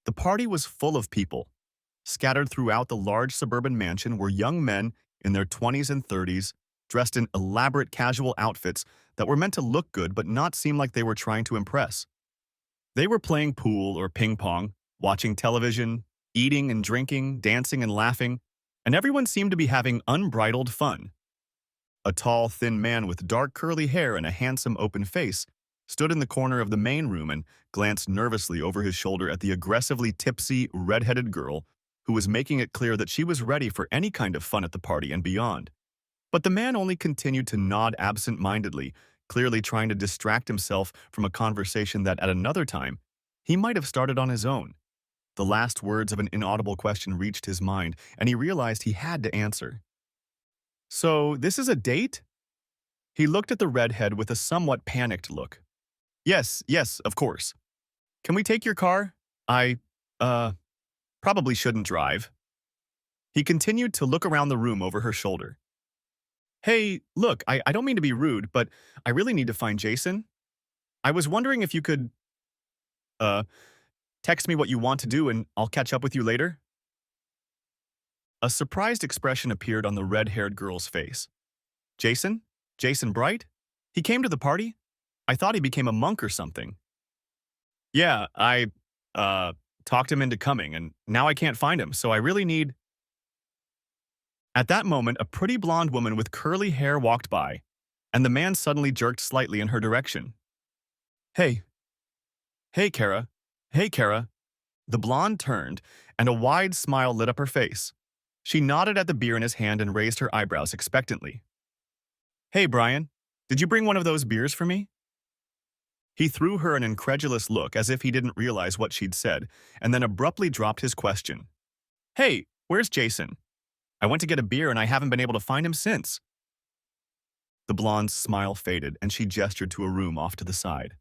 The party was full of people. Scattered throughout the large suburban mansion were young men in their 20s and 30s, dressed in elaborate casual outfits that were meant to look good but not seem like they were trying to impress. They were playing pool or ping pong, watching television, eating and drinking, dancing and laughing, and everyone seemed to be having unbridled fun. A tall, thin man with dark curly hair and a handsome open face stood in the corner of the main room and glanced nervously over his shoulder at the aggressively tipsy, red-headed girl who was making it clear that she was ready for any kind of fun at the party and beyond. But the man only continued to nod absent-mindedly, clearly trying to distract himself from a conversation that at another time he might have started on his own. The last words of an inaudible question reached his mind, and he realized he had to answer. "So, this is a date?" He looked at the redhead with a somewhat panicked look. "Yes, yes, of course. Can we take your car? I, uh, probably shouldn't drive." He continued to look around the room over her shoulder. "Hey, look, I don't mean to be rude, but I really need to find Jason. I was wondering if you could, uh, text me what you want to do and I'll catch up with you later." A surprised expression appeared on the red-haired girl's face. "Jason? Jason Bright? He came to the party? I thought he became a monk or something." "Yeah, I talked him into coming, and now I can't find him, so I really need—" At that moment, a pretty blonde woman with curly hair walked by, and the man suddenly jerked slightly in her direction. "Hey, hey, Kara. Hey, Kara." The blonde turned, and a wide smile lit up her face. She nodded at the beer in his hand and raised her eyebrows expectantly. "Hey, Brian, did you bring one of those beers for me?" He threw her an incredulous look as if he didn't realize what she'd said, and then abruptly dropped his question. "Hey, where's Jason? I went to get a beer and I haven't been able to find him since." The blonde's smile faded and she gestured to a room off to the side.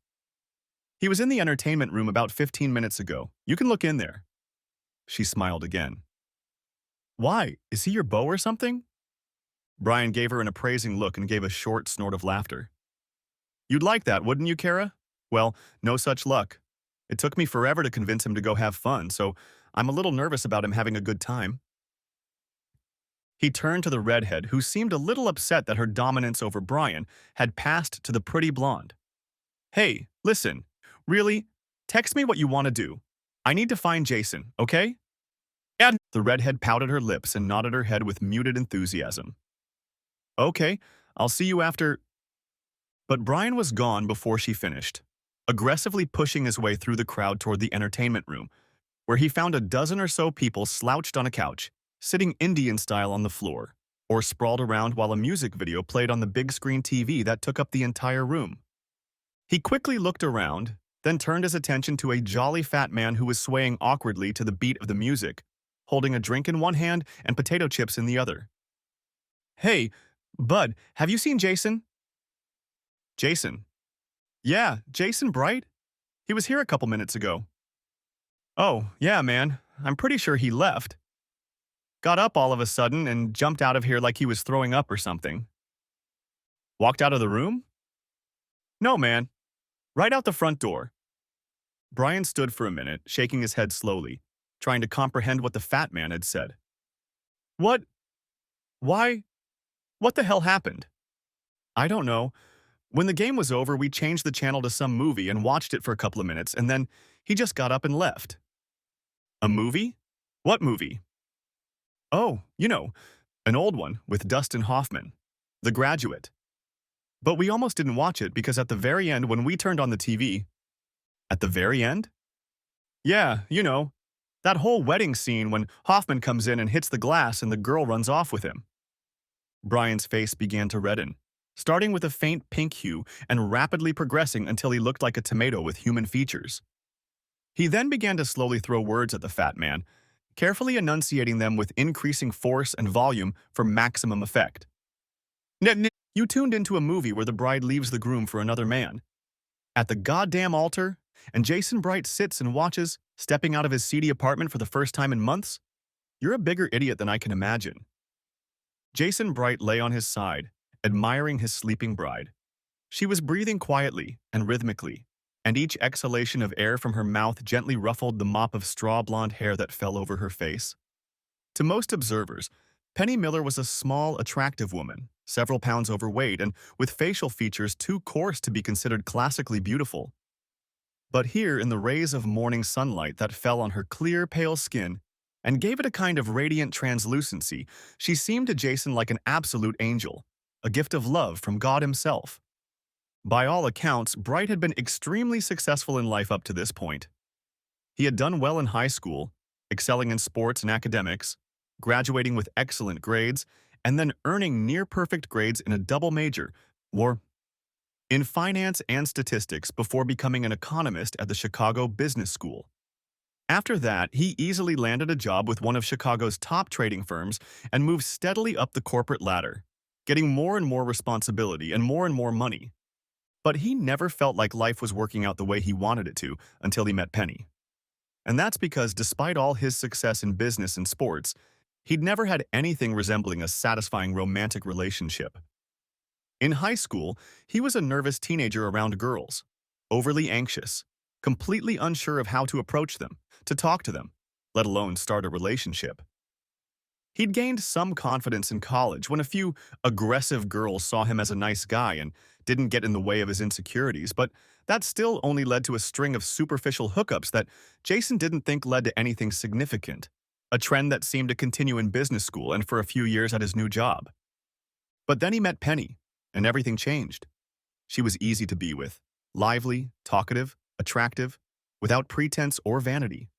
"He was in the entertainment room about 15 minutes ago. You can look in there." She smiled again. "Why? Is he your beau or something?" Brian gave her an appraising look and gave a short snort of laughter. "You'd like that, wouldn't you, Kara? Well, no such luck. It took me forever to convince him to go have fun, so I'm a little nervous about him having a good time." He turned to the redhead, who seemed a little upset that her dominance over Brian had passed to the pretty blonde. "Hey, listen. Really? Text me what you want to do. I need to find Jason, okay?" And the redhead pouted her lips and nodded her head with muted enthusiasm. "Okay, I'll see you after—" But Brian was gone before she finished, aggressively pushing his way through the crowd toward the entertainment room, where he found a dozen or so people slouched on a couch, sitting Indian style on the floor, or sprawled around while a music video played on the big screen TV that took up the entire room. He quickly looked around, then turned his attention to a jolly fat man who was swaying awkwardly to the beat of the music, holding a drink in one hand and potato chips in the other. "Hey, bud, have you seen Jason?" "Jason?" "Yeah, Jason Bright. He was here a couple minutes ago." "Oh, yeah, man. I'm pretty sure he left. Got up all of a sudden and jumped out of here like he was throwing up or something." "Walked out of the room?" "No, man. Right out the front door." Brian stood for a minute, shaking his head slowly, trying to comprehend what the fat man had said. "What? Why? What the hell happened?" "I don't know. When the game was over, we changed the channel to some movie and watched it for a couple of minutes, and then he just got up and left." "A movie? What movie?" "Oh, an old one with Dustin Hoffman. The Graduate. But we almost didn't watch it because at the very end when we turned on the TV—" "At the very end?" "Yeah, that whole wedding scene when Hoffman comes in and hits the glass and the girl runs off with him." Brian's face began to redden, starting with a faint pink hue and rapidly progressing until he looked like a tomato with human features. He then began to slowly throw words at the fat man, carefully enunciating them with increasing force and volume for maximum effect. "You tuned into a movie where the bride leaves the groom for another man. At the goddamn altar, and Jason Bright sits and watches, stepping out of his seedy apartment for the first time in months? You're a bigger idiot than I can imagine." Jason Bright lay on his side, admiring his sleeping bride. She was breathing quietly and rhythmically, and each exhalation of air from her mouth gently ruffled the mop of straw blonde hair that fell over her face. To most observers, Penny Miller was a small, attractive woman, several pounds overweight and with facial features too coarse to be considered classically beautiful. But here, in the rays of morning sunlight that fell on her clear, pale skin and gave it a kind of radiant translucency, she seemed to Jason like an absolute angel, a gift of love from God himself. By all accounts, Bright had been extremely successful in life up to this point. He had done well in high school, excelling in sports and academics, graduating with excellent grades, and then earning near-perfect grades in a double major, or in finance and statistics before becoming an economist at the Chicago Business School. After that, he easily landed a job with one of Chicago's top trading firms and moved steadily up the corporate ladder, getting more and more responsibility and more money. But he never felt like life was working out the way he wanted it to until he met Penny. And that's because despite all his success in business and sports, he'd never had anything resembling a satisfying romantic relationship. In high school, he was a nervous teenager around girls, overly anxious, completely unsure of how to approach them, to talk to them, let alone start a relationship. He'd gained some confidence in college when a few aggressive girls saw him as a nice guy and didn't get in the way of his insecurities, but that still only led to a string of superficial hookups that Jason didn't think led to anything significant, a trend that seemed to continue in business school and for a few years at his new job. But then he met Penny, and everything changed. She was easy to be with, lively, talkative, attractive, without pretense or vanity.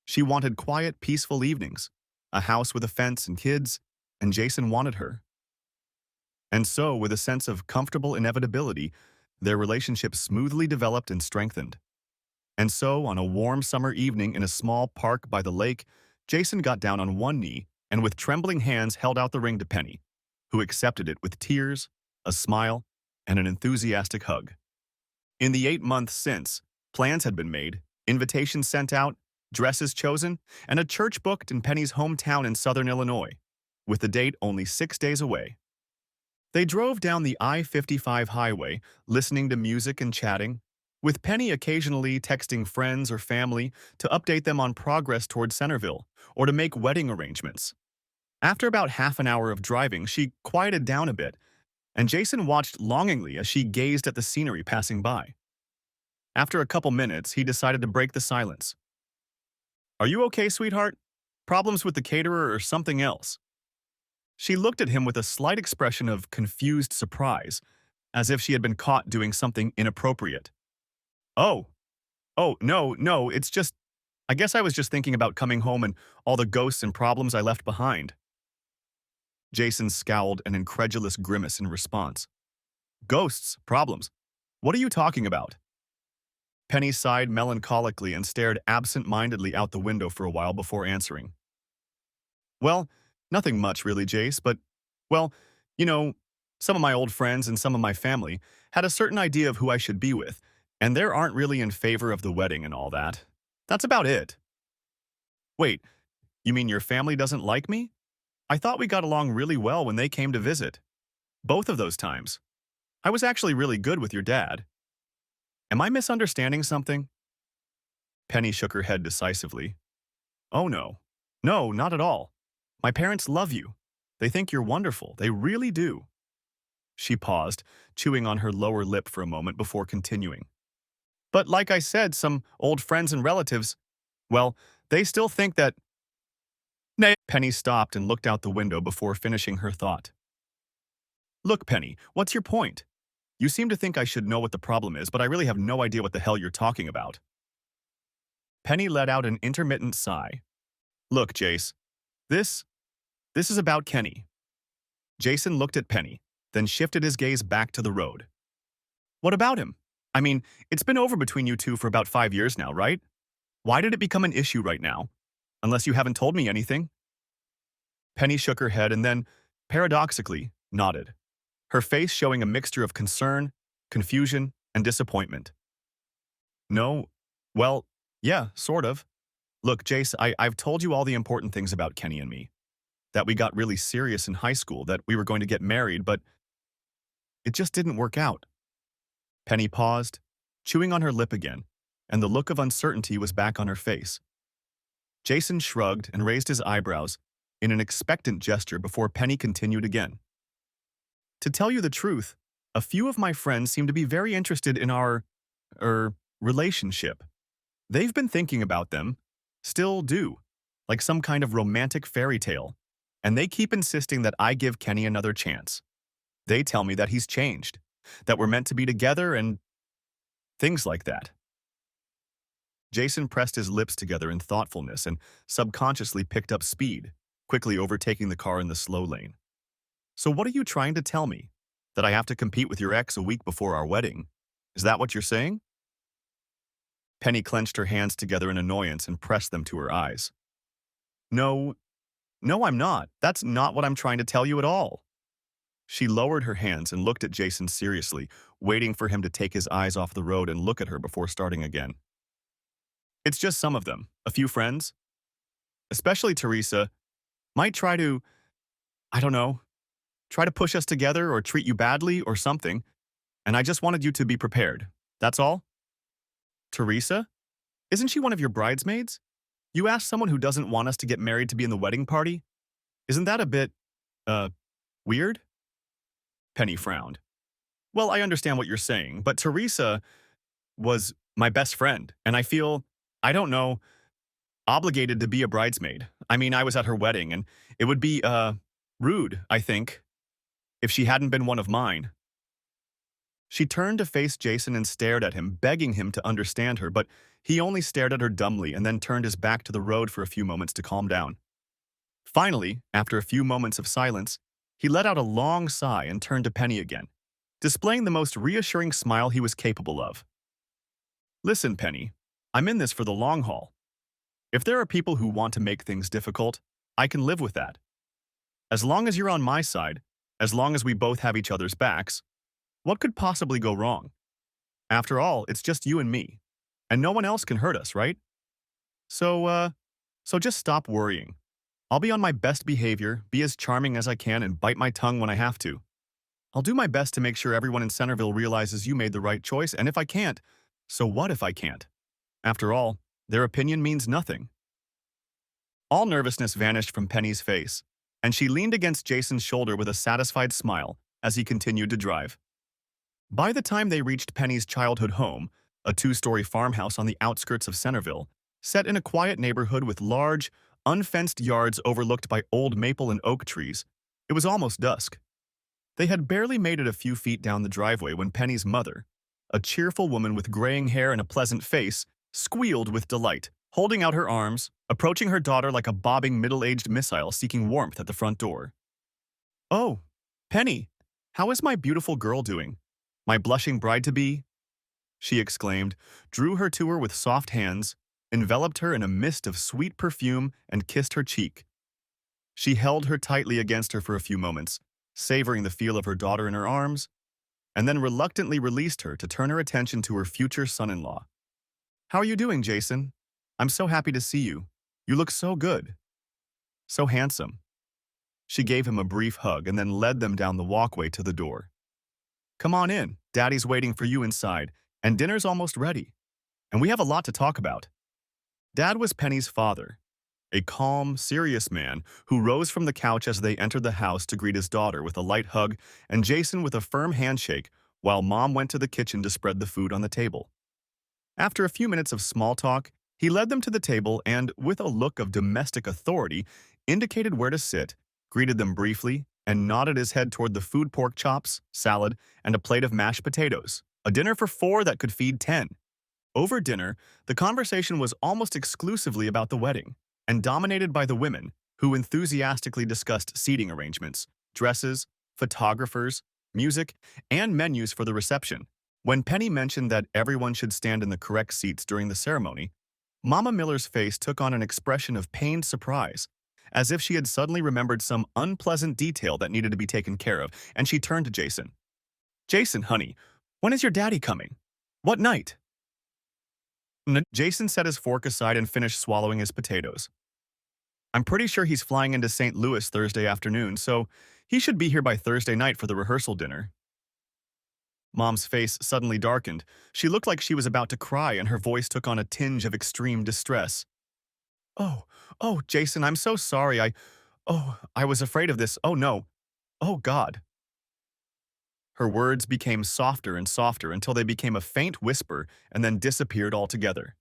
She wanted quiet, peaceful evenings, a house with a fence and kids, and Jason wanted her. And so, with a sense of comfortable inevitability, their relationship smoothly developed and strengthened. And so, on a warm summer evening in a small park by the lake, Jason got down on one knee and with trembling hands held out the ring to Penny, who accepted it with tears, a smile, and an enthusiastic hug. In the 8 months since, plans had been made, invitations sent out, dresses chosen, and a church booked in Penny's hometown in southern Illinois, with the date only 6 days away. They drove down the I-55 highway, listening to music and chatting, with Penny occasionally texting friends or family to update them on progress toward Centerville or to make wedding arrangements. After about half an hour of driving, she quieted down a bit, and Jason watched longingly as she gazed at the scenery passing by. After a couple minutes, he decided to break the silence. "Are you okay, sweetheart? Problems with the caterer or something else?" She looked at him with a slight expression of confused surprise, as if she had been caught doing something inappropriate. "Oh, no, it's just, I guess I was just thinking about coming home and all the ghosts and problems I left behind." Jason scowled an incredulous grimace in response. "Ghosts? Problems? What are you talking about?" Penny sighed melancholically and stared absent-mindedly out the window for a while before answering. "Well, nothing much really, Jace, but, well, you know, some of my old friends and some of my family had a certain idea of who I should be with, and they aren't really in favor of the wedding and all that. That's about it." "Wait, you mean your family doesn't like me? I thought we got along really well when they came to visit. Both of those times. I was actually really good with your dad. Am I misunderstanding something?" Penny shook her head decisively. "Oh no. No, not at all. My parents love you. They think you're wonderful. They really do." She paused, chewing on her lower lip for a moment before continuing. "But like I said, some old friends and relatives, well, they still think that—" Nay. Penny stopped and looked out the window before finishing her thought. "Look, Penny, what's your point? You seem to think I should know what the problem is, but I really have no idea what the hell you're talking about." Penny let out an intermittent sigh. "Look, Jace, this is about Kenny." Jason looked at Penny, then shifted his gaze back to the road. "What about him? I mean, it's been over between you two for about 5 years now, right? Why did it become an issue right now? Unless you haven't told me anything." Penny shook her head and then, paradoxically, nodded, her face showing a mixture of concern, confusion, and disappointment. "No, well, yeah, sort of. Look, Jace, I've told you all the important things about Kenny and me. That we got really serious in high school, that we were going to get married, but it just didn't work out." Penny paused, chewing on her lip again, and the look of uncertainty was back on her face. Jason shrugged and raised his eyebrows in an expectant gesture before Penny continued again. To tell you the truth, a few of my friends seem to be very interested in our, relationship. They've been thinking about them, still do, like some kind of romantic fairy tale, and they keep insisting that I give Kenny another chance. They tell me that he's changed, that we're meant to be together and things like that. Jason pressed his lips together in thoughtfulness and subconsciously picked up speed, quickly overtaking the car in the slow lane. So what are you trying to tell me? That I have to compete with your ex a week before our wedding? Is that what you're saying? Penny clenched her hands together in annoyance and pressed them to her eyes. No, no, I'm not. That's not what I'm trying to tell you at all. She lowered her hands and looked at Jason seriously, waiting for him to take his eyes off the road and look at her before starting again. It's just some of them, a few friends, especially Teresa, might try to, I don't know, try to push us together or treat you badly or something, and I just wanted you to be prepared. That's all? Teresa? Isn't she one of your bridesmaids? You asked someone who doesn't want us to get married to be in the wedding party? Isn't that a bit, uh, weird? Penny frowned. Well, I understand what you're saying, but Teresa was my best friend, and I feel, I don't know, obligated to be a bridesmaid. I mean, I was at her wedding, and it would be, rude, I think, if she hadn't been one of mine. She turned to face Jason and stared at him, begging him to understand her, but he only stared at her dumbly and then turned his back to the road for a few moments to calm down. Finally, after a few moments of silence, he let out a long sigh and turned to Penny again, displaying the most reassuring smile he was capable of. Listen, Penny, I'm in this for the long haul. If there are people who want to make things difficult, I can live with that. As long as you're on my side, as long as we both have each other's backs, what could possibly go wrong? After all, it's just you and me, and no one else can hurt us, right? So just stop worrying. I'll be on my best behavior, be as charming as I can, and bite my tongue when I have to. I'll do my best to make sure everyone in Centerville realizes you made the right choice, and if I can't, so what if I can't? After all, their opinion means nothing. All nervousness vanished from Penny's face, and she leaned against Jason's shoulder with a satisfied smile as he continued to drive. By the time they reached Penny's childhood home, a two-story farmhouse on the outskirts of Centerville, set in a quiet neighborhood with large, unfenced yards overlooked by old maple and oak trees, it was almost dusk. They had barely made it a few feet down the driveway when Penny's mother, a cheerful woman with graying hair and a pleasant face, squealed with delight, holding out her arms, approaching her daughter like a bobbing middle-aged missile seeking warmth at the front door. "Oh, Penny, how is my beautiful girl doing? My blushing bride-to-be?" she exclaimed, drew her to her with soft hands, enveloped her in a mist of sweet perfume, and kissed her cheek. She held her tightly against her for a few moments, savoring the feel of her daughter in her arms, and then reluctantly released her to turn her attention to her future son-in-law. "How are you doing, Jason? I'm so happy to see you. You look so good. So handsome." She gave him a brief hug and then led them down the walkway to the door. "Come on in. Daddy's waiting for you inside, and dinner's almost ready. And we have a lot to talk about." Dad was Penny's father, a calm, serious man who rose from the couch as they entered the house to greet his daughter with a light hug and Jason with a firm handshake while Mom went to the kitchen to spread the food on the table. After a few minutes of small talk, he led them to the table and, with a look of domestic authority, indicated where to sit, greeted them briefly, and nodded his head toward the food pork chops, salad, and a plate of mashed potatoes, a dinner for 4 that could feed 10. Over dinner, the conversation was almost exclusively about the wedding, and dominated by the women, who enthusiastically discussed seating arrangements, dresses, photographers, music, and menus for the reception. When Penny mentioned that everyone should stand in the correct seats during the ceremony, Mama Miller's face took on an expression of pained surprise, as if she had suddenly remembered some unpleasant detail that needed to be taken care of, and she turned to Jason. "Jason, honey, when is your daddy coming? What night?" Jason set his fork aside and finished swallowing his potatoes. "I'm pretty sure he's flying into St. Louis Thursday afternoon, so he should be here by Thursday night for the rehearsal dinner." Mom's face suddenly darkened. She looked like she was about to cry, and her voice took on a tinge of extreme distress. Oh, oh, Jason, I'm so sorry. I was afraid of this. Oh no. Oh God. Her words became softer and softer until they became a faint whisper and then disappeared altogether.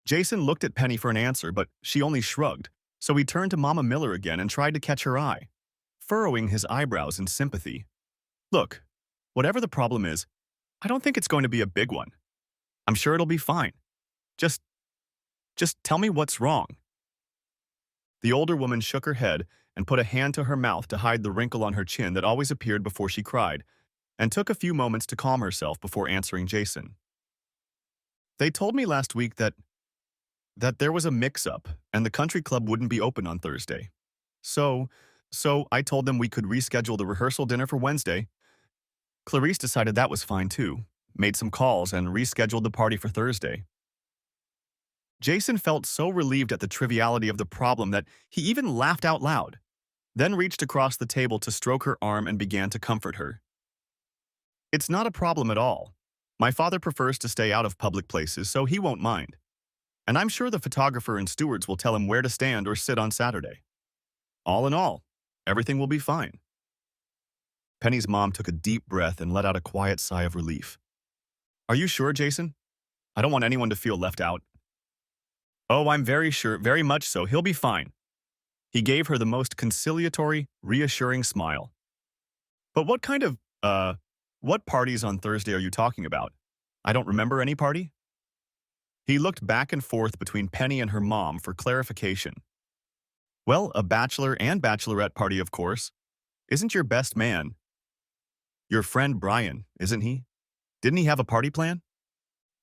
Jason looked at Penny for an answer, but she only shrugged, so he turned to Mama Miller again and tried to catch her eye, furrowing his eyebrows in sympathy. Look, whatever the problem is, I don't think it's going to be a big one. I'm sure it'll be fine. Just, just tell me what's wrong. The older woman shook her head and put a hand to her mouth to hide the wrinkle on her chin that always appeared before she cried, and took a few moments to calm herself before answering Jason. They told me last week that there was a mix-up and the country club wouldn't be open on Thursday. So, so I told them we could reschedule the rehearsal dinner for Wednesday. Clarice decided that was fine too, made some calls and rescheduled the party for Thursday. Jason felt so relieved at the triviality of the problem that he even laughed out loud, then reached across the table to stroke her arm and began to comfort her. It's not a problem at all. My father prefers to stay out of public places, so he won't mind. And I'm sure the photographer and stewards will tell him where to stand or sit on Saturday. All in all, everything will be fine. Penny's mom took a deep breath and let out a quiet sigh of relief. Are you sure, Jason? I don't want anyone to feel left out. Oh, I'm very sure, very much so. He'll be fine. He gave her the most conciliatory, reassuring smile. But what parties on Thursday are you talking about? I don't remember any party. He looked back and forth between Penny and her mom for clarification. Well, a bachelor and bachelorette party, of course. Isn't your best man your friend Brian, isn't he? Didn't he have a party plan?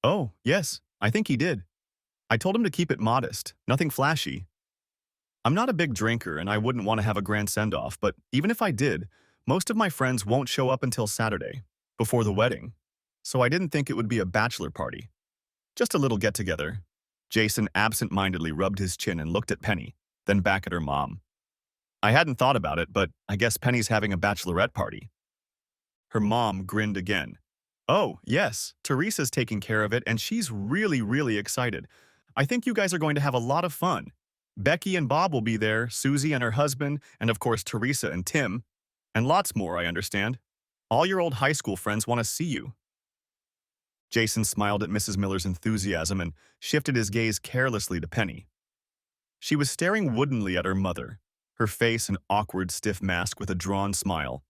Oh, yes, I think he did. I told him to keep it modest, nothing flashy. I'm not a big drinker and I wouldn't want to have a grand send-off, but even if I did, most of my friends won't show up until Saturday, before the wedding. So I didn't think it would be a bachelor party. Just a little get-together. Jason absent-mindedly rubbed his chin and looked at Penny, then back at her mom. I hadn't thought about it, but I guess Penny's having a bachelorette party. Her mom grinned again. Oh, yes, Teresa's taking care of it and she's really, really excited. I think you guys are going to have a lot of fun. Becky and Bob will be there, Susie and her husband, and of course Teresa and Tim. And lots more, I understand. All your old high school friends want to see you. Jason smiled at Mrs. Miller's enthusiasm and shifted his gaze carelessly to Penny. She was staring woodenly at her mother, her face an awkward, stiff mask with a drawn smile.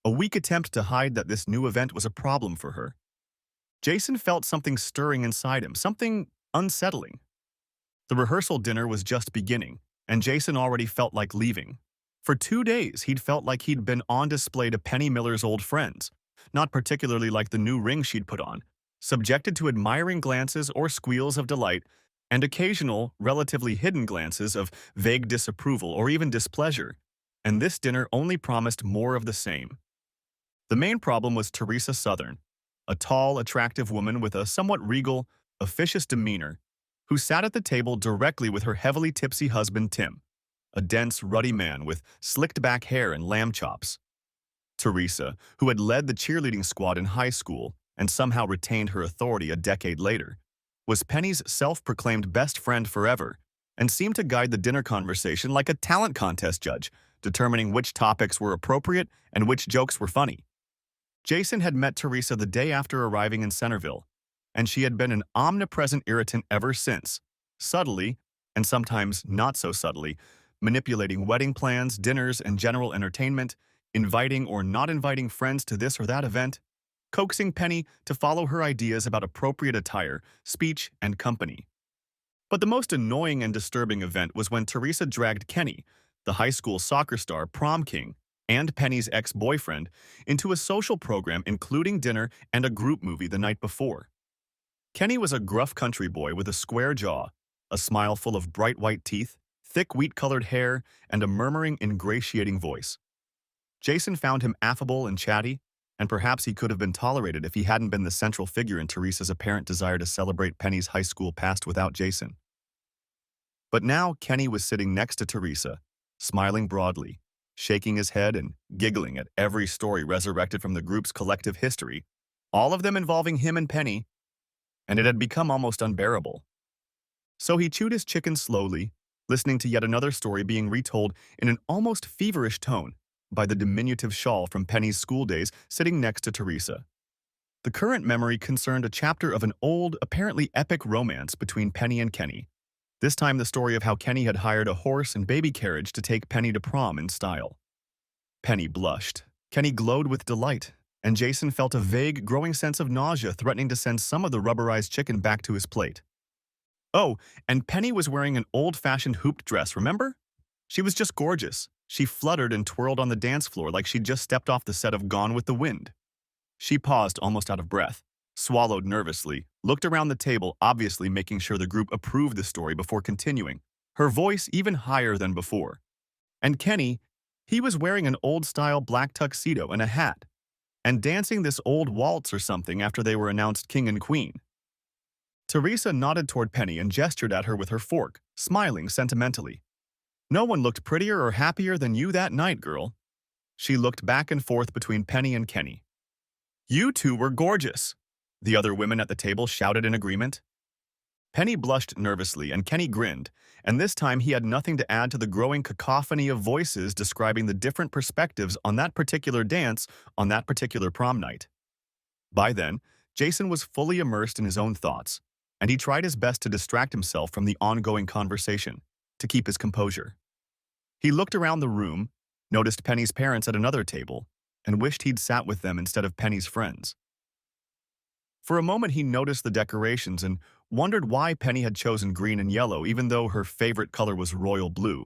A weak attempt to hide that this new event was a problem for her. Jason felt something stirring inside him, something unsettling. The rehearsal dinner was just beginning, and Jason already felt like leaving. For 2 days, he'd felt like he'd been on display to Penny Miller's old friends, not particularly like the new ring she'd put on, subjected to admiring glances or squeals of delight, and occasional, relatively hidden glances of vague disapproval or even displeasure, and this dinner only promised more of the same. The main problem was Teresa Southern, a tall, attractive woman with a somewhat regal, officious demeanor, who sat at the table directly with her heavily tipsy husband Tim, a dense, ruddy man with slicked-back hair and lamb chops. Teresa, who had led the cheerleading squad in high school and somehow retained her authority a decade later, was Penny's self-proclaimed best friend forever and seemed to guide the dinner conversation like a talent contest judge, determining which topics were appropriate and which jokes were funny. Jason had met Teresa the day after arriving in Centerville, and she had been an omnipresent irritant ever since, subtly, and sometimes not so subtly, manipulating wedding plans, dinners, and general entertainment, inviting or not inviting friends to this or that event, coaxing Penny to follow her ideas about appropriate attire, speech, and company. But the most annoying and disturbing event was when Teresa dragged Kenny, the high school soccer star prom king, and Penny's ex-boyfriend, into a social program including dinner and a group movie the night before. Kenny was a gruff country boy with a square jaw, a smile full of bright white teeth, thick wheat-colored hair, and a murmuring, ingratiating voice. Jason found him affable and chatty, and perhaps he could have been tolerated if he hadn't been the central figure in Teresa's apparent desire to celebrate Penny's high school past without Jason. But now Kenny was sitting next to Teresa, smiling broadly, shaking his head and giggling at every story resurrected from the group's collective history, all of them involving him and Penny, and it had become almost unbearable. So he chewed his chicken slowly, listening to yet another story being retold in an almost feverish tone by the diminutive shawl from Penny's school days sitting next to Teresa. The current memory concerned a chapter of an old, apparently epic romance between Penny and Kenny. This time the story of how Kenny had hired a horse and baby carriage to take Penny to prom in style. Penny blushed. Kenny glowed with delight, and Jason felt a vague, growing sense of nausea threatening to send some of the rubberized chicken back to his plate. Oh, and Penny was wearing an old-fashioned hooped dress, remember? She was just gorgeous. She fluttered and twirled on the dance floor like she'd just stepped off the set of Gone with the Wind. She paused, almost out of breath, swallowed nervously, looked around the table, obviously making sure the group approved the story before continuing, her voice even higher than before. And Kenny, he was wearing an old-style black tuxedo and a hat, and dancing this old waltz or something after they were announced king and queen. Teresa nodded toward Penny and gestured at her with her fork, smiling sentimentally. No one looked prettier or happier than you that night, girl. She looked back and forth between Penny and Kenny. You two were gorgeous, the other women at the table shouted in agreement. Penny blushed nervously and Kenny grinned, and this time he had nothing to add to the growing cacophony of voices describing the different perspectives on that particular dance on that particular prom night. By then, Jason was fully immersed in his own thoughts, and he tried his best to distract himself from the ongoing conversation, to keep his composure. He looked around the room, noticed Penny's parents at another table, and wished he'd sat with them instead of Penny's friends. For a moment he noticed the decorations and wondered why Penny had chosen green and yellow even though her favorite color was royal blue,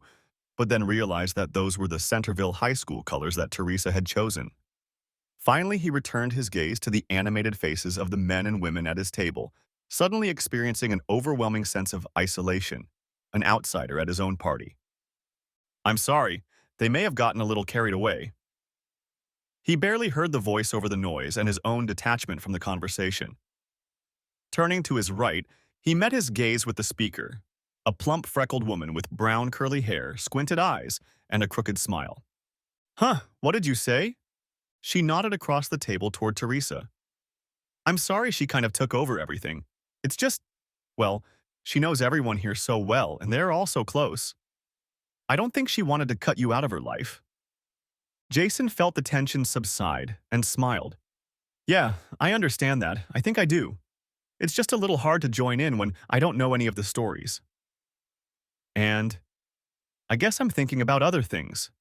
but then realized that those were the Centerville High School colors that Teresa had chosen. Finally, he returned his gaze to the animated faces of the men and women at his table, suddenly experiencing an overwhelming sense of isolation, an outsider at his own party. I'm sorry, they may have gotten a little carried away. He barely heard the voice over the noise and his own detachment from the conversation. Turning to his right, he met his gaze with the speaker, a plump freckled woman with brown curly hair, squinted eyes, and a crooked smile. Huh, what did you say? She nodded across the table toward Teresa. I'm sorry she kind of took over everything. It's just, well, she knows everyone here so well and they're all so close. I don't think she wanted to cut you out of her life. Jason felt the tension subside and smiled. Yeah, I understand that. I think I do. It's just a little hard to join in when I don't know any of the stories. And I guess I'm thinking about other things.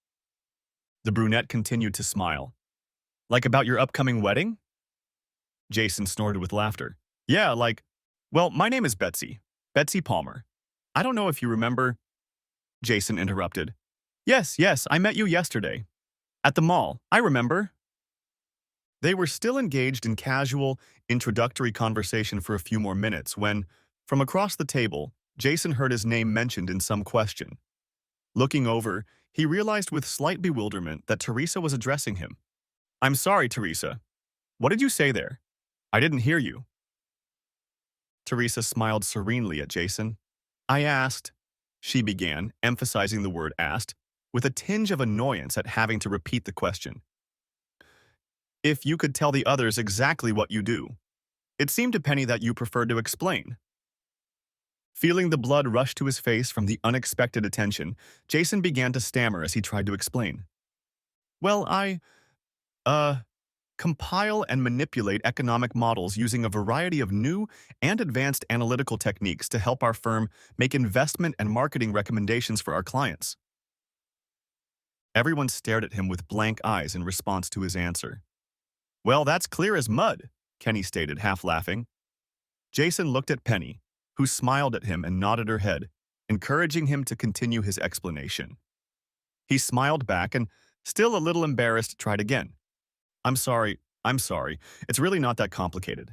The brunette continued to smile. Like about your upcoming wedding? Jason snorted with laughter. Yeah, well, my name is Betsy. Betsy Palmer. I don't know if you remember. Jason interrupted. Yes, I met you yesterday. At the mall, I remember. They were still engaged in casual, introductory conversation for a few more minutes when, from across the table, Jason heard his name mentioned in some question. Looking over, he realized with slight bewilderment that Teresa was addressing him. I'm sorry, Teresa. What did you say there? I didn't hear you. Teresa smiled serenely at Jason. I asked, she began, emphasizing the word asked, with a tinge of annoyance at having to repeat the question. If you could tell the others exactly what you do. It seemed to Penny that you preferred to explain. Feeling the blood rush to his face from the unexpected attention, Jason began to stammer as he tried to explain. Well, I compile and manipulate economic models using a variety of new and advanced analytical techniques to help our firm make investment and marketing recommendations for our clients. Everyone stared at him with blank eyes in response to his answer. Well, that's clear as mud, Kenny stated, half laughing. Jason looked at Penny, who smiled at him and nodded her head, encouraging him to continue his explanation. He smiled back and, still a little embarrassed, tried again. I'm sorry. It's really not that complicated.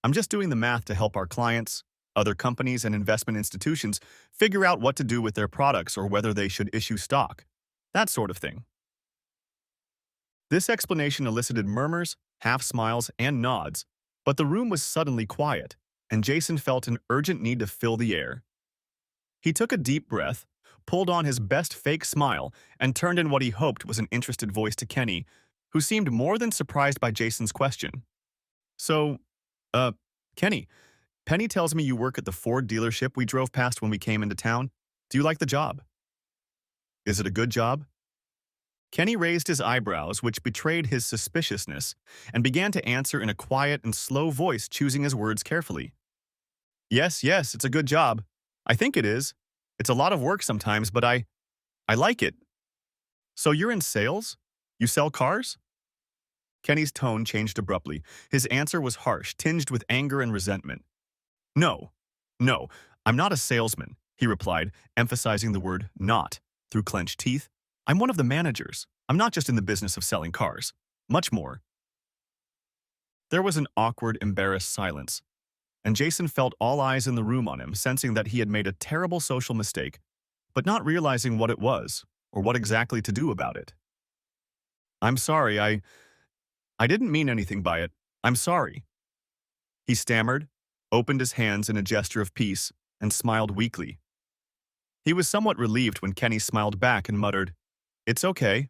I'm just doing the math to help our clients, other companies, and investment institutions figure out what to do with their products or whether they should issue stock. That sort of thing. This explanation elicited murmurs, half-smiles, and nods, but the room was suddenly quiet, and Jason felt an urgent need to fill the air. He took a deep breath, pulled on his best fake smile and turned in what he hoped was an interested voice to Kenny, who seemed more than surprised by Jason's question. So, uh, Kenny, Penny tells me you work at the Ford dealership we drove past when we came into town. Do you like the job? Is it a good job? Kenny raised his eyebrows, which betrayed his suspiciousness, and began to answer in a quiet and slow voice, choosing his words carefully. Yes, yes, it's a good job. I think it is. It's a lot of work sometimes, but I like it. So you're in sales? You sell cars? Kenny's tone changed abruptly. His answer was harsh, tinged with anger and resentment. No, no, I'm not a salesman, he replied, emphasizing the word not through clenched teeth. I'm one of the managers. I'm not just in the business of selling cars. Much more. There was an awkward, embarrassed silence, and Jason felt all eyes in the room on him, sensing that he had made a terrible social mistake, but not realizing what it was or what exactly to do about it. I'm sorry, I didn't mean anything by it. I'm sorry. He stammered, opened his hands in a gesture of peace, and smiled weakly. He was somewhat relieved when Kenny smiled back and muttered, It's okay.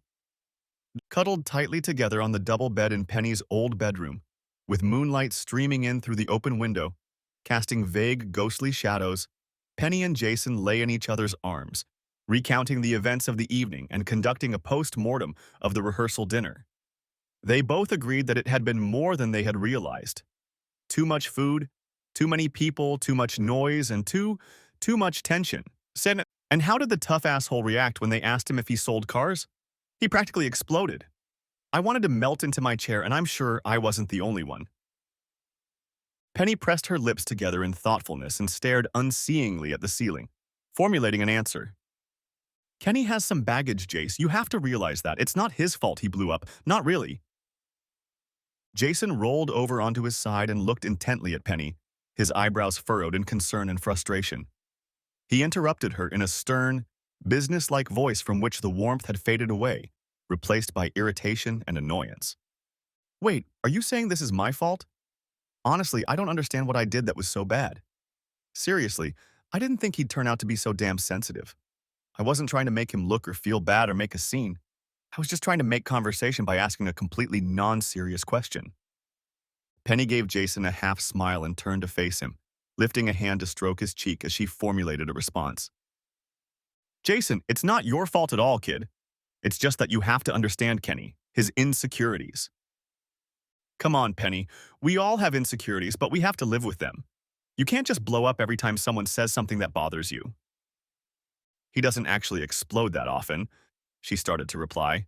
Cuddled tightly together on the double bed in Penny's old bedroom, with moonlight streaming in through the open window, casting vague, ghostly shadows, Penny and Jason lay in each other's arms, recounting the events of the evening and conducting a post-mortem of the rehearsal dinner. They both agreed that it had been more than they had realized. Too much food, too many people, too much noise, and too much tension. And how did the tough asshole react when they asked him if he sold cars? He practically exploded. I wanted to melt into my chair, and I'm sure I wasn't the only one. Penny pressed her lips together in thoughtfulness and stared unseeingly at the ceiling, formulating an answer. Kenny has some baggage, Jace. You have to realize that. It's not his fault he blew up. Not really. Jason rolled over onto his side and looked intently at Penny, his eyebrows furrowed in concern and frustration. He interrupted her in a stern, business-like voice from which the warmth had faded away, replaced by irritation and annoyance. Wait, are you saying this is my fault? Honestly, I don't understand what I did that was so bad. Seriously, I didn't think he'd turn out to be so damn sensitive. I wasn't trying to make him look or feel bad or make a scene. I was just trying to make conversation by asking a completely non-serious question. Penny gave Jason a half smile and turned to face him, lifting a hand to stroke his cheek as she formulated a response. Jason, it's not your fault at all, kid. It's just that you have to understand Kenny, his insecurities. Come on, Penny. We all have insecurities, but we have to live with them. You can't just blow up every time someone says something that bothers you. He doesn't actually explode that often, she started to reply.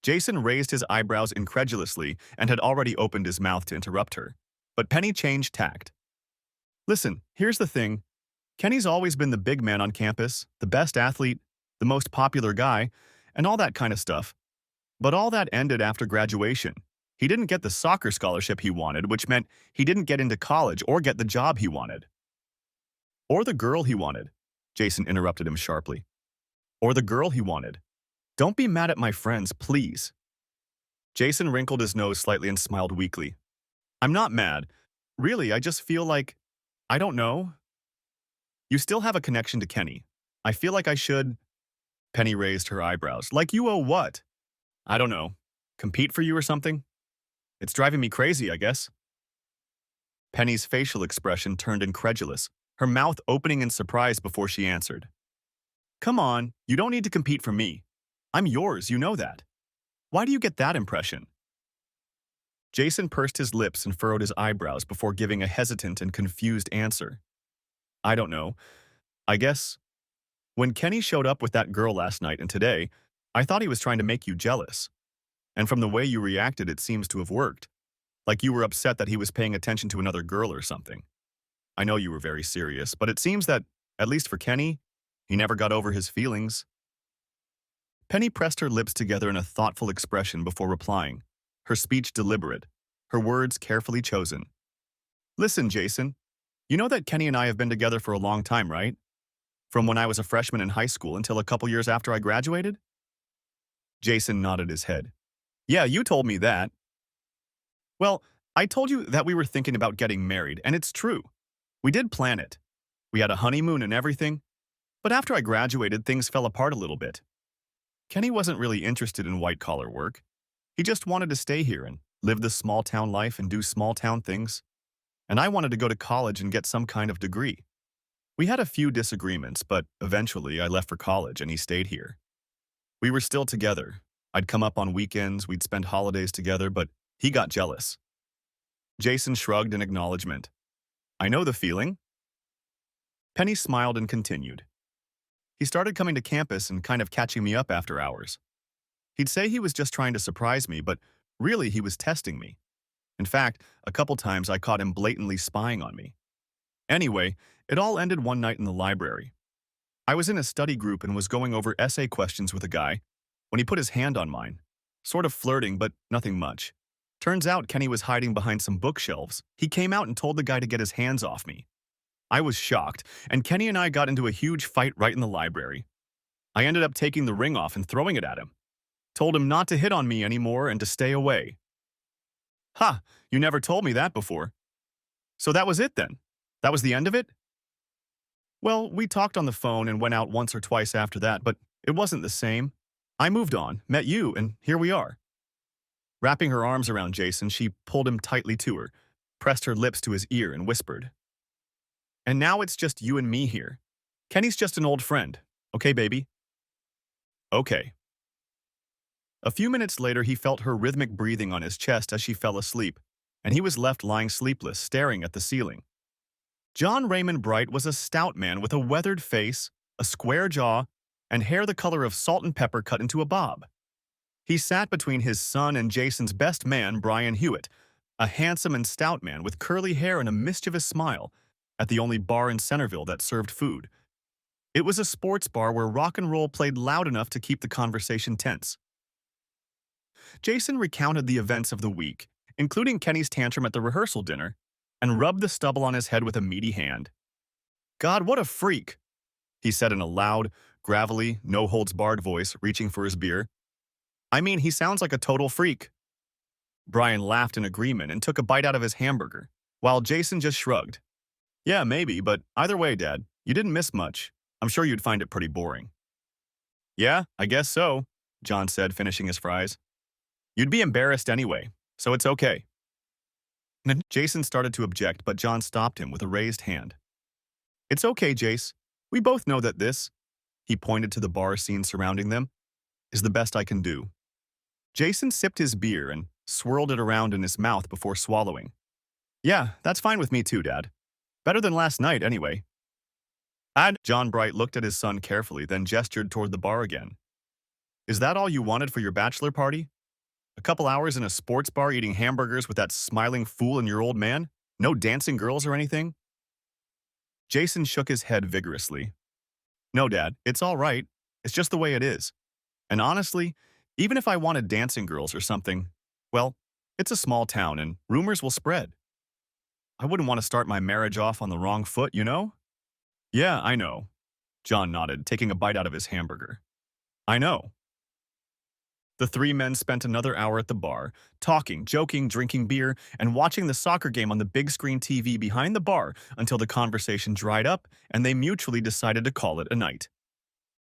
Jason raised his eyebrows incredulously and had already opened his mouth to interrupt her. But Penny changed tact. Listen, here's the thing. Kenny's always been the big man on campus, the best athlete, the most popular guy, and all that kind of stuff. But all that ended after graduation. He didn't get the soccer scholarship he wanted, which meant he didn't get into college or get the job he wanted. Or the girl he wanted, Jason interrupted him sharply. Or the girl he wanted. Don't be mad at my friends, please. Jason wrinkled his nose slightly and smiled weakly. I'm not mad. Really, I just feel like, I don't know. You still have a connection to Kenny. I feel like I should. Penny raised her eyebrows. Like you owe what? I don't know. Compete for you or something? It's driving me crazy, I guess. Penny's facial expression turned incredulous, her mouth opening in surprise before she answered. Come on, you don't need to compete for me. I'm yours, you know that. Why do you get that impression? Jason pursed his lips and furrowed his eyebrows before giving a hesitant and confused answer. I don't know. I guess when Kenny showed up with that girl last night and today, I thought he was trying to make you jealous. And from the way you reacted, it seems to have worked. Like you were upset that he was paying attention to another girl or something. I know you were very serious, but it seems that, at least for Kenny, he never got over his feelings. Penny pressed her lips together in a thoughtful expression before replying, her speech deliberate, her words carefully chosen. Listen, Jason, you know that Kenny and I have been together for a long time, right? From when I was a freshman in high school until a couple years after I graduated? Jason nodded his head. Yeah, you told me that. Well, I told you that we were thinking about getting married, and it's true. We did plan it. We had a honeymoon and everything. But after I graduated, things fell apart a little bit. Kenny wasn't really interested in white-collar work. He just wanted to stay here and live this small-town life and do small-town things. And I wanted to go to college and get some kind of degree. We had a few disagreements, but eventually I left for college and he stayed here. We were still together. I'd come up on weekends, we'd spend holidays together, but he got jealous. Jason shrugged in acknowledgement. I know the feeling. Penny smiled and continued. He started coming to campus and kind of catching me up after hours. He'd say he was just trying to surprise me, but really he was testing me. In fact, a couple times I caught him blatantly spying on me. Anyway, it all ended one night in the library. I was in a study group and was going over essay questions with a guy when he put his hand on mine. Sort of flirting, but nothing much. Turns out Kenny was hiding behind some bookshelves. He came out and told the guy to get his hands off me. I was shocked, and Kenny and I got into a huge fight right in the library. I ended up taking the ring off and throwing it at him. Told him not to hit on me anymore and to stay away. Ha, you never told me that before. So that was it then? That was the end of it? Well, we talked on the phone and went out once or twice after that, but it wasn't the same. I moved on, met you, and here we are. Wrapping her arms around Jason, she pulled him tightly to her, pressed her lips to his ear, and whispered. And now it's just you and me here. Kenny's just an old friend. Okay, baby? Okay. A few minutes later, he felt her rhythmic breathing on his chest as she fell asleep, and he was left lying sleepless, staring at the ceiling. John Raymond Bright was a stout man with a weathered face, a square jaw, and hair the color of salt and pepper cut into a bob. He sat between his son and Jason's best man, Brian Hewitt, a handsome and stout man with curly hair and a mischievous smile, at the only bar in Centerville that served food. It was a sports bar where rock and roll played loud enough to keep the conversation tense. Jason recounted the events of the week, including Kenny's tantrum at the rehearsal dinner, and rubbed the stubble on his head with a meaty hand. God, what a freak, he said in a loud, gravelly, no-holds-barred voice, reaching for his beer. I mean, he sounds like a total freak. Brian laughed in agreement and took a bite out of his hamburger, while Jason just shrugged. Yeah, maybe, but either way, Dad, you didn't miss much. I'm sure you'd find it pretty boring. Yeah, I guess so, John said, finishing his fries. You'd be embarrassed anyway, so it's okay. Jason started to object, but John stopped him with a raised hand. It's okay, Jace. We both know that this, he pointed to the bar scene surrounding them, is the best I can do. Jason sipped his beer and swirled it around in his mouth before swallowing. Yeah, that's fine with me too, Dad. Better than last night, anyway. John Bright looked at his son carefully, then gestured toward the bar again. Is that all you wanted for your bachelor party? A couple hours in a sports bar eating hamburgers with that smiling fool and your old man? No dancing girls or anything? Jason shook his head vigorously. No, Dad, it's all right. It's just the way it is. And honestly, even if I wanted dancing girls or something, well, it's a small town and rumors will spread. I wouldn't want to start my marriage off on the wrong foot, you know? Yeah, I know. John nodded, taking a bite out of his hamburger. I know. The three men spent another hour at the bar, talking, joking, drinking beer, and watching the soccer game on the big screen TV behind the bar until the conversation dried up and they mutually decided to call it a night.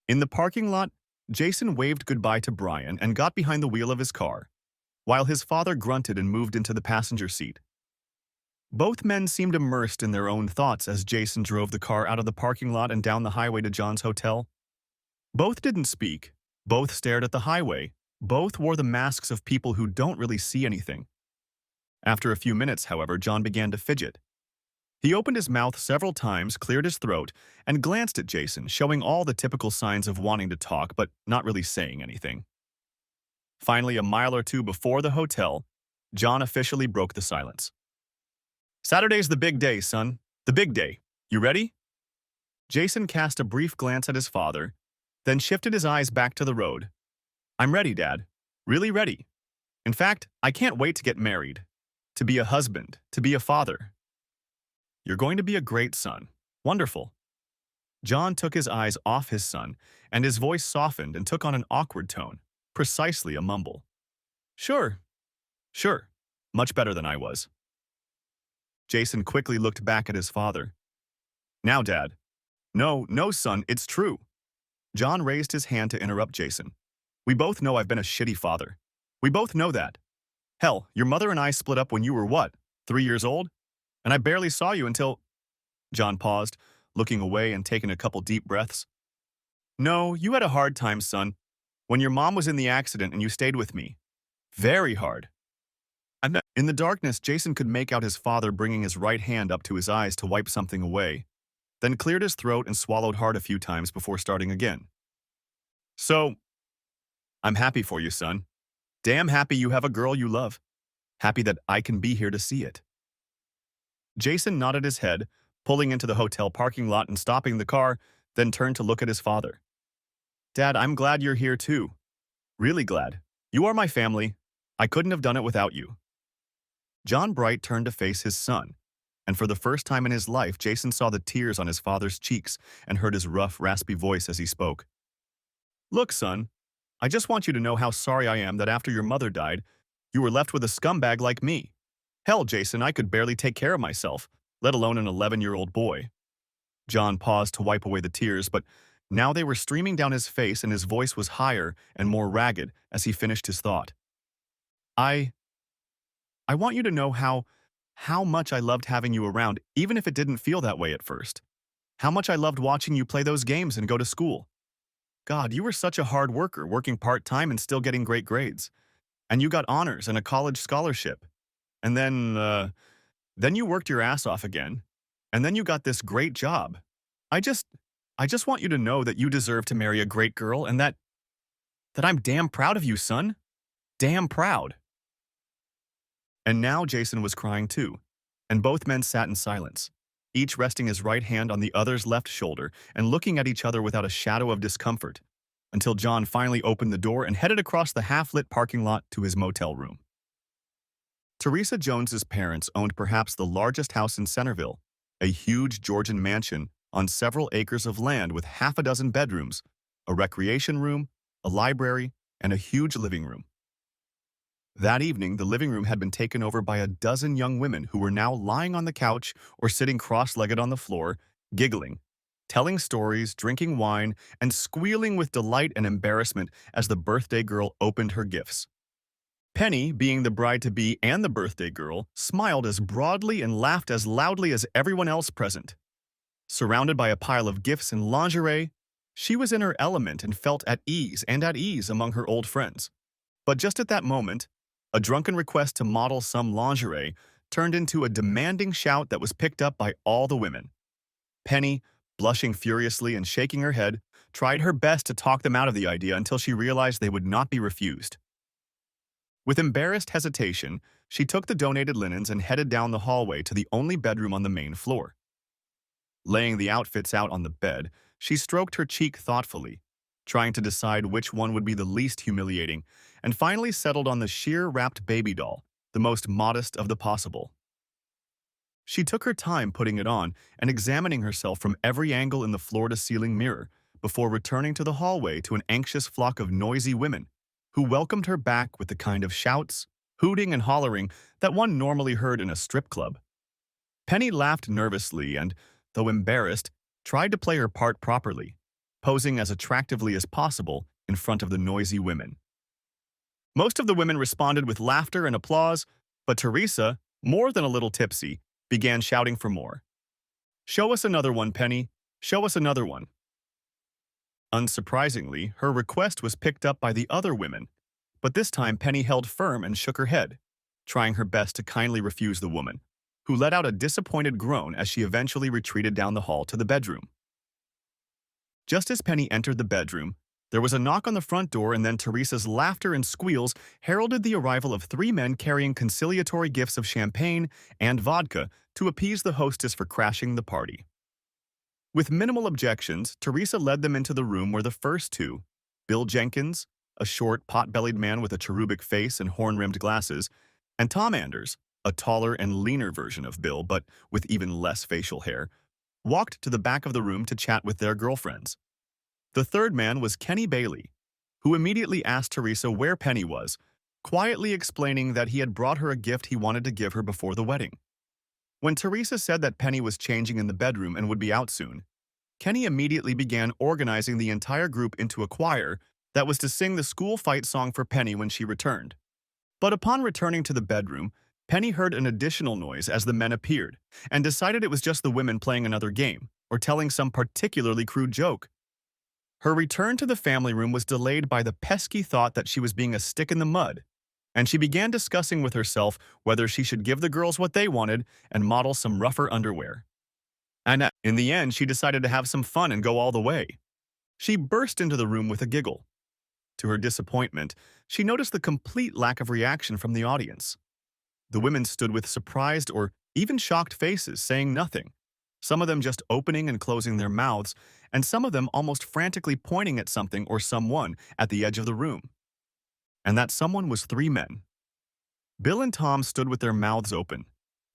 In the parking lot, Jason waved goodbye to Brian and got behind the wheel of his car, while his father grunted and moved into the passenger seat. Both men seemed immersed in their own thoughts as Jason drove the car out of the parking lot and down the highway to John's hotel. Both didn't speak. Both stared at the highway. Both wore the masks of people who don't really see anything. After a few minutes, however, John began to fidget. He opened his mouth several times, cleared his throat, and glanced at Jason, showing all the typical signs of wanting to talk but not really saying anything. Finally, a mile or two before the hotel, John officially broke the silence. Saturday's the big day, son. The big day. You ready? Jason cast a brief glance at his father, then shifted his eyes back to the road. I'm ready, Dad. Really ready. In fact, I can't wait to get married. To be a husband. To be a father. You're going to be a great son. Wonderful. John took his eyes off his son, and his voice softened and took on an awkward tone, precisely a mumble. Sure. Sure. Much better than I was. Jason quickly looked back at his father. Now, Dad, No, no, son, it's true. John raised his hand to interrupt Jason. We both know I've been a shitty father. We both know that. Hell, your mother and I split up when you were what, 3 years old? And I barely saw you until… John paused, looking away and taking a couple deep breaths. No, you had a hard time, son. When your mom was in the accident and you stayed with me. Very hard. And then, in the darkness, Jason could make out his father bringing his right hand up to his eyes to wipe something away, then cleared his throat and swallowed hard a few times before starting again. So, I'm happy for you, son. Damn happy you have a girl you love. Happy that I can be here to see it. Jason nodded his head, pulling into the hotel parking lot and stopping the car, then turned to look at his father. Dad, I'm glad you're here too. Really glad. You are my family. I couldn't have done it without you. John Bright turned to face his son, and for the first time in his life, Jason saw the tears on his father's cheeks and heard his rough, raspy voice as he spoke. Look, son, I just want you to know how sorry I am that after your mother died, you were left with a scumbag like me. Hell, Jason, I could barely take care of myself, let alone an 11-year-old boy. John paused to wipe away the tears, but now they were streaming down his face and his voice was higher and more ragged as he finished his thought. I want you to know how much I loved having you around, even if it didn't feel that way at first. How much I loved watching you play those games and go to school. God, you were such a hard worker, working part-time and still getting great grades. And you got honors and a college scholarship. And then you worked your ass off again. And then you got this great job. I just want you to know that you deserve to marry a great girl and that I'm damn proud of you, son. Damn proud. And now Jason was crying too, and both men sat in silence, each resting his right hand on the other's left shoulder and looking at each other without a shadow of discomfort, until John finally opened the door and headed across the half-lit parking lot to his motel room. Teresa Jones's parents owned perhaps the largest house in Centerville, a huge Georgian mansion on several acres of land with half a dozen bedrooms, a recreation room, a library, and a huge living room. That evening, the living room had been taken over by a dozen young women who were now lying on the couch or sitting cross-legged on the floor, giggling, telling stories, drinking wine, and squealing with delight and embarrassment as the birthday girl opened her gifts. Penny, being the bride-to-be and the birthday girl, smiled as broadly and laughed as loudly as everyone else present. Surrounded by a pile of gifts and lingerie, she was in her element and felt at ease among her old friends. But just at that moment, a drunken request to model some lingerie turned into a demanding shout that was picked up by all the women. Penny, blushing furiously and shaking her head, tried her best to talk them out of the idea until she realized they would not be refused. With embarrassed hesitation, she took the donated linens and headed down the hallway to the only bedroom on the main floor. Laying the outfits out on the bed, she stroked her cheek thoughtfully, trying to decide which one would be the least humiliating, and finally settled on the sheer-wrapped baby doll, the most modest of the possible. She took her time putting it on and examining herself from every angle in the floor-to-ceiling mirror before returning to the hallway to an anxious flock of noisy women who welcomed her back with the kind of shouts, hooting, and hollering that one normally heard in a strip club. Penny laughed nervously and, though embarrassed, tried to play her part properly, posing as attractively as possible in front of the noisy women. Most of the women responded with laughter and applause, but Teresa, more than a little tipsy, began shouting for more. "Show us another one, Penny. Show us another one." Unsurprisingly, her request was picked up by the other women, but this time Penny held firm and shook her head, trying her best to kindly refuse the woman, who let out a disappointed groan as she eventually retreated down the hall to the bedroom. Just as Penny entered the bedroom, there was a knock on the front door, and then Teresa's laughter and squeals heralded the arrival of 3 men carrying conciliatory gifts of champagne and vodka to appease the hostess for crashing the party. With minimal objections, Teresa led them into the room where the first two, Bill Jenkins, a short, pot-bellied man with a cherubic face and horn-rimmed glasses, and Tom Anders, a taller and leaner version of Bill but with even less facial hair, walked to the back of the room to chat with their girlfriends. The third man was Kenny Bailey, who immediately asked Teresa where Penny was, quietly explaining that he had brought her a gift he wanted to give her before the wedding. When Teresa said that Penny was changing in the bedroom and would be out soon, Kenny immediately began organizing the entire group into a choir that was to sing the school fight song for Penny when she returned. But upon returning to the bedroom, Penny heard an additional noise as the men appeared, and decided it was just the women playing another game, or telling some particularly crude joke. Her return to the family room was delayed by the pesky thought that she was being a stick in the mud, and she began discussing with herself whether she should give the girls what they wanted and model some rougher underwear. And in the end, she decided to have some fun and go all the way. She burst into the room with a giggle. To her disappointment, she noticed the complete lack of reaction from the audience. The women stood with surprised or even shocked faces, saying nothing, some of them just opening and closing their mouths, and some of them almost frantically pointing at something or someone at the edge of the room. And that someone was three men. Bill and Tom stood with their mouths open,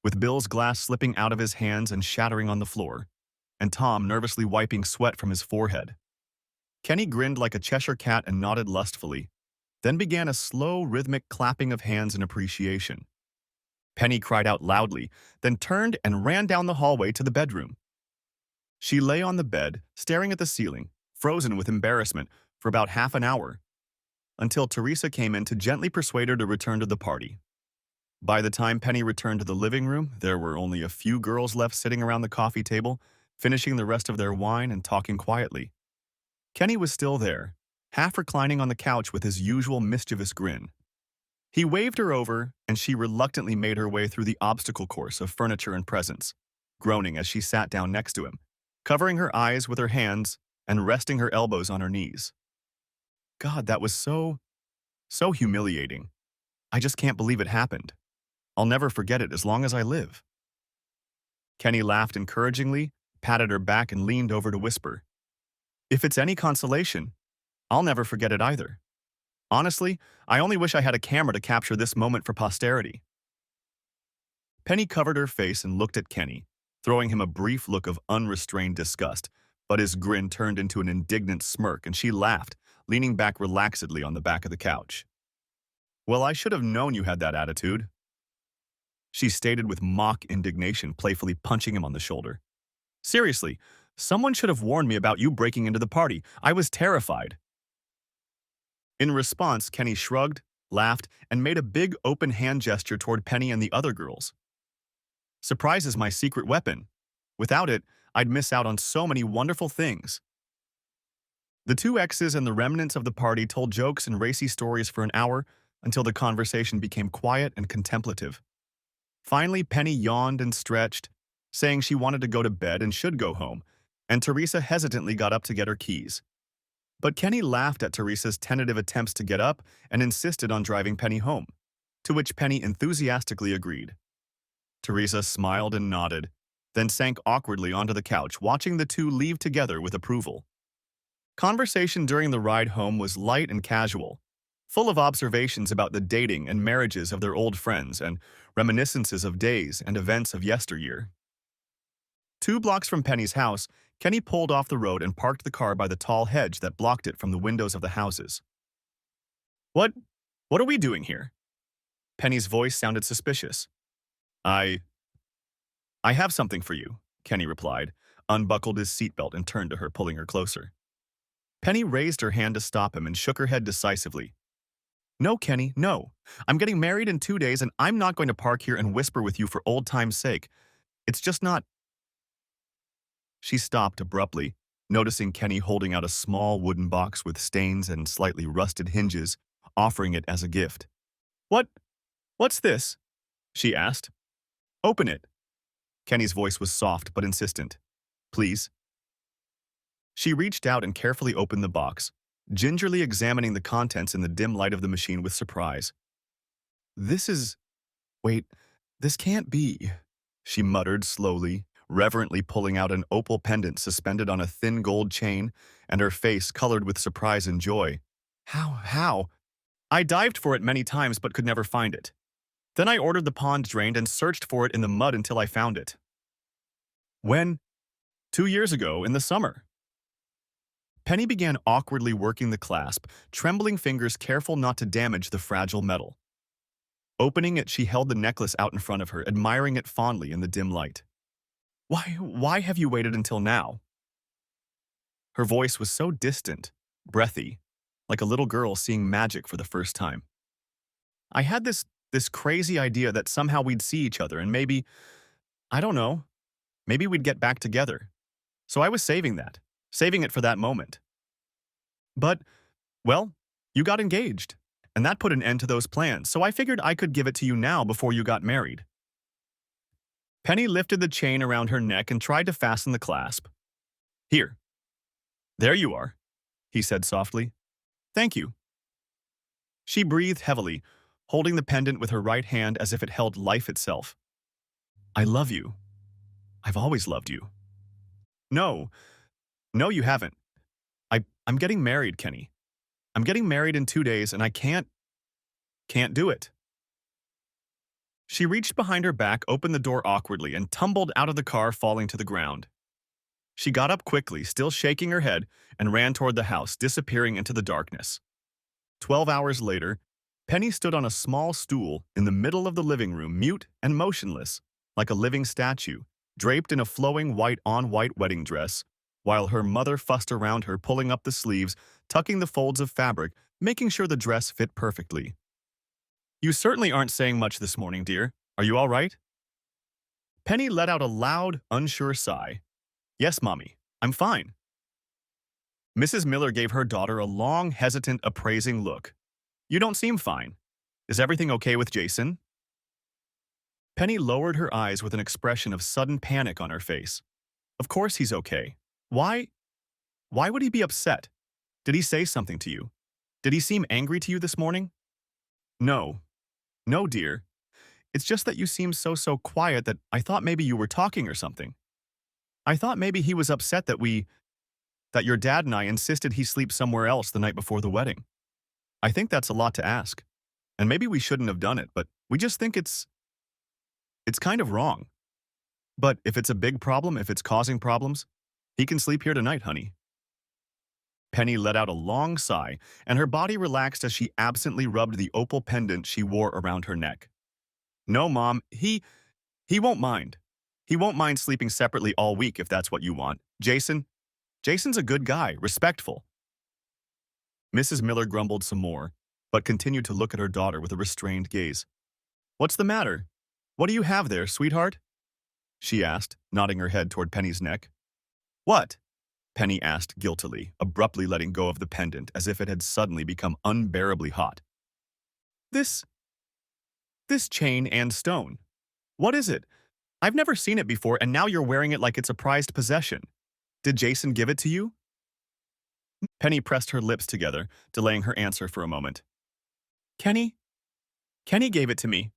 with Bill's glass slipping out of his hands and shattering on the floor, and Tom nervously wiping sweat from his forehead. Kenny grinned like a Cheshire cat and nodded lustfully, then began a slow, rhythmic clapping of hands in appreciation. Penny cried out loudly, then turned and ran down the hallway to the bedroom. She lay on the bed, staring at the ceiling, frozen with embarrassment, for about half an hour, until Teresa came in to gently persuade her to return to the party. By the time Penny returned to the living room, there were only a few girls left sitting around the coffee table, finishing the rest of their wine and talking quietly. Kenny was still there, half reclining on the couch with his usual mischievous grin. He waved her over, and she reluctantly made her way through the obstacle course of furniture and presents, groaning as she sat down next to him, covering her eyes with her hands and resting her elbows on her knees. God, that was so humiliating. I just can't believe it happened. I'll never forget it as long as I live. Kenny laughed encouragingly, patted her back, and leaned over to whisper, "If it's any consolation, I'll never forget it either. Honestly, I only wish I had a camera to capture this moment for posterity." Penny covered her face and looked at Kenny, throwing him a brief look of unrestrained disgust, but his grin turned into an indignant smirk and she laughed, leaning back relaxedly on the back of the couch. "Well, I should have known you had that attitude," she stated with mock indignation, playfully punching him on the shoulder. "Seriously, someone should have warned me about you breaking into the party. I was terrified." In response, Kenny shrugged, laughed, and made a big open hand gesture toward Penny and the other girls. "Surprise is my secret weapon. Without it, I'd miss out on so many wonderful things." The two exes and the remnants of the party told jokes and racy stories for an hour until the conversation became quiet and contemplative. Finally, Penny yawned and stretched, saying she wanted to go to bed and should go home, and Teresa hesitantly got up to get her keys. But Kenny laughed at Teresa's tentative attempts to get up and insisted on driving Penny home, to which Penny enthusiastically agreed. Teresa smiled and nodded, then sank awkwardly onto the couch, watching the two leave together with approval. Conversation during the ride home was light and casual, full of observations about the dating and marriages of their old friends and reminiscences of days and events of yesteryear. 2 blocks from Penny's house, Kenny pulled off the road and parked the car by the tall hedge that blocked it from the windows of the houses. What are we doing here?" Penny's voice sounded suspicious. I have something for you," Kenny replied, unbuckled his seatbelt and turned to her, pulling her closer. Penny raised her hand to stop him and shook her head decisively. "No, Kenny, no. I'm getting married in 2 days and I'm not going to park here and whisper with you for old time's sake. It's just not—" She stopped abruptly, noticing Kenny holding out a small wooden box with stains and slightly rusted hinges, offering it as a gift. What's this?" she asked. "Open it." Kenny's voice was soft but insistent. "Please." She reached out and carefully opened the box, gingerly examining the contents in the dim light of the machine with surprise. Wait, this can't be," she muttered slowly, reverently pulling out an opal pendant suspended on a thin gold chain, and her face colored with surprise and joy. How? I dived for it many times but could never find it. Then I ordered the pond drained and searched for it in the mud until I found it." "When?" "2 years ago, in the summer." Penny began awkwardly working the clasp, trembling fingers careful not to damage the fragile metal. Opening it, she held the necklace out in front of her, admiring it fondly in the dim light. Why have you waited until now?" Her voice was so distant, breathy, like a little girl seeing magic for the first time. I had this crazy idea that somehow we'd see each other and maybe, I don't know, maybe we'd get back together. So I was saving it for that moment. But, well, you got engaged, and that put an end to those plans, so I figured I could give it to you now before you got married. Penny lifted the chain around her neck and tried to fasten the clasp. Here, there you are, he said softly. Thank you. She breathed heavily, holding the pendant with her right hand as if it held life itself. I love you. I've always loved you. No, no, you haven't. I'm getting married, Kenny. I'm getting married in 2 days and I can't do it. She reached behind her back, opened the door awkwardly, and tumbled out of the car, falling to the ground. She got up quickly, still shaking her head, and ran toward the house, disappearing into the darkness. 12 hours later, Penny stood on a small stool in the middle of the living room, mute and motionless, like a living statue, draped in a flowing white-on-white wedding dress, while her mother fussed around her, pulling up the sleeves, tucking the folds of fabric, making sure the dress fit perfectly. You certainly aren't saying much this morning, dear. Are you all right? Penny let out a loud, unsure sigh. Yes, Mommy, I'm fine. Mrs. Miller gave her daughter a long, hesitant, appraising look. You don't seem fine. Is everything okay with Jason? Penny lowered her eyes with an expression of sudden panic on her face. Of course he's okay. Why? Why would he be upset? Did he say something to you? Did he seem angry to you this morning? No. No, dear. It's just that you seem so quiet that I thought maybe you were talking or something. I thought maybe he was upset that your dad and I insisted he sleep somewhere else the night before the wedding. I think that's a lot to ask. And maybe we shouldn't have done it, but we just think it's kind of wrong. But if it's a big problem, if it's causing problems, he can sleep here tonight, honey. Penny let out a long sigh, and her body relaxed as she absently rubbed the opal pendant she wore around her neck. No, Mom, he won't mind. He won't mind sleeping separately all week if that's what you want. Jason's a good guy, respectful. Mrs. Miller grumbled some more, but continued to look at her daughter with a restrained gaze. What's the matter? What do you have there, sweetheart? She asked, nodding her head toward Penny's neck. What? Penny asked guiltily, abruptly letting go of the pendant as if it had suddenly become unbearably hot. This chain and stone. What is it? I've never seen it before, and now you're wearing it like it's a prized possession. Did Jason give it to you? Penny pressed her lips together, delaying her answer for a moment. Kenny gave it to me.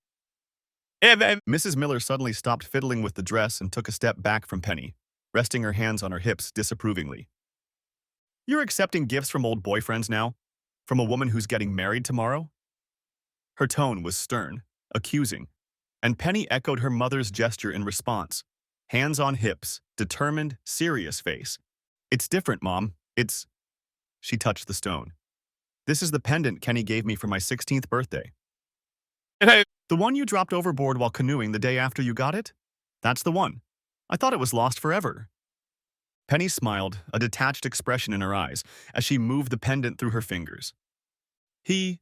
Mrs. Miller suddenly stopped fiddling with the dress and took a step back from Penny, resting her hands on her hips disapprovingly. You're accepting gifts from old boyfriends now? From a woman who's getting married tomorrow? Her tone was stern, accusing, and Penny echoed her mother's gesture in response. Hands on hips, determined, serious face. It's different, Mom. She touched the stone. This is the pendant Kenny gave me for my 16th birthday. The one you dropped overboard while canoeing the day after you got it? That's the one. I thought it was lost forever. Penny smiled, a detached expression in her eyes, as she moved the pendant through her fingers. He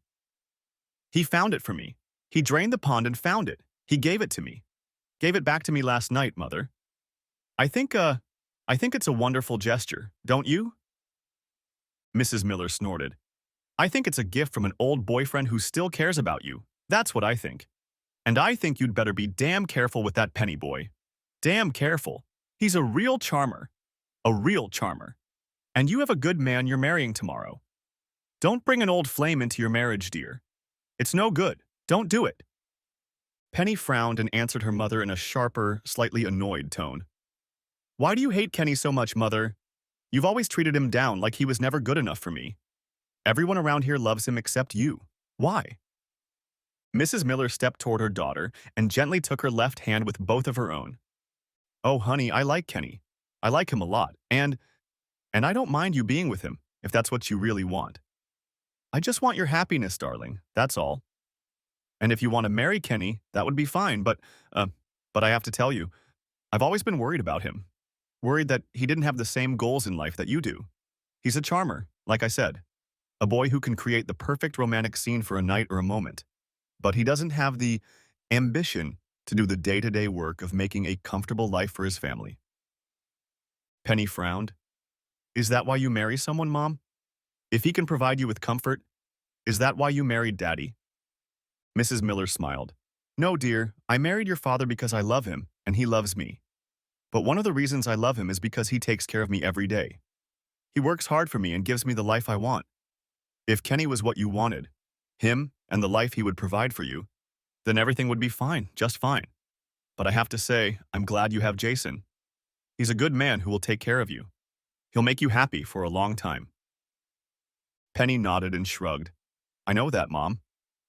found it for me. He drained the pond and found it. He gave it to me. Gave it back to me last night, Mother. I think it's a wonderful gesture, don't you? Mrs. Miller snorted. I think it's a gift from an old boyfriend who still cares about you. That's what I think. And I think you'd better be damn careful with that Penny boy. Damn careful. He's a real charmer. A real charmer. And you have a good man you're marrying tomorrow. Don't bring an old flame into your marriage, dear. It's no good. Don't do it. Penny frowned and answered her mother in a sharper, slightly annoyed tone. Why do you hate Kenny so much, Mother? You've always treated him down like he was never good enough for me. Everyone around here loves him except you. Why? Mrs. Miller stepped toward her daughter and gently took her left hand with both of her own. Oh, honey, I like Kenny. I like him a lot, and I don't mind you being with him, if that's what you really want. I just want your happiness, darling, that's all. And if you want to marry Kenny, that would be fine, but I have to tell you, I've always been worried about him. Worried that he didn't have the same goals in life that you do. He's a charmer, like I said. A boy who can create the perfect romantic scene for a night or a moment. But he doesn't have the ambition to do the day-to-day work of making a comfortable life for his family. Penny frowned. Is that why you marry someone, Mom? If he can provide you with comfort, is that why you married Daddy? Mrs. Miller smiled. No, dear, I married your father because I love him, and he loves me. But one of the reasons I love him is because he takes care of me every day. He works hard for me and gives me the life I want. If Kenny was what you wanted, him and the life he would provide for you, then everything would be fine, just fine. But I have to say, I'm glad you have Jason. He's a good man who will take care of you. He'll make you happy for a long time. Penny nodded and shrugged. I know that, Mom.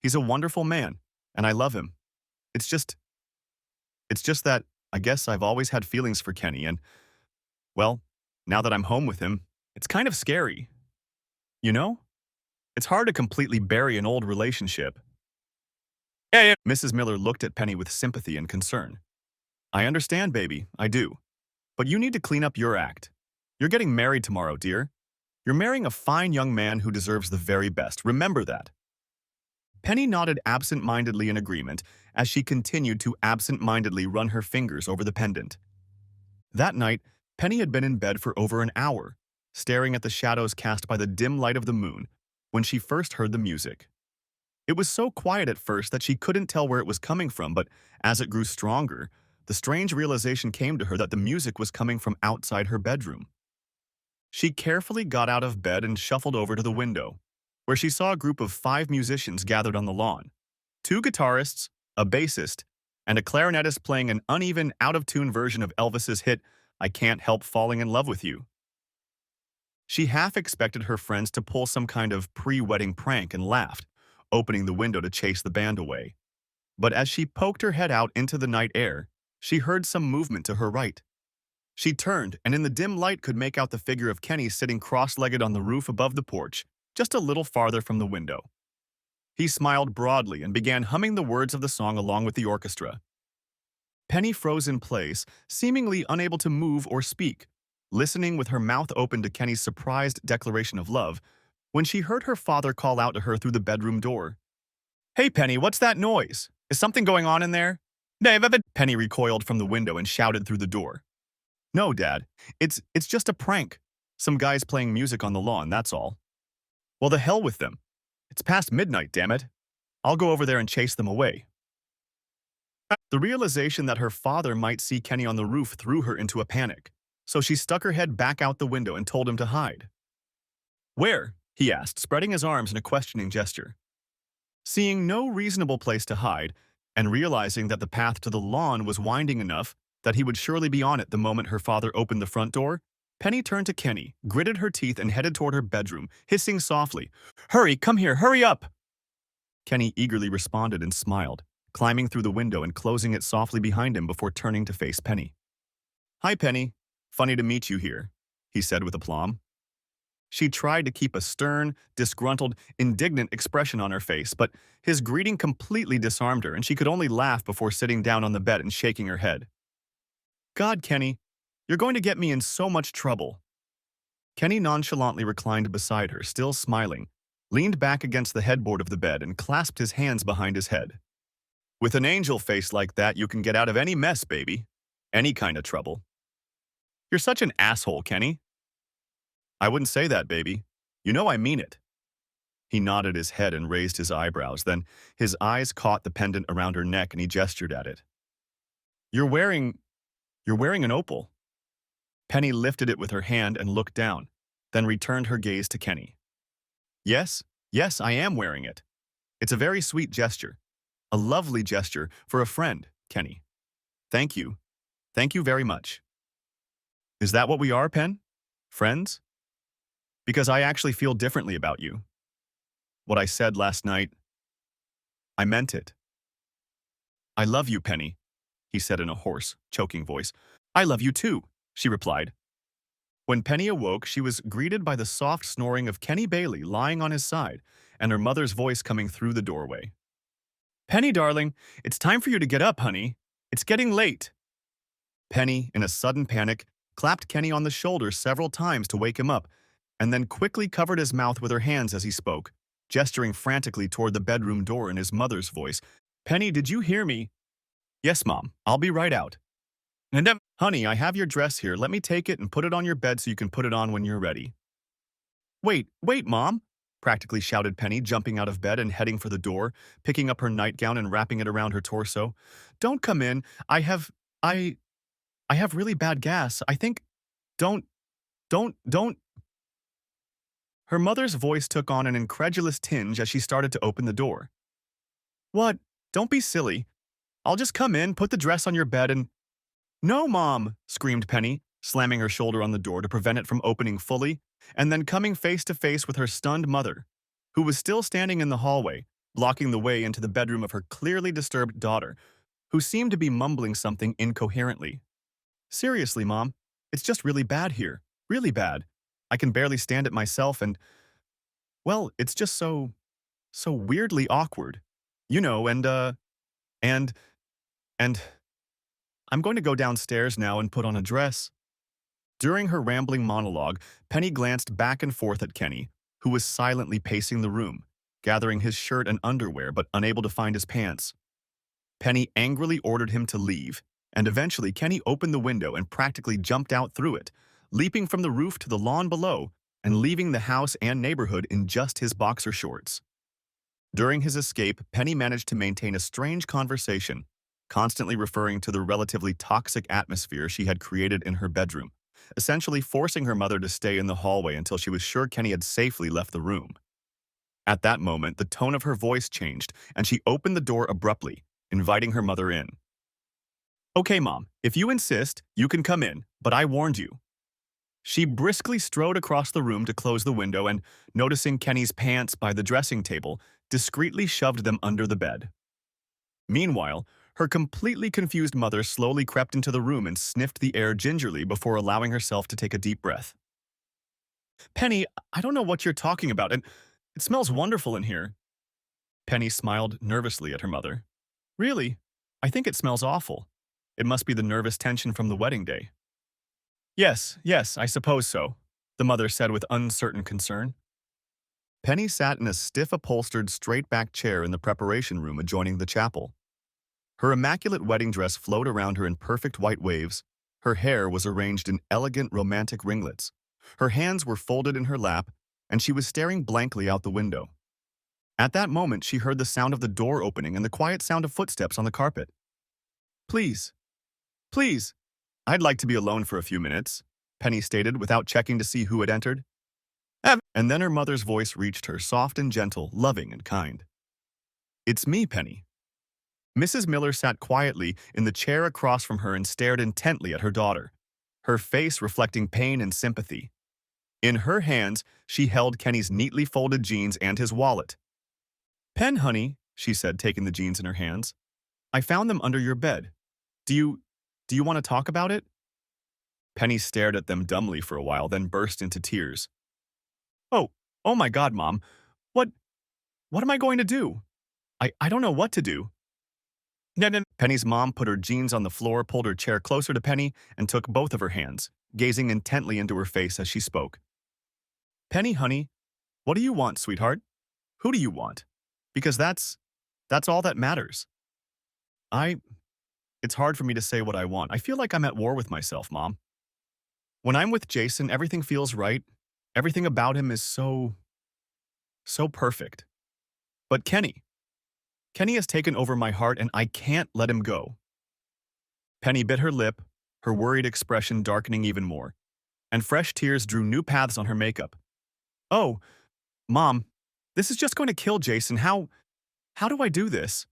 He's a wonderful man, and I love him. It's just that I guess I've always had feelings for Kenny, and, well, now that I'm home with him, it's kind of scary. You know? It's hard to completely bury an old relationship. Yeah. Mrs. Miller looked at Penny with sympathy and concern. I understand, baby, I do. But you need to clean up your act. You're getting married tomorrow, dear. You're marrying a fine young man who deserves the very best. Remember that. Penny nodded absent-mindedly in agreement as she continued to absent-mindedly run her fingers over the pendant. That night, Penny had been in bed for over an hour, staring at the shadows cast by the dim light of the moon, when she first heard the music. It was so quiet at first that she couldn't tell where it was coming from, but as it grew stronger, the strange realization came to her that the music was coming from outside her bedroom. She carefully got out of bed and shuffled over to the window, where she saw a group of 5 musicians gathered on the lawn. 2 guitarists, a bassist, and a clarinetist playing an uneven, out-of-tune version of Elvis's hit, I Can't Help Falling in Love with You. She half expected her friends to pull some kind of pre-wedding prank and laughed, opening the window to chase the band away. But as she poked her head out into the night air, she heard some movement to her right. She turned, and in the dim light could make out the figure of Kenny sitting cross-legged on the roof above the porch, just a little farther from the window. He smiled broadly and began humming the words of the song along with the orchestra. Penny froze in place, seemingly unable to move or speak, listening with her mouth open to Kenny's surprised declaration of love, when she heard her father call out to her through the bedroom door. Hey, Penny, what's that noise? Is something going on in there? David. Penny recoiled from the window and shouted through the door. No, Dad. It's just a prank. Some guys playing music on the lawn, that's all. Well, the hell with them. It's past midnight, damn it. I'll go over there and chase them away. The realization that her father might see Kenny on the roof threw her into a panic, so she stuck her head back out the window and told him to hide. Where? He asked, spreading his arms in a questioning gesture. Seeing no reasonable place to hide, and realizing that the path to the lawn was winding enough that he would surely be on it the moment her father opened the front door, Penny turned to Kenny, gritted her teeth, and headed toward her bedroom, hissing softly, Hurry, come here, hurry up! Kenny eagerly responded and smiled, climbing through the window and closing it softly behind him before turning to face Penny. Hi, Penny. Funny to meet you here, he said with aplomb. She tried to keep a stern, disgruntled, indignant expression on her face, but his greeting completely disarmed her, and she could only laugh before sitting down on the bed and shaking her head. God, Kenny, you're going to get me in so much trouble. Kenny nonchalantly reclined beside her, still smiling, leaned back against the headboard of the bed and clasped his hands behind his head. With an angel face like that, you can get out of any mess, baby. Any kind of trouble. You're such an asshole, Kenny. I wouldn't say that, baby. You know I mean it. He nodded his head and raised his eyebrows. Then his eyes caught the pendant around her neck and he gestured at it. You're wearing an opal. Penny lifted it with her hand and looked down, then returned her gaze to Kenny. Yes, I am wearing it. It's a very sweet gesture. A lovely gesture for a friend, Kenny. Thank you. Thank you very much. Is that what we are, Pen? Friends? Because I actually feel differently about you. What I said last night, I meant it. I love you, Penny, he said in a hoarse, choking voice. I love you too, she replied. When Penny awoke, she was greeted by the soft snoring of Kenny Bailey lying on his side and her mother's voice coming through the doorway. Penny, darling, it's time for you to get up, honey. It's getting late. Penny, in a sudden panic, clapped Kenny on the shoulder several times to wake him up, and then quickly covered his mouth with her hands as he spoke, gesturing frantically toward the bedroom door in his mother's voice. Penny, did you hear me? Yes, Mom. I'll be right out. And honey, I have your dress here. Let me take it and put it on your bed so you can put it on when you're ready. Wait, Mom! Practically shouted Penny, jumping out of bed and heading for the door, picking up her nightgown and wrapping it around her torso. Don't come in. I, I have really bad gas. I think, don't, don't. Her mother's voice took on an incredulous tinge as she started to open the door. What? Don't be silly. I'll just come in, put the dress on your bed and… No, Mom! Screamed Penny, slamming her shoulder on the door to prevent it from opening fully, and then coming face to face with her stunned mother, who was still standing in the hallway, blocking the way into the bedroom of her clearly disturbed daughter, who seemed to be mumbling something incoherently. Seriously, Mom, it's just really bad here. Really bad. I can barely stand it myself and, well, it's just so weirdly awkward. You know, and, and, I'm going to go downstairs now and put on a dress. During her rambling monologue, Penny glanced back and forth at Kenny, who was silently pacing the room, gathering his shirt and underwear but unable to find his pants. Penny angrily ordered him to leave, and eventually Kenny opened the window and practically jumped out through it, leaping from the roof to the lawn below and leaving the house and neighborhood in just his boxer shorts. During his escape, Penny managed to maintain a strange conversation, constantly referring to the relatively toxic atmosphere she had created in her bedroom, essentially forcing her mother to stay in the hallway until she was sure Kenny had safely left the room. At that moment, the tone of her voice changed, and she opened the door abruptly, inviting her mother in. Okay, Mom, if you insist, you can come in, but I warned you. She briskly strode across the room to close the window and, noticing Kenny's pants by the dressing table, discreetly shoved them under the bed. Meanwhile, her completely confused mother slowly crept into the room and sniffed the air gingerly before allowing herself to take a deep breath. Penny, I don't know what you're talking about, and it smells wonderful in here. Penny smiled nervously at her mother. Really? I think it smells awful. It must be the nervous tension from the wedding day. Yes, I suppose so, the mother said with uncertain concern. Penny sat in a stiff-upholstered, straight-back chair in the preparation room adjoining the chapel. Her immaculate wedding dress flowed around her in perfect white waves. Her hair was arranged in elegant, romantic ringlets. Her hands were folded in her lap, and she was staring blankly out the window. At that moment, she heard the sound of the door opening and the quiet sound of footsteps on the carpet. Please, I'd like to be alone for a few minutes, Penny stated without checking to see who had entered. And then her mother's voice reached her, soft and gentle, loving and kind. It's me, Penny. Mrs. Miller sat quietly in the chair across from her and stared intently at her daughter, her face reflecting pain and sympathy. In her hands, she held Kenny's neatly folded jeans and his wallet. Pen, honey, she said, taking the jeans in her hands. I found them under your bed. Do you want to talk about it? Penny stared at them dumbly for a while, then burst into tears. Oh my God, Mom. What am I going to do? I don't know what to do. Penny's mom put her jeans on the floor, pulled her chair closer to Penny, and took both of her hands, gazing intently into her face as she spoke. Penny, honey, what do you want, sweetheart? Who do you want? Because that's all that matters. It's hard for me to say what I want. I feel like I'm at war with myself, Mom. When I'm with Jason, everything feels right. Everything about him is so perfect. But Kenny has taken over my heart and I can't let him go. Penny bit her lip, her worried expression darkening even more, and fresh tears drew new paths on her makeup. Oh, Mom, this is just going to kill Jason. How do I do this?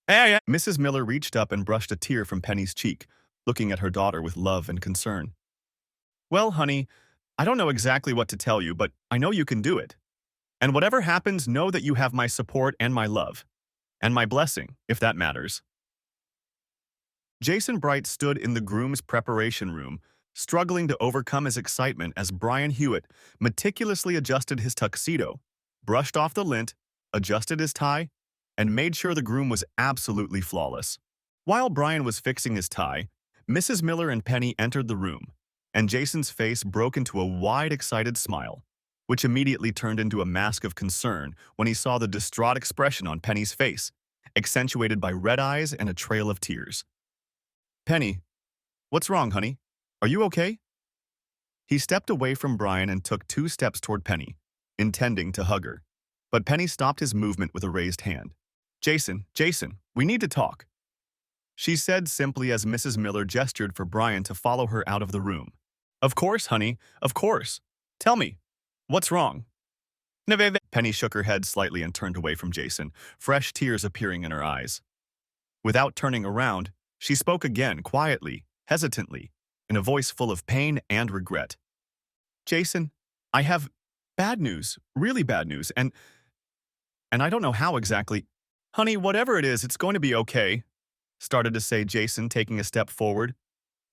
Hey. Mrs. Miller reached up and brushed a tear from Penny's cheek, looking at her daughter with love and concern. Well, honey, I don't know exactly what to tell you, but I know you can do it. And whatever happens, know that you have my support and my love. And my blessing, if that matters. Jason Bright stood in the groom's preparation room, struggling to overcome his excitement as Brian Hewitt meticulously adjusted his tuxedo, brushed off the lint, adjusted his tie, and made sure the groom was absolutely flawless. While Brian was fixing his tie, Mrs. Miller and Penny entered the room, and Jason's face broke into a wide, excited smile, which immediately turned into a mask of concern when he saw the distraught expression on Penny's face, accentuated by red eyes and a trail of tears. Penny, what's wrong, honey? Are you okay? He stepped away from Brian and took 2 steps toward Penny, intending to hug her. But Penny stopped his movement with a raised hand. Jason, we need to talk, she said simply as Mrs. Miller gestured for Brian to follow her out of the room. Of course, honey, of course. Tell me, what's wrong? Penny shook her head slightly and turned away from Jason, fresh tears appearing in her eyes. Without turning around, she spoke again quietly, hesitantly, in a voice full of pain and regret. Jason, I have bad news, really bad news, and I don't know how exactly. Honey, whatever it is, it's going to be okay, started to say Jason, taking a step forward.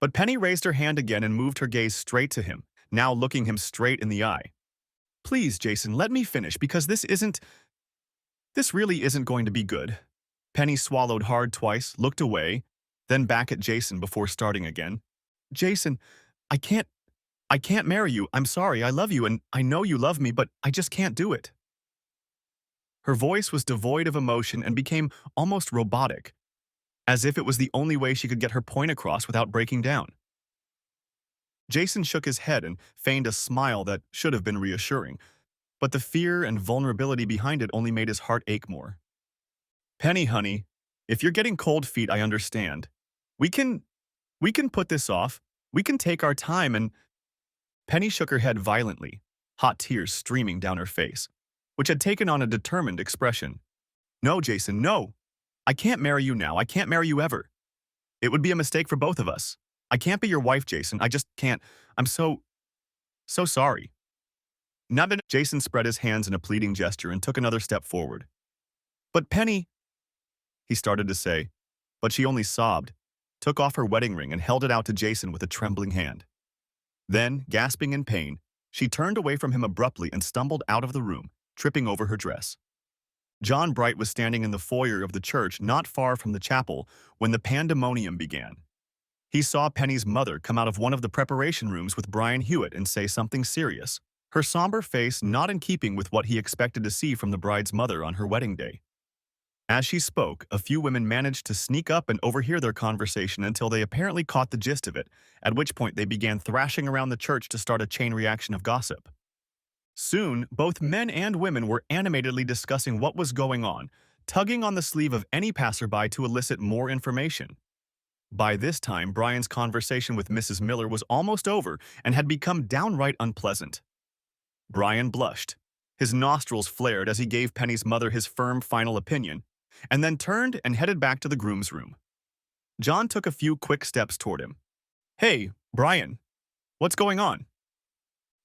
But Penny raised her hand again and moved her gaze straight to him, now looking him straight in the eye. Please, Jason, let me finish, because this really isn't going to be good. Penny swallowed hard twice, looked away, then back at Jason before starting again. Jason, I can't marry you. I'm sorry, I love you and I know you love me, but I just can't do it. Her voice was devoid of emotion and became almost robotic, as if it was the only way she could get her point across without breaking down. Jason shook his head and feigned a smile that should have been reassuring, but the fear and vulnerability behind it only made his heart ache more. Penny, honey, if you're getting cold feet, I understand. We can put this off. We can take our time and… Penny shook her head violently, hot tears streaming down her face, which had taken on a determined expression. No, Jason, no. I can't marry you now. I can't marry you ever. It would be a mistake for both of us. I can't be your wife, Jason. I just can't. I'm so sorry. Now Jason spread his hands in a pleading gesture and took another step forward. But Penny, he started to say, but she only sobbed, took off her wedding ring and held it out to Jason with a trembling hand. Then, gasping in pain, she turned away from him abruptly and stumbled out of the room, tripping over her dress. John Bright was standing in the foyer of the church not far from the chapel when the pandemonium began. He saw Penny's mother come out of one of the preparation rooms with Brian Hewitt and say something serious, her somber face not in keeping with what he expected to see from the bride's mother on her wedding day. As she spoke, a few women managed to sneak up and overhear their conversation until they apparently caught the gist of it, at which point they began thrashing around the church to start a chain reaction of gossip. Soon, both men and women were animatedly discussing what was going on, tugging on the sleeve of any passerby to elicit more information. By this time, Brian's conversation with Mrs. Miller was almost over and had become downright unpleasant. Brian blushed. His nostrils flared as he gave Penny's mother his firm final opinion, and then turned and headed back to the groom's room. John took a few quick steps toward him. Hey, Brian, what's going on?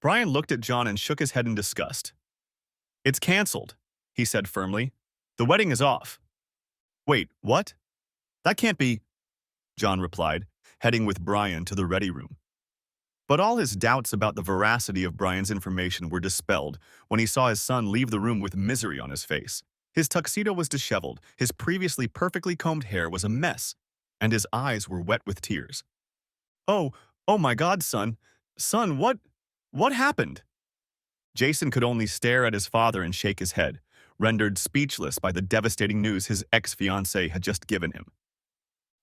Brian looked at John and shook his head in disgust. It's canceled, he said firmly. The wedding is off. Wait, what? That can't be, John replied, heading with Brian to the ready room. But all his doubts about the veracity of Brian's information were dispelled when he saw his son leave the room with misery on his face. His tuxedo was disheveled, his previously perfectly combed hair was a mess, and his eyes were wet with tears. Oh my God, son. Son, what happened? Jason could only stare at his father and shake his head, rendered speechless by the devastating news his ex-fiancée had just given him.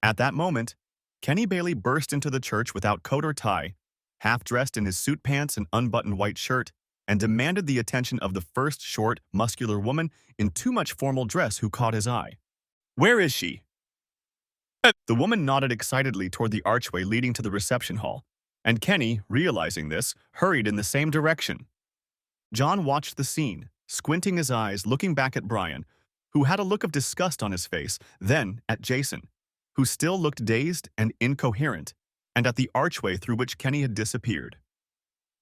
At that moment, Kenny Bailey burst into the church without coat or tie, half-dressed in his suit pants and unbuttoned white shirt, and demanded the attention of the first short, muscular woman in too much formal dress who caught his eye. Where is she? The woman nodded excitedly toward the archway leading to the reception hall, and Kenny, realizing this, hurried in the same direction. John watched the scene, squinting his eyes, looking back at Brian, who had a look of disgust on his face, then at Jason, who still looked dazed and incoherent, and at the archway through which Kenny had disappeared.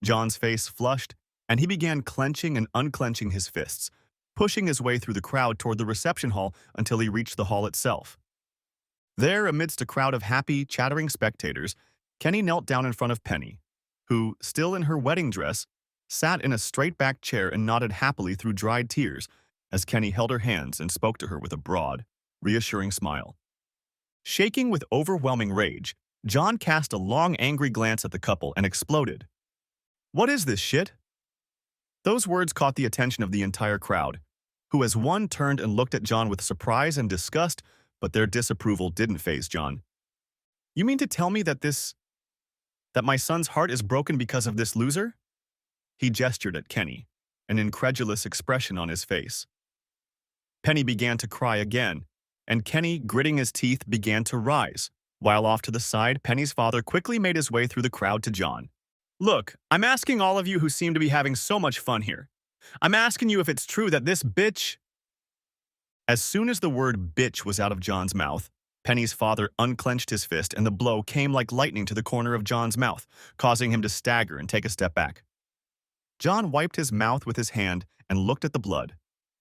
John's face flushed, and he began clenching and unclenching his fists, pushing his way through the crowd toward the reception hall until he reached the hall itself. There, amidst a crowd of happy, chattering spectators, Kenny knelt down in front of Penny, who, still in her wedding dress, sat in a straight-back chair and nodded happily through dried tears as Kenny held her hands and spoke to her with a broad, reassuring smile. Shaking with overwhelming rage, John cast a long, angry glance at the couple and exploded. "What is this shit?" Those words caught the attention of the entire crowd, who as one turned and looked at John with surprise and disgust, but their disapproval didn't faze John. "You mean to tell me that my son's heart is broken because of this loser?" He gestured at Kenny, an incredulous expression on his face. Penny began to cry again, and Kenny, gritting his teeth, began to rise, while off to the side, Penny's father quickly made his way through the crowd to John. "Look, I'm asking all of you who seem to be having so much fun here. I'm asking you if it's true that this bitch—" As soon as the word bitch was out of John's mouth, Penny's father unclenched his fist and the blow came like lightning to the corner of John's mouth, causing him to stagger and take a step back. John wiped his mouth with his hand and looked at the blood,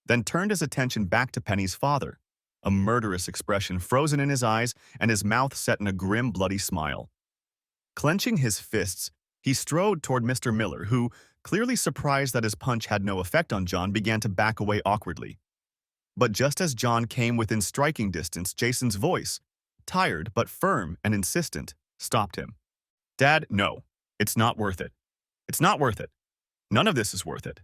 then turned his attention back to Penny's father, a murderous expression frozen in his eyes and his mouth set in a grim, bloody smile. Clenching his fists, he strode toward Mr. Miller, who, clearly surprised that his punch had no effect on John, began to back away awkwardly. But just as John came within striking distance, Jason's voice, tired but firm and insistent, stopped him. "Dad, no. It's not worth it. It's not worth it. None of this is worth it."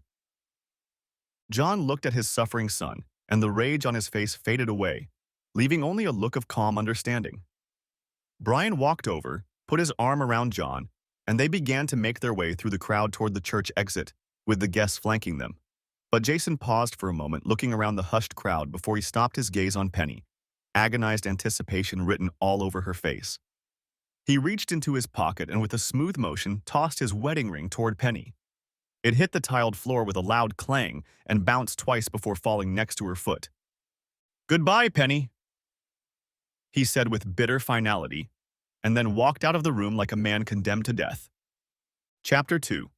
John looked at his suffering son, and the rage on his face faded away, leaving only a look of calm understanding. Brian walked over, put his arm around John, and they began to make their way through the crowd toward the church exit, with the guests flanking them. But Jason paused for a moment, looking around the hushed crowd before he stopped his gaze on Penny, agonized anticipation written all over her face. He reached into his pocket and with a smooth motion tossed his wedding ring toward Penny. It hit the tiled floor with a loud clang and bounced twice before falling next to her foot. "Goodbye, Penny," he said with bitter finality, and then walked out of the room like a man condemned to death. Chapter 2.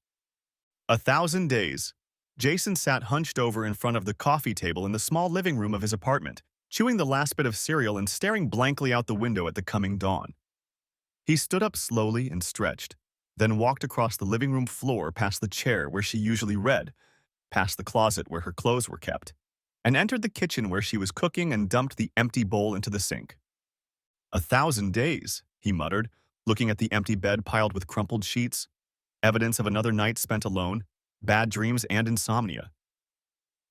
1,000 Days. Jason sat hunched over in front of the coffee table in the small living room of his apartment, chewing the last bit of cereal and staring blankly out the window at the coming dawn. He stood up slowly and stretched, then walked across the living room floor past the chair where she usually read, past the closet where her clothes were kept, and entered the kitchen where she was cooking and dumped the empty bowl into the sink. 1,000 days, he muttered, looking at the empty bed piled with crumpled sheets, evidence of another night spent alone, bad dreams and insomnia.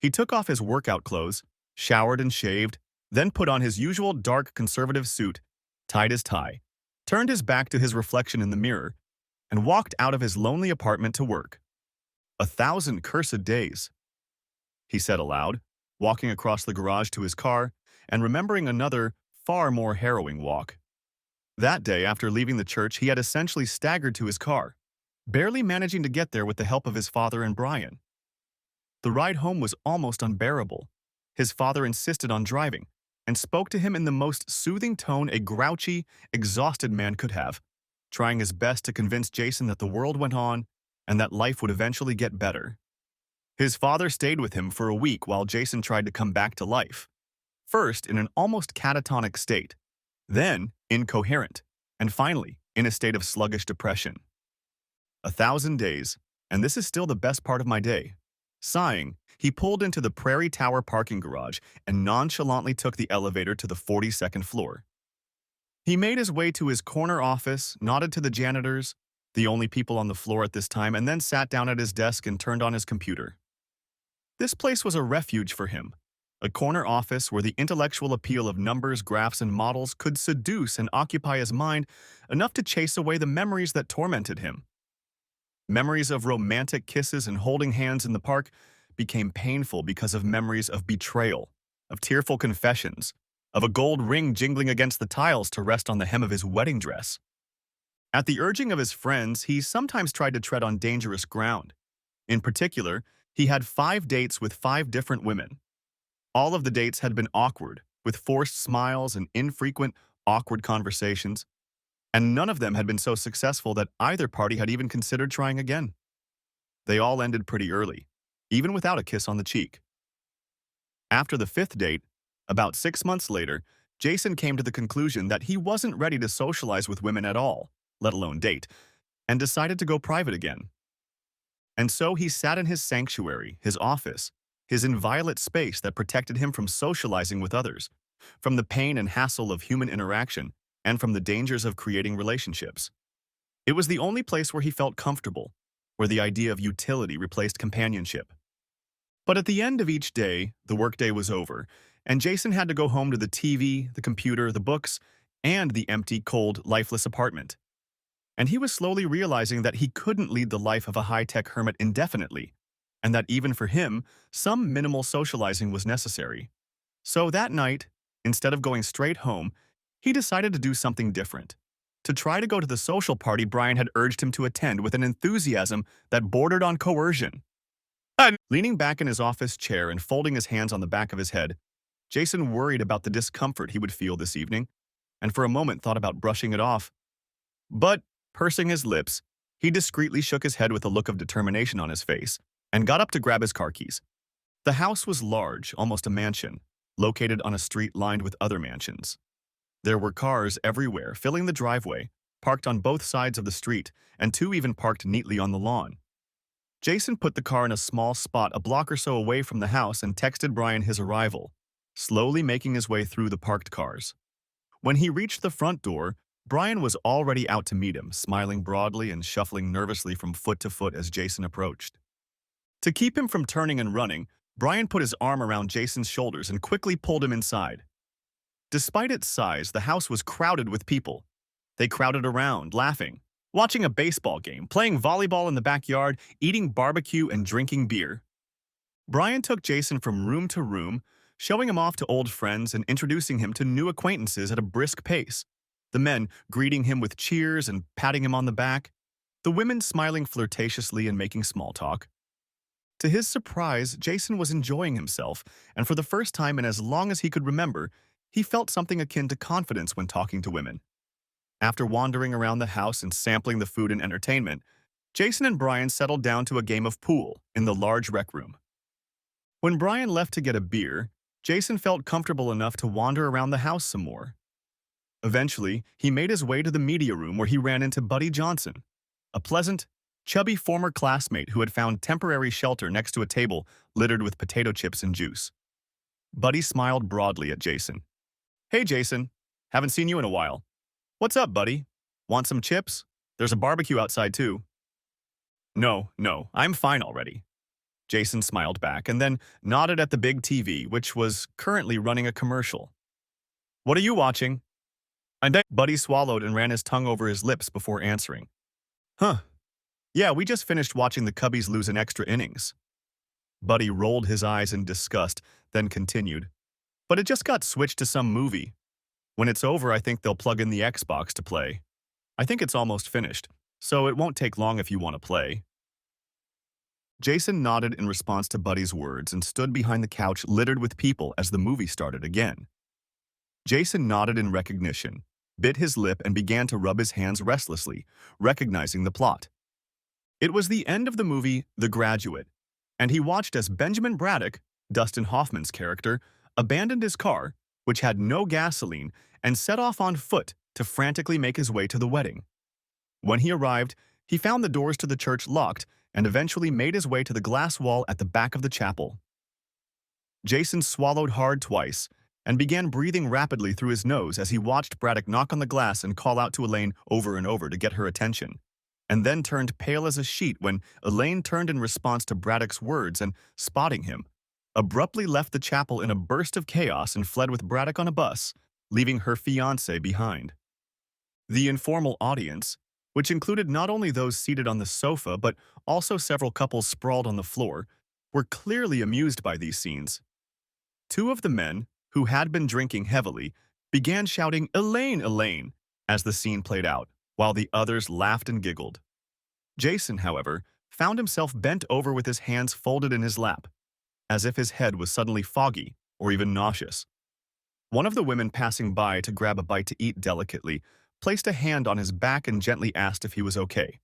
He took off his workout clothes, showered and shaved, then put on his usual dark conservative suit, tied his tie, turned his back to his reflection in the mirror, and walked out of his lonely apartment to work. 1,000 cursed days, he said aloud, walking across the garage to his car and remembering another, far more harrowing walk. That day, after leaving the church, he had essentially staggered to his car, barely managing to get there with the help of his father and Brian. The ride home was almost unbearable. His father insisted on driving and spoke to him in the most soothing tone a grouchy, exhausted man could have, trying his best to convince Jason that the world went on and that life would eventually get better. His father stayed with him for a week while Jason tried to come back to life, first in an almost catatonic state, then incoherent, and finally in a state of sluggish depression. 1,000 days, and this is still the best part of my day. Sighing, he pulled into the Prairie Tower parking garage and nonchalantly took the elevator to the 42nd floor. He made his way to his corner office, nodded to the janitors, the only people on the floor at this time, and then sat down at his desk and turned on his computer. This place was a refuge for him, a corner office where the intellectual appeal of numbers, graphs, and models could seduce and occupy his mind enough to chase away the memories that tormented him. Memories of romantic kisses and holding hands in the park became painful because of memories of betrayal, of tearful confessions, of a gold ring jingling against the tiles to rest on the hem of his wedding dress. At the urging of his friends, he sometimes tried to tread on dangerous ground. In particular, he had 5 dates with 5 different women. All of the dates had been awkward, with forced smiles and infrequent, awkward conversations, and none of them had been so successful that either party had even considered trying again. They all ended pretty early, even without a kiss on the cheek. After the 5th date, about 6 months later, Jason came to the conclusion that he wasn't ready to socialize with women at all, let alone date, and decided to go private again. And so he sat in his sanctuary, his office, his inviolate space that protected him from socializing with others, from the pain and hassle of human interaction, and from the dangers of creating relationships. It was the only place where he felt comfortable, where the idea of utility replaced companionship. But at the end of each day, the workday was over, and Jason had to go home to the TV, the computer, the books, and the empty, cold, lifeless apartment. And he was slowly realizing that he couldn't lead the life of a high-tech hermit indefinitely, and that even for him, some minimal socializing was necessary. So that night, instead of going straight home, he decided to do something different. To try to go to the social party Brian had urged him to attend with an enthusiasm that bordered on coercion. Leaning back in his office chair and folding his hands on the back of his head, Jason worried about the discomfort he would feel this evening, and for a moment thought about brushing it off. But, pursing his lips, he discreetly shook his head with a look of determination on his face and got up to grab his car keys. The house was large, almost a mansion, located on a street lined with other mansions. There were cars everywhere, filling the driveway, parked on both sides of the street, and two even parked neatly on the lawn. Jason put the car in a small spot a block or so away from the house and texted Brian his arrival, slowly making his way through the parked cars. When he reached the front door, Brian was already out to meet him, smiling broadly and shuffling nervously from foot to foot as Jason approached. To keep him from turning and running, Brian put his arm around Jason's shoulders and quickly pulled him inside. Despite its size, the house was crowded with people. They crowded around, laughing, watching a baseball game, playing volleyball in the backyard, eating barbecue, and drinking beer. Brian took Jason from room to room, showing him off to old friends and introducing him to new acquaintances at a brisk pace, the men greeting him with cheers and patting him on the back, the women smiling flirtatiously and making small talk. To his surprise, Jason was enjoying himself, and for the first time in as long as he could remember, he felt something akin to confidence when talking to women. After wandering around the house and sampling the food and entertainment, Jason and Brian settled down to a game of pool in the large rec room. When Brian left to get a beer, Jason felt comfortable enough to wander around the house some more. Eventually, he made his way to the media room where he ran into Buddy Johnson, a pleasant, chubby former classmate who had found temporary shelter next to a table littered with potato chips and juice. Buddy smiled broadly at Jason. "Hey, Jason. Haven't seen you in a while. What's up, buddy? Want some chips? There's a barbecue outside, too." No, I'm fine already." Jason smiled back and then nodded at the big TV, which was currently running a commercial. "What are you watching?" Buddy swallowed and ran his tongue over his lips before answering. "Huh. Yeah, we just finished watching the Cubbies lose in extra innings." Buddy rolled his eyes in disgust, then continued. "But it just got switched to some movie. When it's over, I think they'll plug in the Xbox to play. I think it's almost finished, so it won't take long if you want to play." Jason nodded in response to Buddy's words and stood behind the couch littered with people as the movie started again. Jason nodded in recognition, bit his lip and began to rub his hands restlessly, recognizing the plot. It was the end of the movie The Graduate, and he watched as Benjamin Braddock, Dustin Hoffman's character, abandoned his car, which had no gasoline, and set off on foot to frantically make his way to the wedding. When he arrived, he found the doors to the church locked and eventually made his way to the glass wall at the back of the chapel. Jason swallowed hard twice and began breathing rapidly through his nose as he watched Braddock knock on the glass and call out to Elaine over and over to get her attention, and then turned pale as a sheet when Elaine turned in response to Braddock's words and, spotting him, abruptly left the chapel in a burst of chaos and fled with Braddock on a bus, leaving her fiancé behind. The informal audience, which included not only those seated on the sofa but also several couples sprawled on the floor, were clearly amused by these scenes. Two of the men, who had been drinking heavily, began shouting, "Elaine, Elaine," as the scene played out, while the others laughed and giggled. Jason, however, found himself bent over with his hands folded in his lap, as if his head was suddenly foggy or even nauseous. One of the women passing by to grab a bite to eat delicately placed a hand on his back and gently asked if he was okay.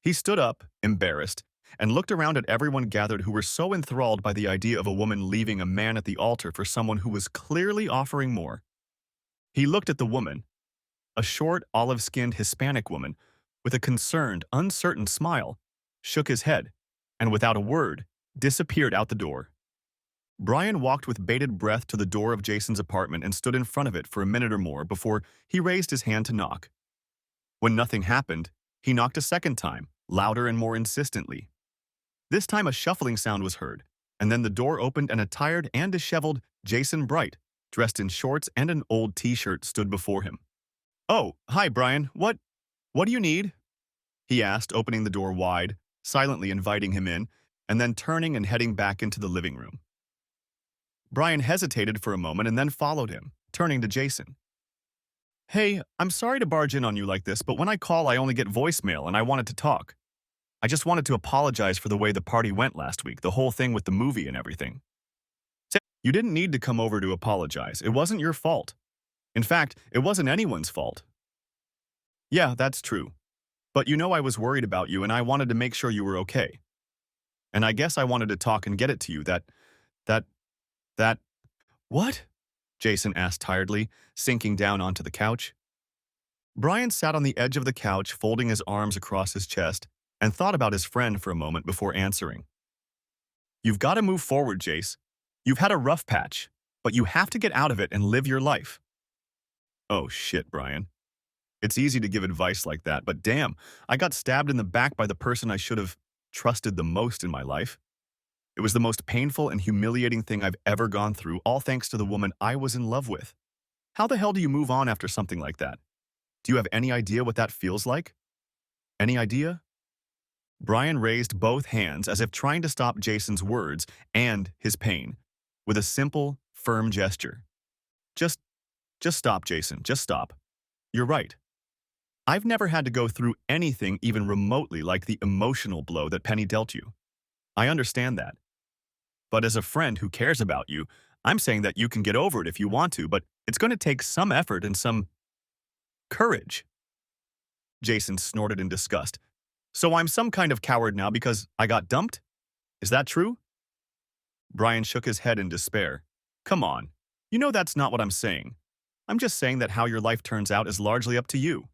He stood up, embarrassed, and looked around at everyone gathered who were so enthralled by the idea of a woman leaving a man at the altar for someone who was clearly offering more. He looked at the woman, a short, olive-skinned Hispanic woman, with a concerned, uncertain smile, shook his head, and without a word, disappeared out the door. Brian walked with bated breath to the door of Jason's apartment and stood in front of it for a minute or more before he raised his hand to knock. When nothing happened, he knocked a second time, louder and more insistently. This time a shuffling sound was heard, and then the door opened and a tired and disheveled Jason Bright, dressed in shorts and an old t-shirt, stood before him. "Oh, hi, Brian. What do you need?" he asked, opening the door wide, silently inviting him in, and then turning and heading back into the living room. Brian hesitated for a moment and then followed him, turning to Jason. "Hey, I'm sorry to barge in on you like this, but when I call I only get voicemail and I wanted to talk. I just wanted to apologize for the way the party went last week, the whole thing with the movie and everything." "You didn't need to come over to apologize. It wasn't your fault. In fact, it wasn't anyone's fault." "Yeah, that's true. But you know I was worried about you and I wanted to make sure you were okay. And I guess I wanted to talk and get it to you that, that, what?" Jason asked tiredly, sinking down onto the couch. Brian sat on the edge of the couch, folding his arms across his chest, and thought about his friend for a moment before answering. "You've got to move forward, Jace. You've had a rough patch, but you have to get out of it and live your life." "Oh shit, Brian. It's easy to give advice like that, but damn, I got stabbed in the back by the person I should have trusted the most in my life. It was the most painful and humiliating thing I've ever gone through, all thanks to the woman I was in love with. How the hell do you move on after something like that? Do you have any idea what that feels like? Any idea?" Brian raised both hands as if trying to stop Jason's words and his pain, with a simple, firm gesture. Just, just stop, Jason, just stop. You're right. I've never had to go through anything even remotely like the emotional blow that Penny dealt you. I understand that. But as a friend who cares about you, I'm saying that you can get over it if you want to, but it's going to take some effort and some courage." Jason snorted in disgust. "So I'm some kind of coward now because I got dumped? Is that true?" Brian shook his head in despair. "Come on. You know that's not what I'm saying. I'm just saying that how your life turns out is largely up to you.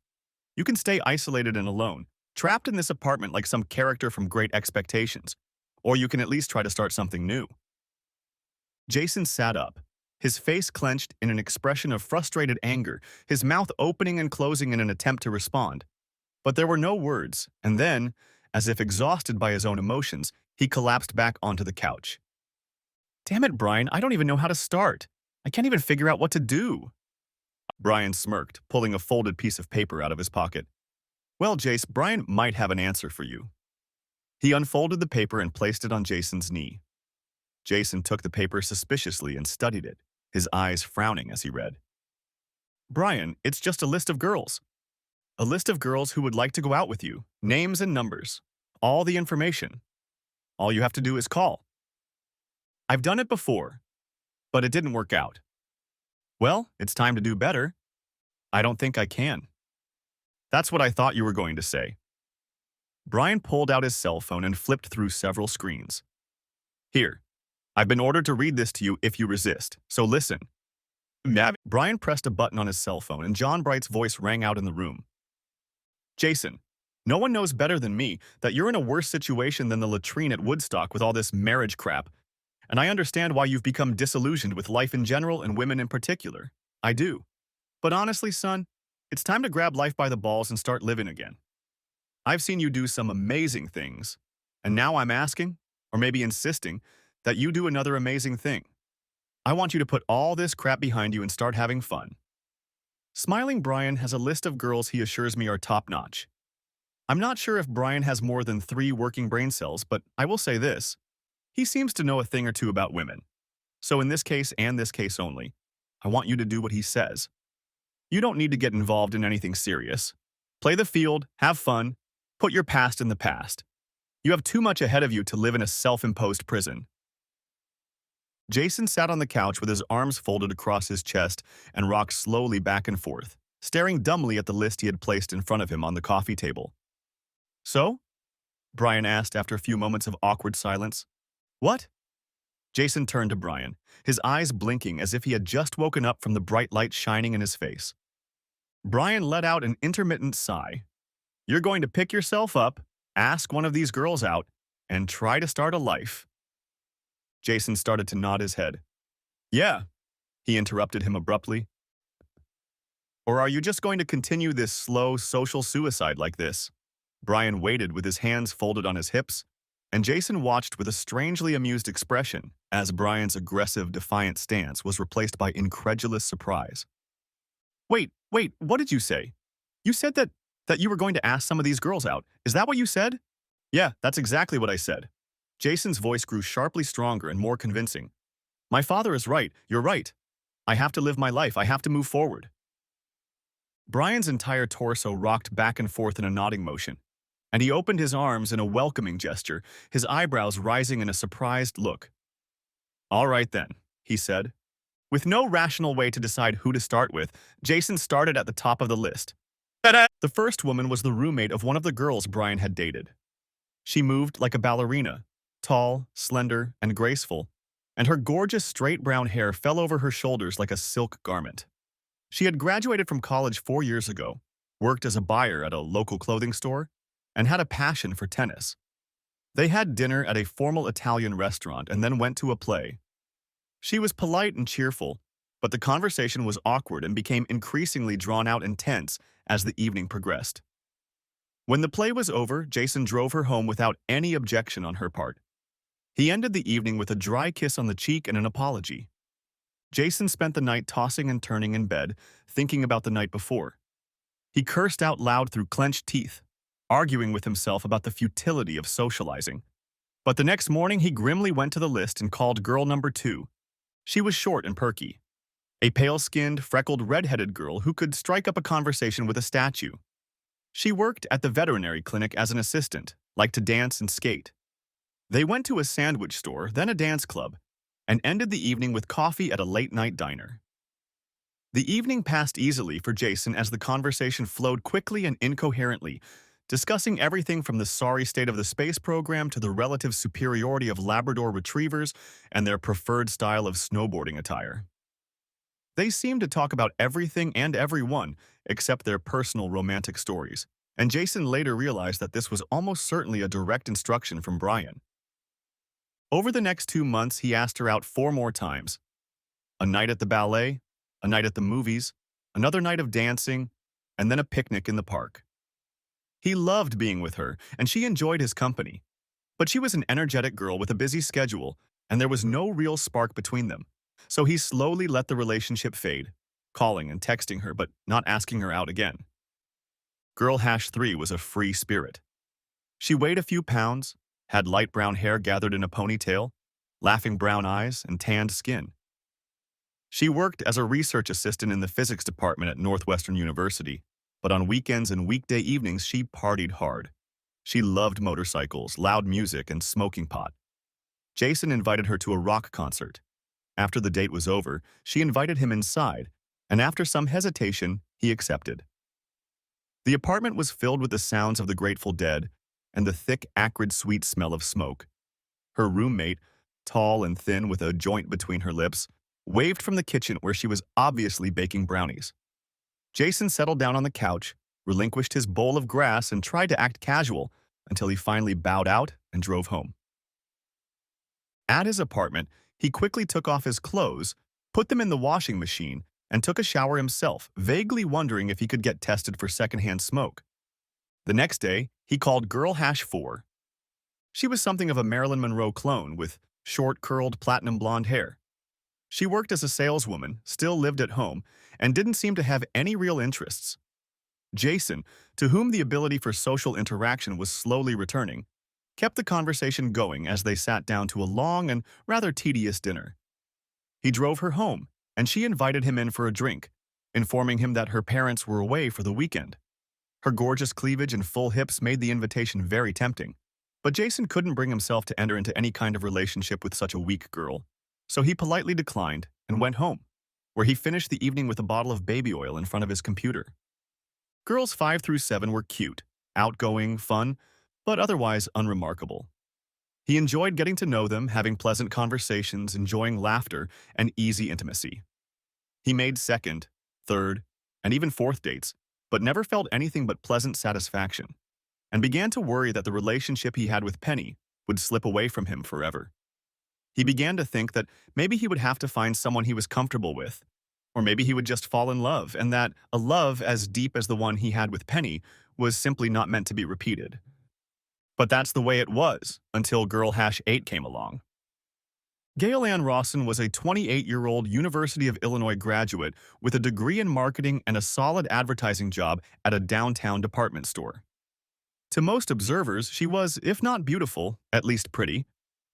You can stay isolated and alone, trapped in this apartment like some character from Great Expectations, or you can at least try to start something new." Jason sat up, his face clenched in an expression of frustrated anger, his mouth opening and closing in an attempt to respond. But there were no words, and then, as if exhausted by his own emotions, he collapsed back onto the couch. "Damn it, Brian, I don't even know how to start. I can't even figure out what to do." Brian smirked, pulling a folded piece of paper out of his pocket. "Well, Jace, Brian might have an answer for you." He unfolded the paper and placed it on Jason's knee. Jason took the paper suspiciously and studied it, his eyes frowning as he read. "Brian, it's just a list of girls. A list of girls who would like to go out with you, names and numbers, all the information. All you have to do is call. I've done it before, but it didn't work out. Well, it's time to do better. I don't think I can." "That's what I thought you were going to say." Brian pulled out his cell phone and flipped through several screens. "Here, I've been ordered to read this to you if you resist, so listen." Brian pressed a button on his cell phone and John Bright's voice rang out in the room. "Jason, no one knows better than me that you're in a worse situation than the latrine at Woodstock with all this marriage crap, and I understand why you've become disillusioned with life in general and women in particular. I do. But honestly, son, it's time to grab life by the balls and start living again. I've seen you do some amazing things, and now I'm asking, or maybe insisting, that you do another amazing thing. I want you to put all this crap behind you and start having fun." Smiling Brian has a list of girls he assures me are top-notch. I'm not sure if Brian has more than 3 working brain cells, but I will say this. He seems to know a thing or two about women. So in this case and this case only, I want you to do what he says. You don't need to get involved in anything serious. Play the field, have fun, put your past in the past. You have too much ahead of you to live in a self-imposed prison. Jason sat on the couch with his arms folded across his chest and rocked slowly back and forth, staring dumbly at the list he had placed in front of him on the coffee table. "So?" Brian asked after a few moments of awkward silence. "What?" Jason turned to Brian, his eyes blinking as if he had just woken up from the bright light shining in his face. Brian let out an intermittent sigh. "You're going to pick yourself up, ask one of these girls out, and try to start a life." Jason started to nod his head. Yeah, he interrupted him abruptly. Or are you just going to continue this slow social suicide like this? Brian waited with his hands folded on his hips, and Jason watched with a strangely amused expression as Brian's aggressive, defiant stance was replaced by incredulous surprise. Wait, what did you say? You said that you were going to ask some of these girls out. Is that what you said? Yeah, that's exactly what I said. Jason's voice grew sharply stronger and more convincing. My father is right. You're right. I have to live my life. I have to move forward. Brian's entire torso rocked back and forth in a nodding motion, and he opened his arms in a welcoming gesture, his eyebrows rising in a surprised look. All right then, he said. With no rational way to decide who to start with, Jason started at the top of the list. The first woman was the roommate of one of the girls Brian had dated. She moved like a ballerina, tall, slender, and graceful, and her gorgeous straight brown hair fell over her shoulders like a silk garment. She had graduated from college 4 years ago, worked as a buyer at a local clothing store, and had a passion for tennis. They had dinner at a formal Italian restaurant and then went to a play. She was polite and cheerful, but the conversation was awkward and became increasingly drawn out and tense as the evening progressed. When the play was over, Jason drove her home without any objection on her part. He ended the evening with a dry kiss on the cheek and an apology. Jason spent the night tossing and turning in bed, thinking about the night before. He cursed out loud through clenched teeth, arguing with himself about the futility of socializing. But the next morning, he grimly went to the list and called girl number 2. She was short and perky, a pale-skinned, freckled, red-headed girl who could strike up a conversation with a statue. She worked at the veterinary clinic as an assistant, liked to dance and skate. They went to a sandwich store, then a dance club, and ended the evening with coffee at a late-night diner. The evening passed easily for Jason as the conversation flowed quickly and incoherently, discussing everything from the sorry state of the space program to the relative superiority of Labrador retrievers and their preferred style of snowboarding attire. They seemed to talk about everything and everyone except their personal romantic stories, and Jason later realized that this was almost certainly a direct instruction from Brian. Over the next 2 months, he asked her out 4 more times. A night at the ballet, a night at the movies, another night of dancing, and then a picnic in the park. He loved being with her, and she enjoyed his company. But she was an energetic girl with a busy schedule, and there was no real spark between them. So he slowly let the relationship fade, calling and texting her but not asking her out again. Girl Hash 3 was a free spirit. She weighed a few pounds, had light brown hair gathered in a ponytail, laughing brown eyes, and tanned skin. She worked as a research assistant in the physics department at Northwestern University, but on weekends and weekday evenings she partied hard. She loved motorcycles, loud music, and smoking pot. Jason invited her to a rock concert. After the date was over, she invited him inside, and after some hesitation, he accepted. The apartment was filled with the sounds of the Grateful Dead and the thick, acrid, sweet smell of smoke. Her roommate, tall and thin with a joint between her lips, waved from the kitchen where she was obviously baking brownies. Jason settled down on the couch, relinquished his bowl of grass, and tried to act casual until he finally bowed out and drove home. At his apartment, he quickly took off his clothes, put them in the washing machine, and took a shower himself, vaguely wondering if he could get tested for secondhand smoke. The next day, he called Girl Hash 4. She was something of a Marilyn Monroe clone with short, curled, platinum blonde hair. She worked as a saleswoman, still lived at home, and didn't seem to have any real interests. Jason, to whom the ability for social interaction was slowly returning, kept the conversation going as they sat down to a long and rather tedious dinner. He drove her home, and she invited him in for a drink, informing him that her parents were away for the weekend. Her gorgeous cleavage and full hips made the invitation very tempting, but Jason couldn't bring himself to enter into any kind of relationship with such a weak girl, so he politely declined and went home, where he finished the evening with a bottle of baby oil in front of his computer. Girls 5 through 7 were cute, outgoing, fun, but otherwise unremarkable. He enjoyed getting to know them, having pleasant conversations, enjoying laughter, and easy intimacy. He made second, third, and even fourth dates, but never felt anything but pleasant satisfaction, and began to worry that the relationship he had with Penny would slip away from him forever. He began to think that maybe he would have to find someone he was comfortable with, or maybe he would just fall in love, and that a love as deep as the one he had with Penny was simply not meant to be repeated. But that's the way it was, until Girl Hash 8 came along. Gail Ann Rawson was a 28-year-old University of Illinois graduate with a degree in marketing and a solid advertising job at a downtown department store. To most observers, she was, if not beautiful, at least pretty.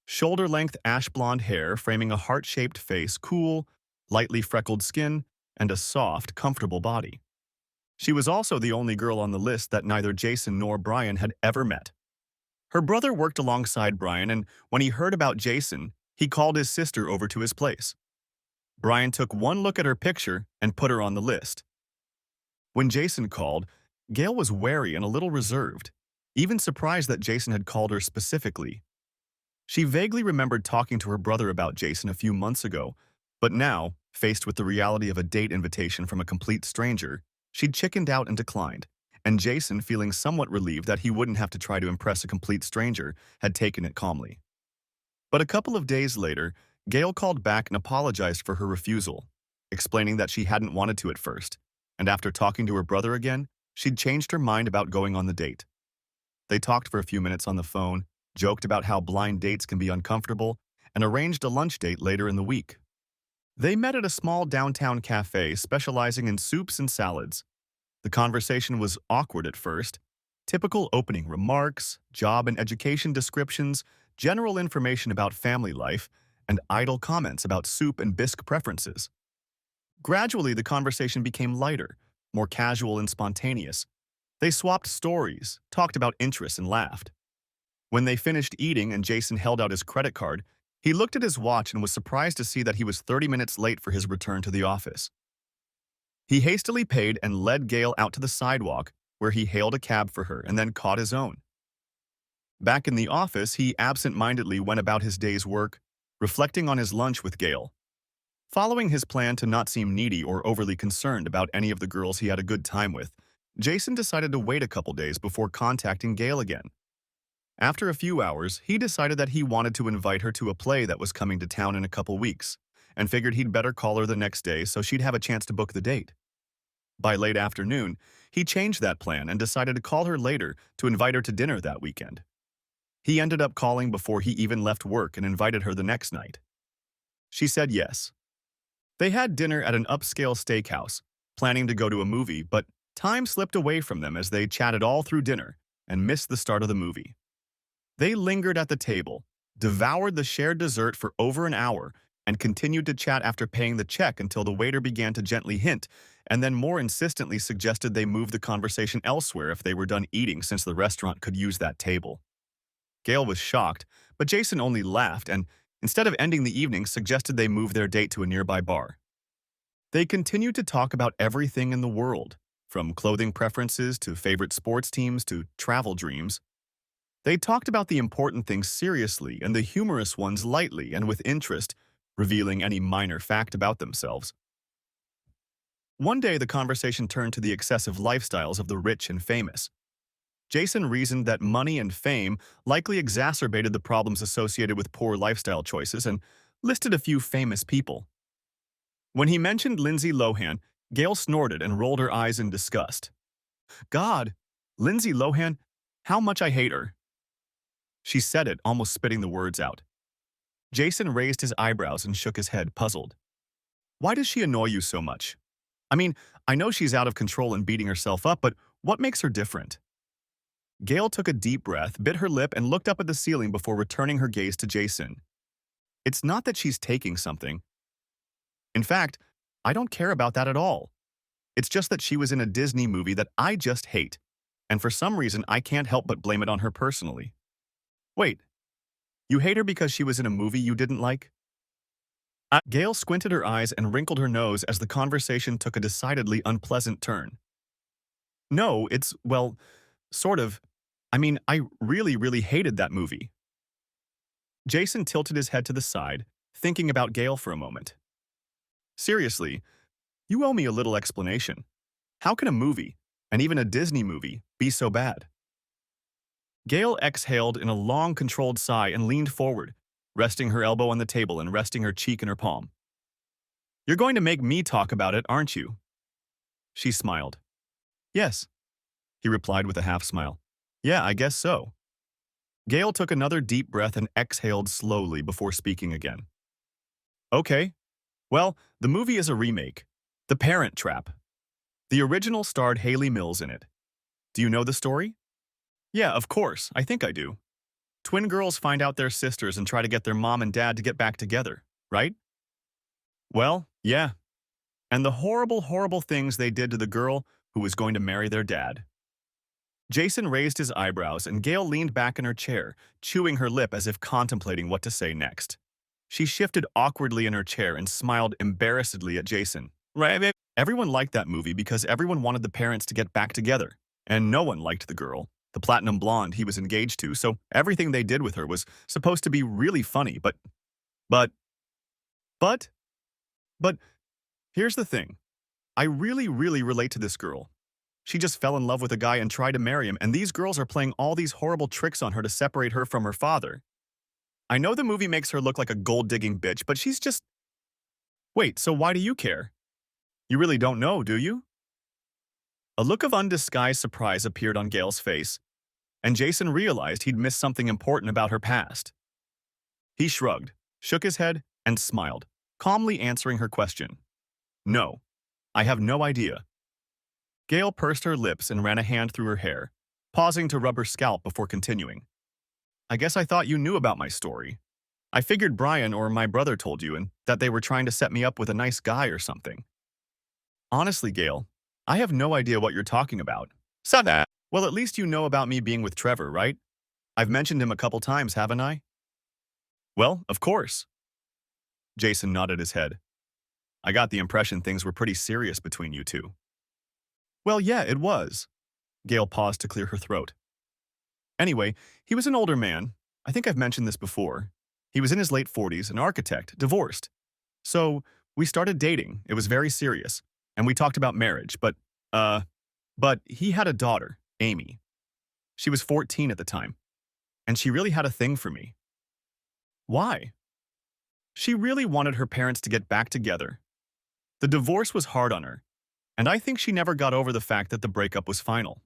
Shoulder-length ash blonde hair framing a heart-shaped face, cool, lightly freckled skin, and a soft, comfortable body. She was also the only girl on the list that neither Jason nor Brian had ever met. Her brother worked alongside Brian, and when he heard about Jason, he called his sister over to his place. Brian took one look at her picture and put her on the list. When Jason called, Gail was wary and a little reserved, even surprised that Jason had called her specifically. She vaguely remembered talking to her brother about Jason a few months ago, but now, faced with the reality of a date invitation from a complete stranger, she'd chickened out and declined, and Jason, feeling somewhat relieved that he wouldn't have to try to impress a complete stranger, had taken it calmly. But a couple of days later, Gail called back and apologized for her refusal, explaining that she hadn't wanted to at first, and after talking to her brother again, she'd changed her mind about going on the date. They talked for a few minutes on the phone, joked about how blind dates can be uncomfortable, and arranged a lunch date later in the week. They met at a small downtown cafe specializing in soups and salads. The conversation was awkward at first. Typical opening remarks, job and education descriptions, general information about family life, and idle comments about soup and bisque preferences. Gradually, the conversation became lighter, more casual and spontaneous. They swapped stories, talked about interests, and laughed. When they finished eating and Jason held out his credit card, he looked at his watch and was surprised to see that he was 30 minutes late for his return to the office. He hastily paid and led Gail out to the sidewalk, where he hailed a cab for her and then caught his own. Back in the office, he absent-mindedly went about his day's work, reflecting on his lunch with Gail. Following his plan to not seem needy or overly concerned about any of the girls he had a good time with, Jason decided to wait a couple days before contacting Gail again. After a few hours, he decided that he wanted to invite her to a play that was coming to town in a couple weeks, and figured he'd better call her the next day so she'd have a chance to book the date. By late afternoon, he changed that plan and decided to call her later to invite her to dinner that weekend. He ended up calling before he even left work and invited her the next night. She said yes. They had dinner at an upscale steakhouse, planning to go to a movie, but time slipped away from them as they chatted all through dinner and missed the start of the movie. They lingered at the table, devoured the shared dessert for over an hour, and continued to chat after paying the check until the waiter began to gently hint, and then more insistently suggested they move the conversation elsewhere if they were done eating since the restaurant could use that table. Gail was shocked, but Jason only laughed and, instead of ending the evening, suggested they move their date to a nearby bar. They continued to talk about everything in the world, from clothing preferences to favorite sports teams to travel dreams. They talked about the important things seriously and the humorous ones lightly and with interest, revealing any minor fact about themselves. One day, the conversation turned to the excessive lifestyles of the rich and famous. Jason reasoned that money and fame likely exacerbated the problems associated with poor lifestyle choices and listed a few famous people. When he mentioned Lindsay Lohan, Gail snorted and rolled her eyes in disgust. God, Lindsay Lohan, how much I hate her. She said it, almost spitting the words out. Jason raised his eyebrows and shook his head, puzzled. Why does she annoy you so much? I mean, I know she's out of control and beating herself up, but what makes her different? Gail took a deep breath, bit her lip, and looked up at the ceiling before returning her gaze to Jason. It's not that she's taking something. In fact, I don't care about that at all. It's just that she was in a Disney movie that I just hate, and for some reason I can't help but blame it on her personally. Wait, you hate her because she was in a movie you didn't like? Gail squinted her eyes and wrinkled her nose as the conversation took a decidedly unpleasant turn. No, it's, well, sort of. I mean, I really hated that movie. Jason tilted his head to the side, thinking about Gail for a moment. Seriously, you owe me a little explanation. How can a movie, and even a Disney movie, be so bad? Gail exhaled in a long, controlled sigh and leaned forward, resting her elbow on the table and resting her cheek in her palm. "You're going to make me talk about it, aren't you?" She smiled. "Yes," he replied with a half smile. "Yeah, I guess so." Gail took another deep breath and exhaled slowly before speaking again. "Okay. Well, the movie is a remake. The Parent Trap. The original starred Haley Mills in it. Do you know the story?" "Yeah, of course. I think I do. Twin girls find out they're sisters and try to get their mom and dad to get back together, right?" "Well, yeah. And the horrible, horrible things they did to the girl who was going to marry their dad." Jason raised his eyebrows and Gail leaned back in her chair, chewing her lip as if contemplating what to say next. She shifted awkwardly in her chair and smiled embarrassedly at Jason. "Right, babe?" Everyone liked that movie because everyone wanted the parents to get back together, and no one liked the girl, the platinum blonde he was engaged to, so everything they did with her was supposed to be really funny, but, but, but, here's the thing. I really, really relate to this girl. She just fell in love with a guy and tried to marry him, and these girls are playing all these horrible tricks on her to separate her from her father. I know the movie makes her look like a gold-digging bitch, but she's just... Wait, so why do you care? You really don't know, do you? A look of undisguised surprise appeared on Gail's face, and Jason realized he'd missed something important about her past. He shrugged, shook his head, and smiled, calmly answering her question. "No, I have no idea." Gail pursed her lips and ran a hand through her hair, pausing to rub her scalp before continuing. "I guess I thought you knew about my story. I figured Brian or my brother told you and that they were trying to set me up with a nice guy or something." "Honestly, Gail, I have no idea what you're talking about." "So that." "Well, at least you know about me being with Trevor, right? I've mentioned him a couple times, haven't I?" "Well, of course." Jason nodded his head. "I got the impression things were pretty serious between you two." "Well, yeah, it was." Gail paused to clear her throat. "Anyway, he was an older man. I think I've mentioned this before. He was in his late 40s, an architect, divorced. So, we started dating. It was very serious. And we talked about marriage, but he had a daughter, Amy. She was 14 at the time, and she really had a thing for me." "Why?" "She really wanted her parents to get back together. The divorce was hard on her, and I think she never got over the fact that the breakup was final.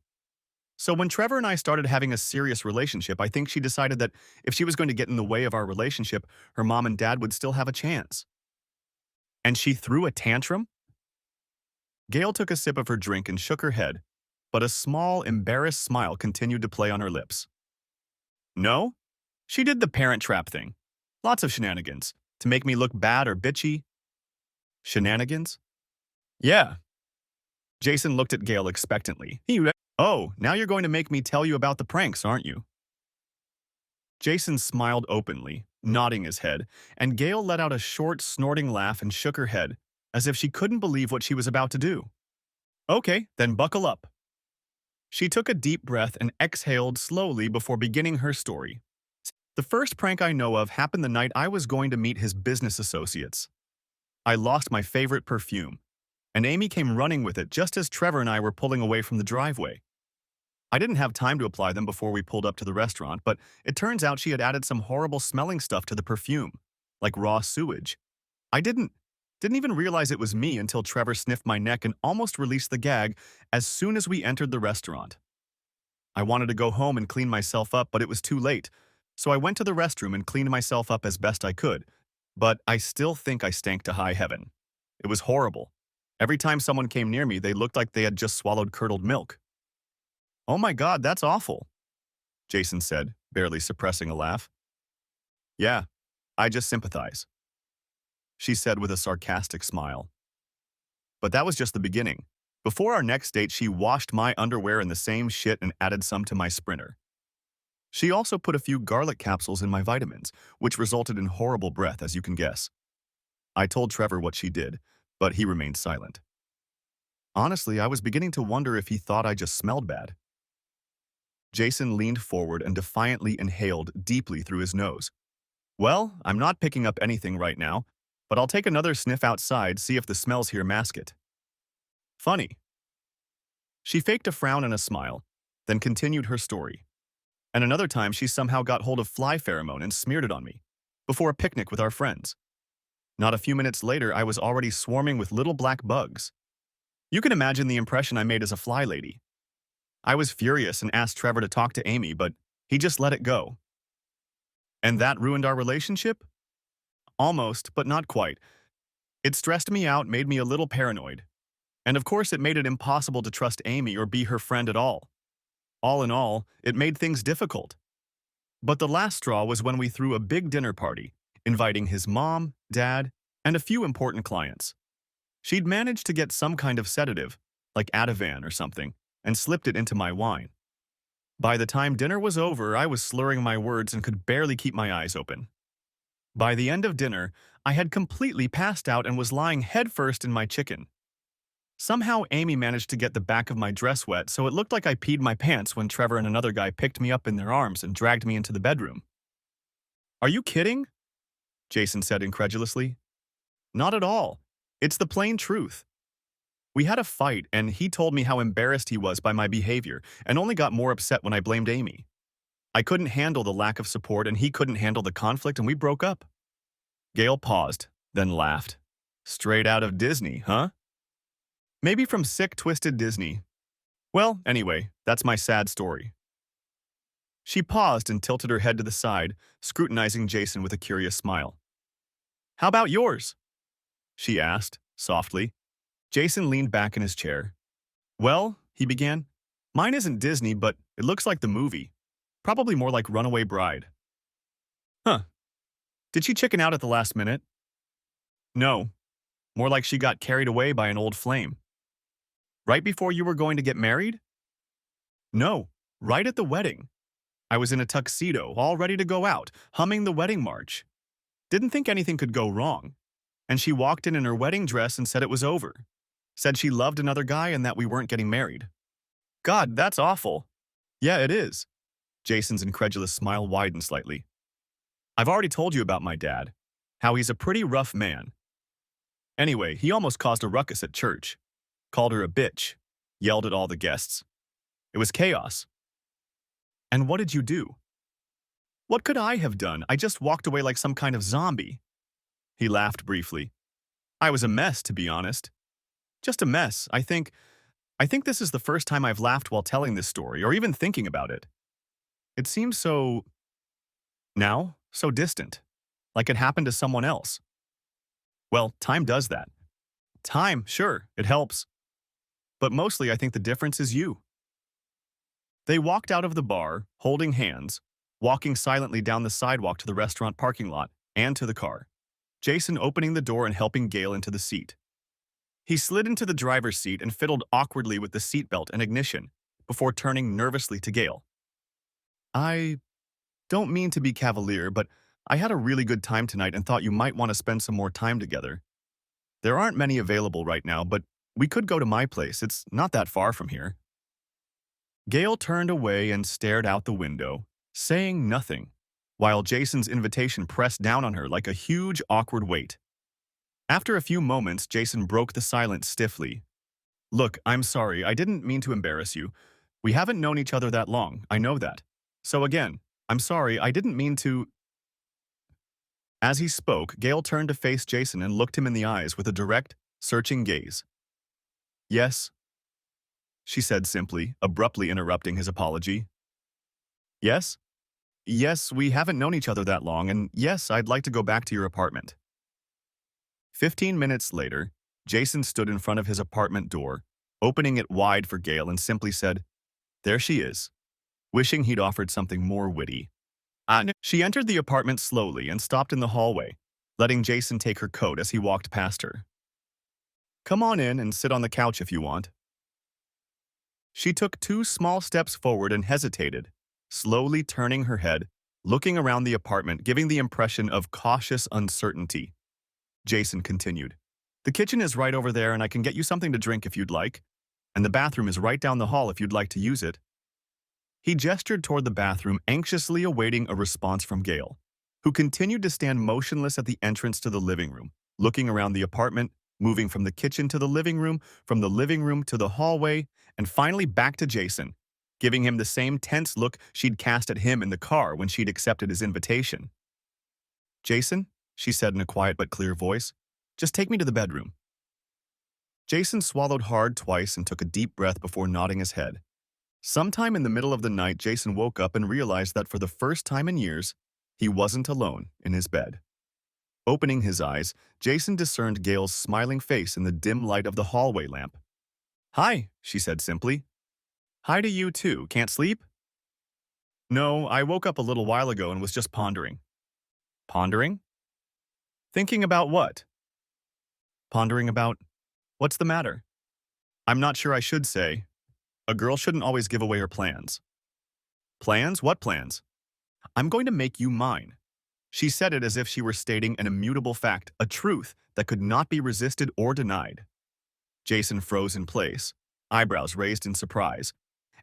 So when Trevor and I started having a serious relationship, I think she decided that if she was going to get in the way of our relationship, her mom and dad would still have a chance." "And she threw a tantrum?" Gail took a sip of her drink and shook her head, but a small, embarrassed smile continued to play on her lips. "No, she did the parent trap thing. Lots of shenanigans, to make me look bad or bitchy." "Shenanigans?" "Yeah." Jason looked at Gail expectantly. "Oh, now you're going to make me tell you about the pranks, aren't you?" Jason smiled openly, nodding his head, and Gail let out a short, snorting laugh and shook her head, as if she couldn't believe what she was about to do. "Okay, then buckle up." She took a deep breath and exhaled slowly before beginning her story. "The first prank I know of happened the night I was going to meet his business associates. I lost my favorite perfume, and Amy came running with it just as Trevor and I were pulling away from the driveway. I didn't have time to apply them before we pulled up to the restaurant, but it turns out she had added some horrible smelling stuff to the perfume, like raw sewage. I didn't even realize it was me until Trevor sniffed my neck and almost released the gag as soon as we entered the restaurant. I wanted to go home and clean myself up, but it was too late, so I went to the restroom and cleaned myself up as best I could, but I still think I stank to high heaven. It was horrible. Every time someone came near me, they looked like they had just swallowed curdled milk." "Oh my God, that's awful," Jason said, barely suppressing a laugh. "Yeah, I just sympathize," she said with a sarcastic smile. "But that was just the beginning. Before our next date, she washed my underwear in the same shit and added some to my Sprinter. She also put a few garlic capsules in my vitamins, which resulted in horrible breath, as you can guess. I told Trevor what she did, but he remained silent. Honestly, I was beginning to wonder if he thought I just smelled bad." Jason leaned forward and defiantly inhaled deeply through his nose. "Well, I'm not picking up anything right now, but I'll take another sniff outside, see if the smells here mask it." "Funny." She faked a frown and a smile, then continued her story. "And another time she somehow got hold of fly pheromone and smeared it on me. before a picnic with our friends. Not a few minutes later, I was already swarming with little black bugs. You can imagine the impression I made as a fly lady. I was furious and asked Trevor to talk to Amy, but he just let it go. And that ruined our relationship? Almost, but not quite. It stressed me out, made me a little paranoid. And of course, it made it impossible to trust Amy or be her friend at all. All in all, it made things difficult. But the last straw was when we threw a big dinner party, inviting his mom, dad, and a few important clients. She'd managed to get some kind of sedative, like Ativan or something, and slipped it into my wine. By the time dinner was over, I was slurring my words and could barely keep my eyes open. By the end of dinner, I had completely passed out and was lying headfirst in my chicken. Somehow Amy managed to get the back of my dress wet, so it looked like I peed my pants when Trevor and another guy picked me up in their arms and dragged me into the bedroom. Are you kidding? Jason said incredulously. Not at all. It's the plain truth. We had a fight, and he told me how embarrassed he was by my behavior and only got more upset when I blamed Amy. I couldn't handle the lack of support, and he couldn't handle the conflict, and we broke up. Gail paused, then laughed. Straight out of Disney, huh? Maybe from sick, twisted Disney. Well, anyway, that's my sad story. She paused and tilted her head to the side, scrutinizing Jason with a curious smile. How about yours? She asked, softly. Jason leaned back in his chair. Well, he began, mine isn't Disney, but it looks like the movie. Probably more like Runaway Bride. Huh. Did she chicken out at the last minute? No. More like she got carried away by an old flame. Right before you were going to get married? No, right at the wedding. I was in a tuxedo, all ready to go out, humming the wedding march. Didn't think anything could go wrong. And she walked in her wedding dress and said it was over. Said she loved another guy and that we weren't getting married. God, that's awful. Yeah, it is. Jason's incredulous smile widened slightly. I've already told you about my dad. How he's a pretty rough man. Anyway, he almost caused a ruckus at church. Called her a bitch. Yelled at all the guests. It was chaos. And what did you do? What could I have done? I just walked away like some kind of zombie. He laughed briefly. I was a mess, to be honest. Just a mess. I think this is the first time I've laughed while telling this story, or even thinking about it. It seems so distant, like it happened to someone else. Well, time does that. Time, sure, it helps. But mostly I think the difference is you. They walked out of the bar, holding hands, walking silently down the sidewalk to the restaurant parking lot and to the car, Jason opening the door and helping Gail into the seat. He slid into the driver's seat and fiddled awkwardly with the seatbelt and ignition before turning nervously to Gail. I don't mean to be cavalier, but I had a really good time tonight and thought you might want to spend some more time together. There aren't many available right now, but we could go to my place. It's not that far from here. Gail turned away and stared out the window, saying nothing, while Jason's invitation pressed down on her like a huge, awkward weight. After a few moments, Jason broke the silence stiffly. Look, I'm sorry, I didn't mean to embarrass you. We haven't known each other that long, I know that. So again, I'm sorry, I didn't mean to… As he spoke, Gail turned to face Jason and looked him in the eyes with a direct, searching gaze. Yes, she said simply, abruptly interrupting his apology. Yes? Yes, we haven't known each other that long, and yes, I'd like to go back to your apartment. 15 minutes later, Jason stood in front of his apartment door, opening it wide for Gail and simply said, There she is, wishing he'd offered something more witty. She entered the apartment slowly and stopped in the hallway, letting Jason take her coat as he walked past her. Come on in and sit on the couch if you want. She took 2 small steps forward and hesitated, slowly turning her head, looking around the apartment, giving the impression of cautious uncertainty. Jason continued, The kitchen is right over there and I can get you something to drink if you'd like, and the bathroom is right down the hall if you'd like to use it. He gestured toward the bathroom, anxiously awaiting a response from Gail, who continued to stand motionless at the entrance to the living room, looking around the apartment, moving from the kitchen to the living room, from the living room to the hallway, and finally back to Jason, giving him the same tense look she'd cast at him in the car when she'd accepted his invitation. Jason, she said in a quiet but clear voice, just take me to the bedroom. Jason swallowed hard twice and took a deep breath before nodding his head. Sometime in the middle of the night, Jason woke up and realized that for the first time in years, he wasn't alone in his bed. Opening his eyes, Jason discerned Gail's smiling face in the dim light of the hallway lamp. Hi, she said simply. Hi to you too. Can't sleep? No, I woke up a little while ago and was just pondering. Pondering? Thinking about what? Pondering about what's the matter? I'm not sure I should say. A girl shouldn't always give away her plans. Plans? What plans? I'm going to make you mine. She said it as if she were stating an immutable fact, a truth that could not be resisted or denied. Jason froze in place, eyebrows raised in surprise,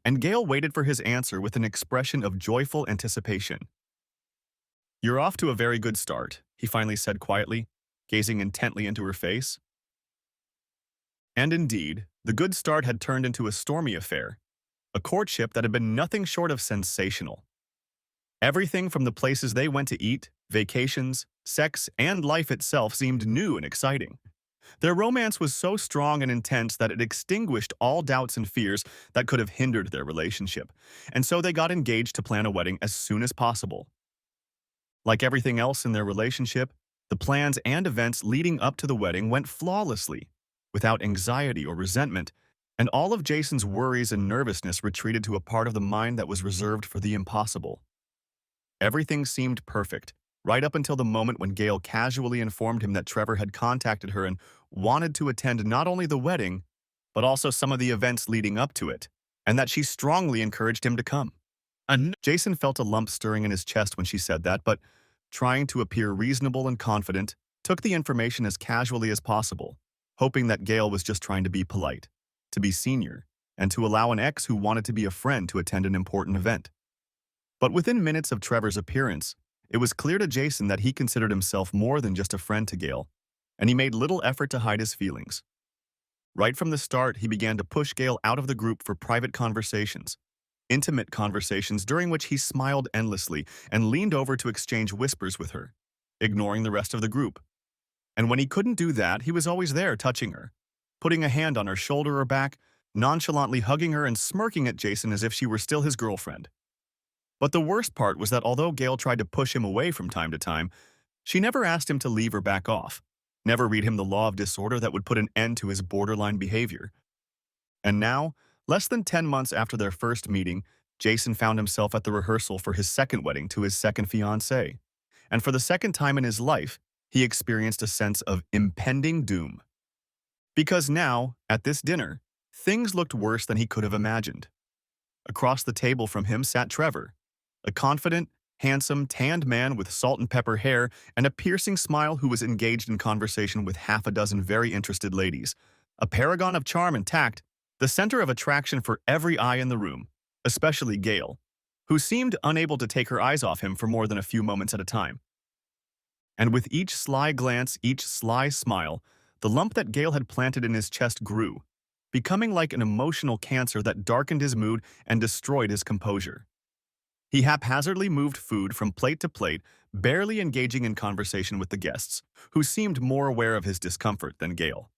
and Gail waited for his answer with an expression of joyful anticipation. You're off to a very good start, he finally said quietly, gazing intently into her face. And indeed, the good start had turned into a stormy affair, a courtship that had been nothing short of sensational. Everything from the places they went to eat, vacations, sex, and life itself seemed new and exciting. Their romance was so strong and intense that it extinguished all doubts and fears that could have hindered their relationship, and so they got engaged to plan a wedding as soon as possible. Like everything else in their relationship, the plans and events leading up to the wedding went flawlessly, without anxiety or resentment, and all of Jason's worries and nervousness retreated to a part of the mind that was reserved for the impossible. Everything seemed perfect, right up until the moment when Gail casually informed him that Trevor had contacted her and wanted to attend not only the wedding, but also some of the events leading up to it, and that she strongly encouraged him to come. Jason felt a lump stirring in his chest when she said that, but, trying to appear reasonable and confident, took the information as casually as possible, hoping that Gail was just trying to be polite, to be senior, and to allow an ex who wanted to be a friend to attend an important event. But within minutes of Trevor's appearance, it was clear to Jason that he considered himself more than just a friend to Gail, and he made little effort to hide his feelings. Right from the start, he began to push Gail out of the group for private conversations, intimate conversations during which he smiled endlessly and leaned over to exchange whispers with her, ignoring the rest of the group. And when he couldn't do that, he was always there touching her, putting a hand on her shoulder or back, nonchalantly hugging her and smirking at Jason as if she were still his girlfriend. But the worst part was that although Gail tried to push him away from time to time, she never asked him to leave or back off, never read him the law of disorder that would put an end to his borderline behavior. And now, less than 10 months after their first meeting, Jason found himself at the rehearsal for his second wedding to his second fiancée. And for the second time in his life, he experienced a sense of impending doom. Because now, at this dinner, things looked worse than he could have imagined. Across the table from him sat Trevor, a confident, handsome, tanned man with salt and pepper hair and a piercing smile who was engaged in conversation with half a dozen very interested ladies, a paragon of charm and tact, the center of attraction for every eye in the room, especially Gail, who seemed unable to take her eyes off him for more than a few moments at a time. And with each sly glance, each sly smile, the lump that Gail had planted in his chest grew, becoming like an emotional cancer that darkened his mood and destroyed his composure. He haphazardly moved food from plate to plate, barely engaging in conversation with the guests, who seemed more aware of his discomfort than Gail.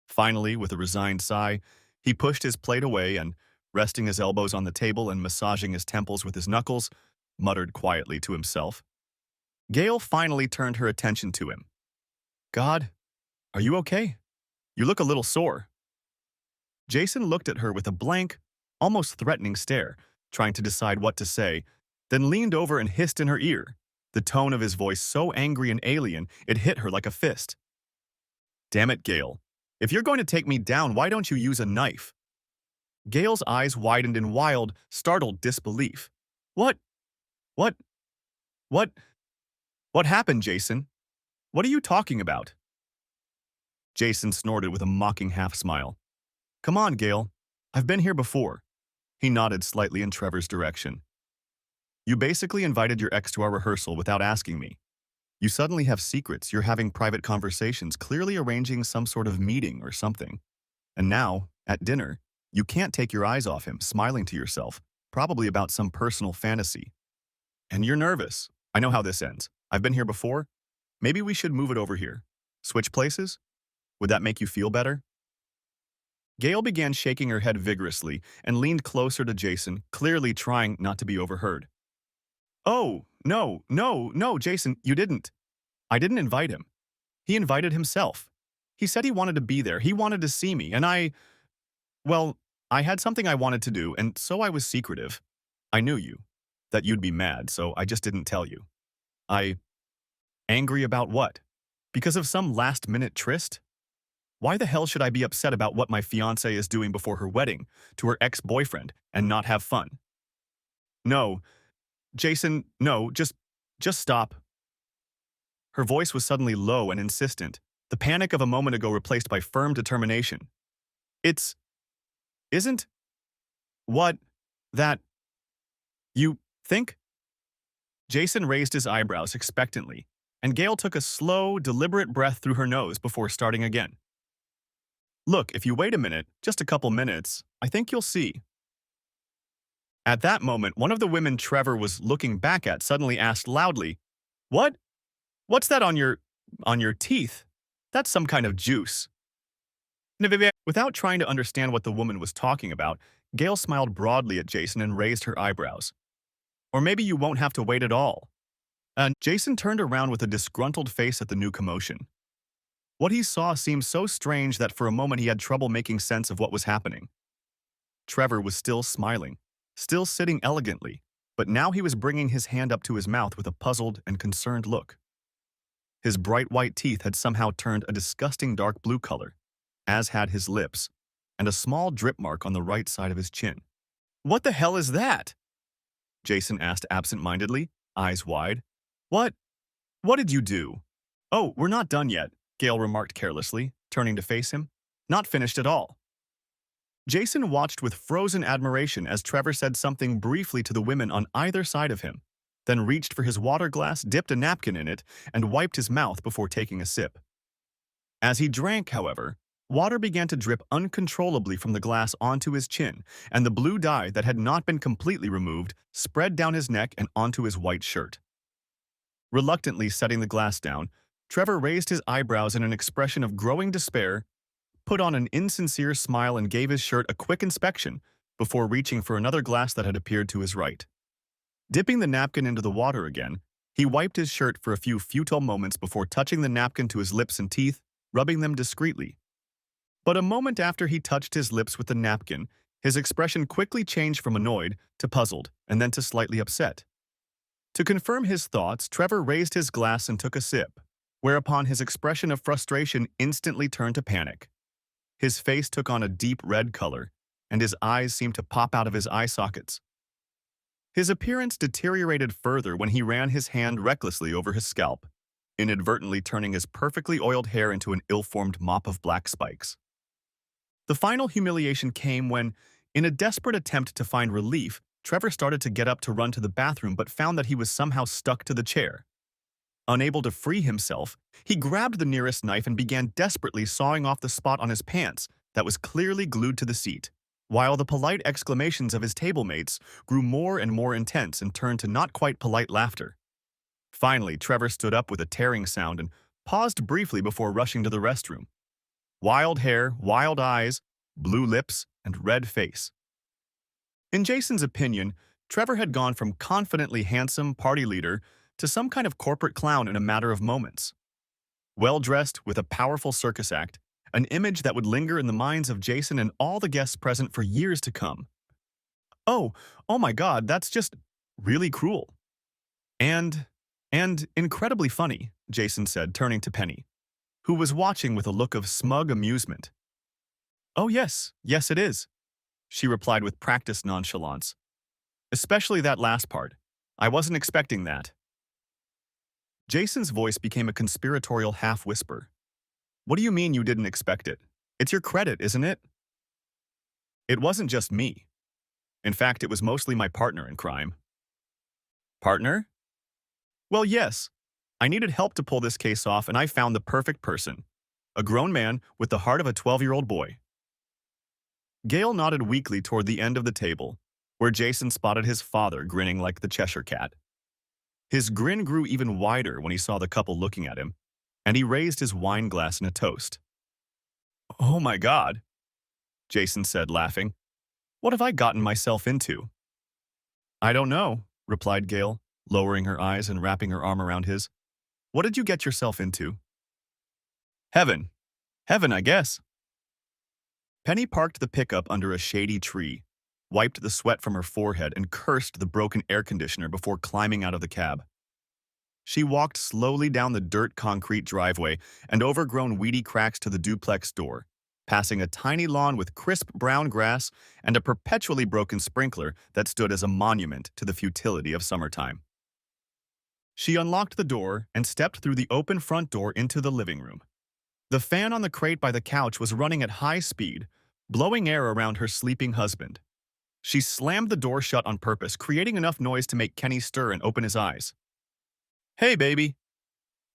Finally, with a resigned sigh, he pushed his plate away and, resting his elbows on the table and massaging his temples with his knuckles, muttered quietly to himself. Gail finally turned her attention to him. God, are you okay? You look a little sore. Jason looked at her with a blank, almost threatening stare, trying to decide what to say, then leaned over and hissed in her ear, the tone of his voice so angry and alien it hit her like a fist. Damn it, Gail. If you're going to take me down, why don't you use a knife? Gail's eyes widened in wild, startled disbelief. What? What? What? What happened, Jason? What are you talking about? Jason snorted with a mocking half-smile. Come on, Gail. I've been here before. He nodded slightly in Trevor's direction. You basically invited your ex to our rehearsal without asking me. You suddenly have secrets, you're having private conversations, clearly arranging some sort of meeting or something. And now, at dinner, you can't take your eyes off him, smiling to yourself, probably about some personal fantasy. And you're nervous. I know how this ends. I've been here before. Maybe we should move it over here. Switch places? Would that make you feel better? Gail began shaking her head vigorously and leaned closer to Jason, clearly trying not to be overheard. Oh, no, no, no, Jason, you didn't. I didn't invite him. He invited himself. He said he wanted to be there. He wanted to see me, and well, I had something I wanted to do, and so I was secretive. I knew you, that you'd be mad, so I just didn't tell you. I, angry about what? Because of some last-minute tryst? Why the hell should I be upset about what my fiancée is doing before her wedding to her ex-boyfriend and not have fun? No, Jason, no, just stop. Her voice was suddenly low and insistent, the panic of a moment ago replaced by firm determination. It's, isn't, what, that, you think? Jason raised his eyebrows expectantly, and Gail took a slow, deliberate breath through her nose before starting again. Look, if you wait a minute, just a couple minutes, I think you'll see. At that moment, one of the women Trevor was looking back at suddenly asked loudly, What? What's that on your teeth? That's some kind of juice. Without trying to understand what the woman was talking about, Gail smiled broadly at Jason and raised her eyebrows. Or maybe you won't have to wait at all. And Jason turned around with a disgruntled face at the new commotion. What he saw seemed so strange that for a moment he had trouble making sense of what was happening. Trevor was still smiling, still sitting elegantly, but now he was bringing his hand up to his mouth with a puzzled and concerned look. His bright white teeth had somehow turned a disgusting dark blue color, as had his lips, and a small drip mark on the right side of his chin. What the hell is that? Jason asked absent-mindedly, eyes wide. What? What did you do? Oh, we're not done yet, Gail remarked carelessly, turning to face him. Not finished at all. Jason watched with frozen admiration as Trevor said something briefly to the women on either side of him, then reached for his water glass, dipped a napkin in it, and wiped his mouth before taking a sip. As he drank, however, water began to drip uncontrollably from the glass onto his chin, and the blue dye that had not been completely removed spread down his neck and onto his white shirt. Reluctantly setting the glass down, Trevor raised his eyebrows in an expression of growing despair, put on an insincere smile and gave his shirt a quick inspection before reaching for another glass that had appeared to his right. Dipping the napkin into the water again, he wiped his shirt for a few futile moments before touching the napkin to his lips and teeth, rubbing them discreetly. But a moment after he touched his lips with the napkin, his expression quickly changed from annoyed to puzzled and then to slightly upset. To confirm his thoughts, Trevor raised his glass and took a sip, whereupon his expression of frustration instantly turned to panic. His face took on a deep red color, and his eyes seemed to pop out of his eye sockets. His appearance deteriorated further when he ran his hand recklessly over his scalp, inadvertently turning his perfectly oiled hair into an ill-formed mop of black spikes. The final humiliation came when, in a desperate attempt to find relief, Trevor started to get up to run to the bathroom but found that he was somehow stuck to the chair. Unable to free himself, he grabbed the nearest knife and began desperately sawing off the spot on his pants that was clearly glued to the seat, while the polite exclamations of his table mates grew more and more intense and turned to not quite polite laughter. Finally, Trevor stood up with a tearing sound and paused briefly before rushing to the restroom. Wild hair, wild eyes, blue lips, and red face. In Jason's opinion, Trevor had gone from confidently handsome party leader to some kind of corporate clown in a matter of moments. Well-dressed with a powerful circus act, an image that would linger in the minds of Jason and all the guests present for years to come. Oh my God, that's just really cruel. And incredibly funny, Jason said, turning to Penny, who was watching with a look of smug amusement. Oh yes, it is, she replied with practiced nonchalance. Especially that last part. I wasn't expecting that. Jason's voice became a conspiratorial half-whisper. What do you mean you didn't expect it? It's your credit, isn't it? It wasn't just me. In fact, it was mostly my partner in crime. Partner? Well, yes. I needed help to pull this case off, and I found the perfect person. A grown man with the heart of a 12-year-old boy. Gail nodded weakly toward the end of the table, where Jason spotted his father grinning like the Cheshire Cat. His grin grew even wider when he saw the couple looking at him, and he raised his wine glass in a toast. "Oh my God," Jason said, laughing. "What have I gotten myself into?" "I don't know," replied Gail, lowering her eyes and wrapping her arm around his. "What did you get yourself into?" "Heaven. Heaven, I guess." Penny parked the pickup under a shady tree, wiped the sweat from her forehead, and cursed the broken air conditioner before climbing out of the cab. She walked slowly down the dirt concrete driveway and overgrown weedy cracks to the duplex door, passing a tiny lawn with crisp brown grass and a perpetually broken sprinkler that stood as a monument to the futility of summertime. She unlocked the door and stepped through the open front door into the living room. The fan on the crate by the couch was running at high speed, blowing air around her sleeping husband. She slammed the door shut on purpose, creating enough noise to make Kenny stir and open his eyes. "Hey, baby,"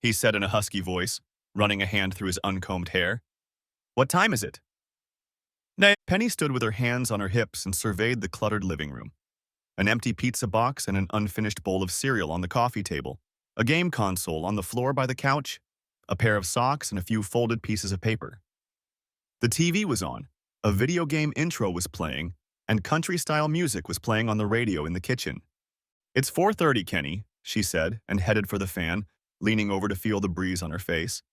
he said in a husky voice, running a hand through his uncombed hair. "What time is it?" Nay. Penny stood with her hands on her hips and surveyed the cluttered living room. An empty pizza box and an unfinished bowl of cereal on the coffee table, a game console on the floor by the couch, a pair of socks, and a few folded pieces of paper. The TV was on, a video game intro was playing, and country-style music was playing on the radio in the kitchen. "It's 4:30, Kenny," she said, and headed for the fan, leaning over to feel the breeze on her face.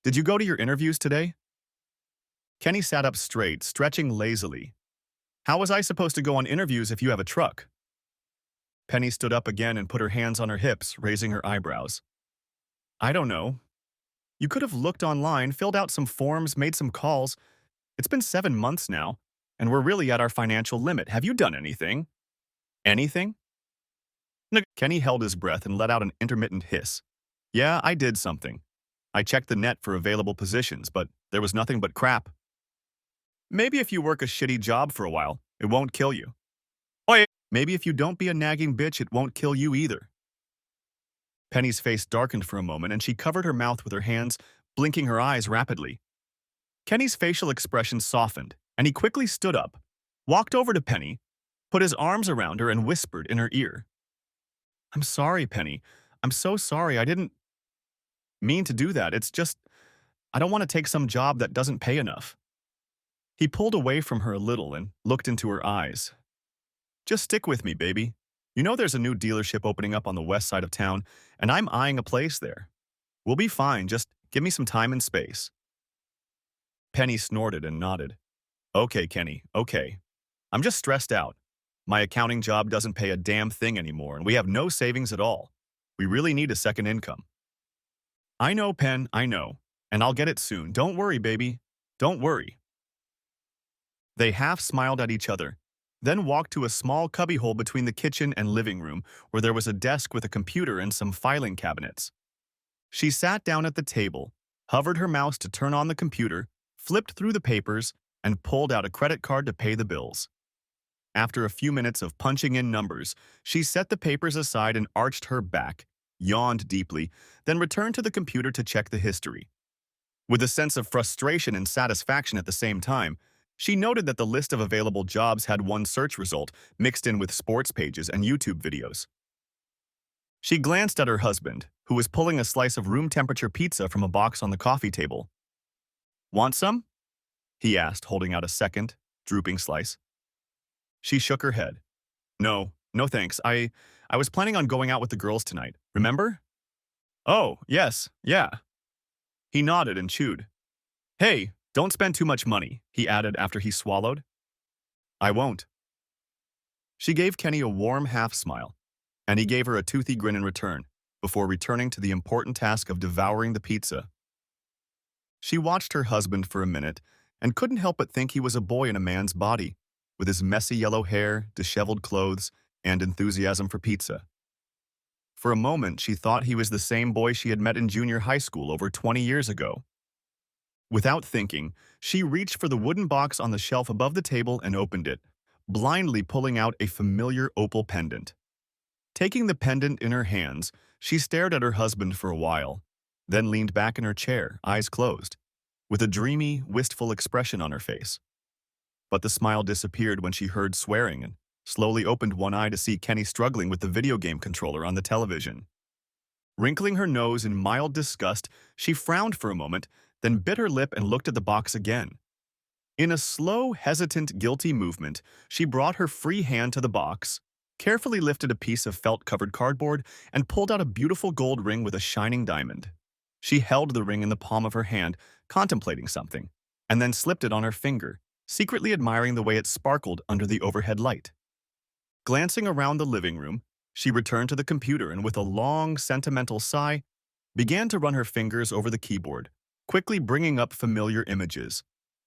"Did you go to your interviews today?" Kenny sat up straight, stretching lazily. "How was I supposed to go on interviews if you have a truck?" Penny stood up again and put her hands on her hips, raising her eyebrows. "I don't know. You could have looked online, filled out some forms, made some calls. It's been 7 months now, and we're really at our financial limit. Have you done anything?" "Anything?" Kenny held his breath and let out an intermittent hiss. "Yeah, I did something. I checked the net for available positions, but there was nothing but crap. Maybe if you work a shitty job for a while, it won't kill you. Oh, maybe if you don't be a nagging bitch, it won't kill you either." Penny's face darkened for a moment, and she covered her mouth with her hands, blinking her eyes rapidly. Kenny's facial expression softened, and he quickly stood up, walked over to Penny, put his arms around her, and whispered in her ear. "I'm sorry, Penny. I'm so sorry. I didn't mean to do that. It's just, I don't want to take some job that doesn't pay enough." He pulled away from her a little and looked into her eyes. "Just stick with me, baby. You know there's a new dealership opening up on the west side of town, and I'm eyeing a place there. We'll be fine. Just give me some time and space." Penny snorted and nodded. "Okay, Kenny, okay. I'm just stressed out. My accounting job doesn't pay a damn thing anymore, and we have no savings at all. We really need a second income." "I know, Pen, I know. And I'll get it soon. Don't worry, baby. Don't worry." They half smiled at each other, then walked to a small cubbyhole between the kitchen and living room, where there was a desk with a computer and some filing cabinets. She sat down at the table, hovered her mouse to turn on the computer, flipped through the papers, and pulled out a credit card to pay the bills. After a few minutes of punching in numbers, she set the papers aside and arched her back, yawned deeply, then returned to the computer to check the history. With a sense of frustration and satisfaction at the same time, she noted that the list of available jobs had one search result, mixed in with sports pages and YouTube videos. She glanced at her husband, who was pulling a slice of room-temperature pizza from a box on the coffee table. "Want some?" he asked, holding out a second, drooping slice. She shook her head. No thanks. I was planning on going out with the girls tonight, remember?" "Oh, yes, yeah." He nodded and chewed. "Hey, don't spend too much money," he added after he swallowed. "I won't." She gave Kenny a warm half-smile, and he gave her a toothy grin in return, before returning to the important task of devouring the pizza. She watched her husband for a minute and couldn't help but think he was a boy in a man's body, with his messy yellow hair, disheveled clothes, and enthusiasm for pizza. For a moment, she thought he was the same boy she had met in junior high school over 20 years ago. Without thinking, she reached for the wooden box on the shelf above the table and opened it, blindly pulling out a familiar opal pendant. Taking the pendant in her hands, she stared at her husband for a while, then leaned back in her chair, eyes closed, with a dreamy, wistful expression on her face. But the smile disappeared when she heard swearing and slowly opened one eye to see Kenny struggling with the video game controller on the television. Wrinkling her nose in mild disgust, she frowned for a moment, then bit her lip and looked at the box again. In a slow, hesitant, guilty movement, she brought her free hand to the box, carefully lifted a piece of felt-covered cardboard, and pulled out a beautiful gold ring with a shining diamond. She held the ring in the palm of her hand, contemplating something, and then slipped it on her finger, secretly admiring the way it sparkled under the overhead light. Glancing around the living room, she returned to the computer and with a long, sentimental sigh, began to run her fingers over the keyboard, quickly bringing up familiar images,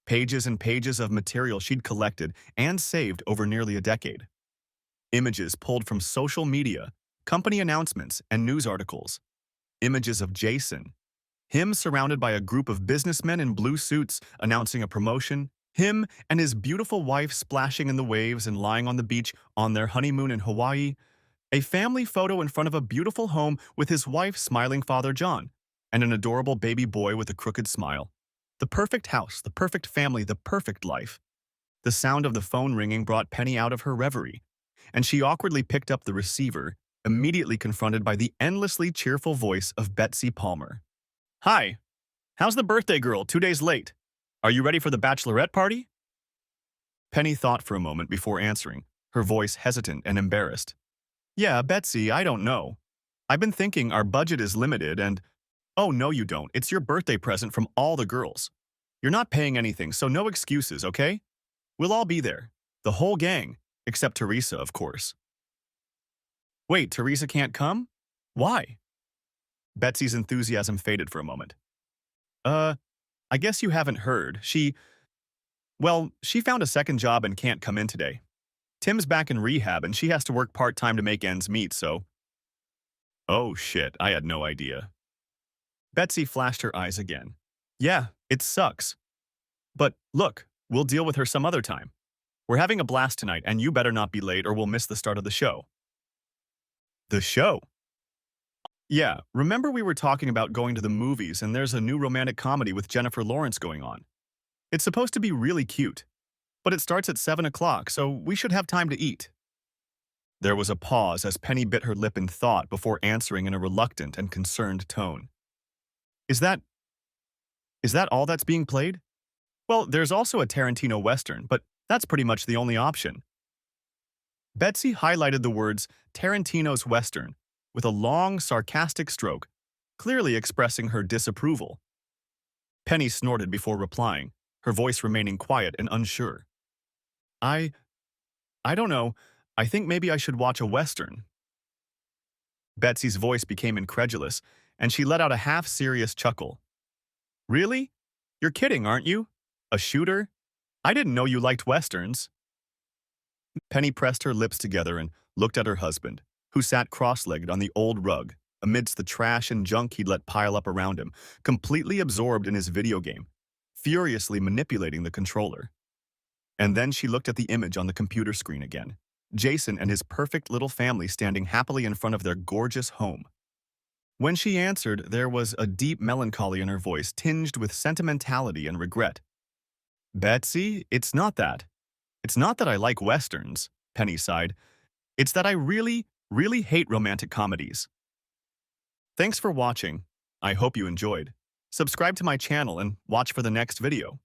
pages and pages of material she'd collected and saved over nearly a decade. Images pulled from social media, company announcements, and news articles. Images of Jason, him surrounded by a group of businessmen in blue suits announcing a promotion, him and his beautiful wife splashing in the waves and lying on the beach on their honeymoon in Hawaii, a family photo in front of a beautiful home with his wife smiling Father John, and an adorable baby boy with a crooked smile. The perfect house, the perfect family, the perfect life. The sound of the phone ringing brought Penny out of her reverie, and she awkwardly picked up the receiver, immediately confronted by the endlessly cheerful voice of Betsy Palmer. "Hi, how's the birthday girl 2 days late? Are you ready for the bachelorette party?" Penny thought for a moment before answering, her voice hesitant and embarrassed. "Yeah, Betsy, I don't know. I've been thinking our budget is limited and—" "Oh, no you don't. It's your birthday present from all the girls. You're not paying anything, so no excuses, okay? We'll all be there. The whole gang. Except Teresa, of course." "Wait, Teresa can't come? Why?" Betsy's enthusiasm faded for a moment. I guess you haven't heard. She found a second job and can't come in today. Tim's back in rehab and she has to work part-time to make ends meet, so—" "Oh shit, I had no idea." Betsy flashed her eyes again. "Yeah, it sucks. But look, we'll deal with her some other time. We're having a blast tonight and you better not be late or we'll miss the start of the show." "The show?" "Yeah, remember we were talking about going to the movies and there's a new romantic comedy with Jennifer Lawrence going on. It's supposed to be really cute, but it starts at 7 o'clock, so we should have time to eat." There was a pause as Penny bit her lip in thought before answering in a reluctant and concerned tone. Is that all that's being played? Well, there's also a Tarantino Western, but that's pretty much the only option." Betsy highlighted the words Tarantino's Western with a long, sarcastic stroke, clearly expressing her disapproval. Penny snorted before replying, her voice remaining quiet and unsure. I don't know. I think maybe I should watch a Western." Betsy's voice became incredulous, and she let out a half-serious chuckle. "Really? You're kidding, aren't you? A shooter? I didn't know you liked Westerns." Penny pressed her lips together and looked at her husband, who sat cross-legged on the old rug, amidst the trash and junk he'd let pile up around him, completely absorbed in his video game, furiously manipulating the controller. And then she looked at the image on the computer screen again, Jason and his perfect little family standing happily in front of their gorgeous home. When she answered, there was a deep melancholy in her voice tinged with sentimentality and regret. "Betsy, it's not that. It's not that I like Westerns," Penny sighed. "It's that I really, really hate romantic comedies." Thanks for watching. I hope you enjoyed. Subscribe to my channel and watch for the next video.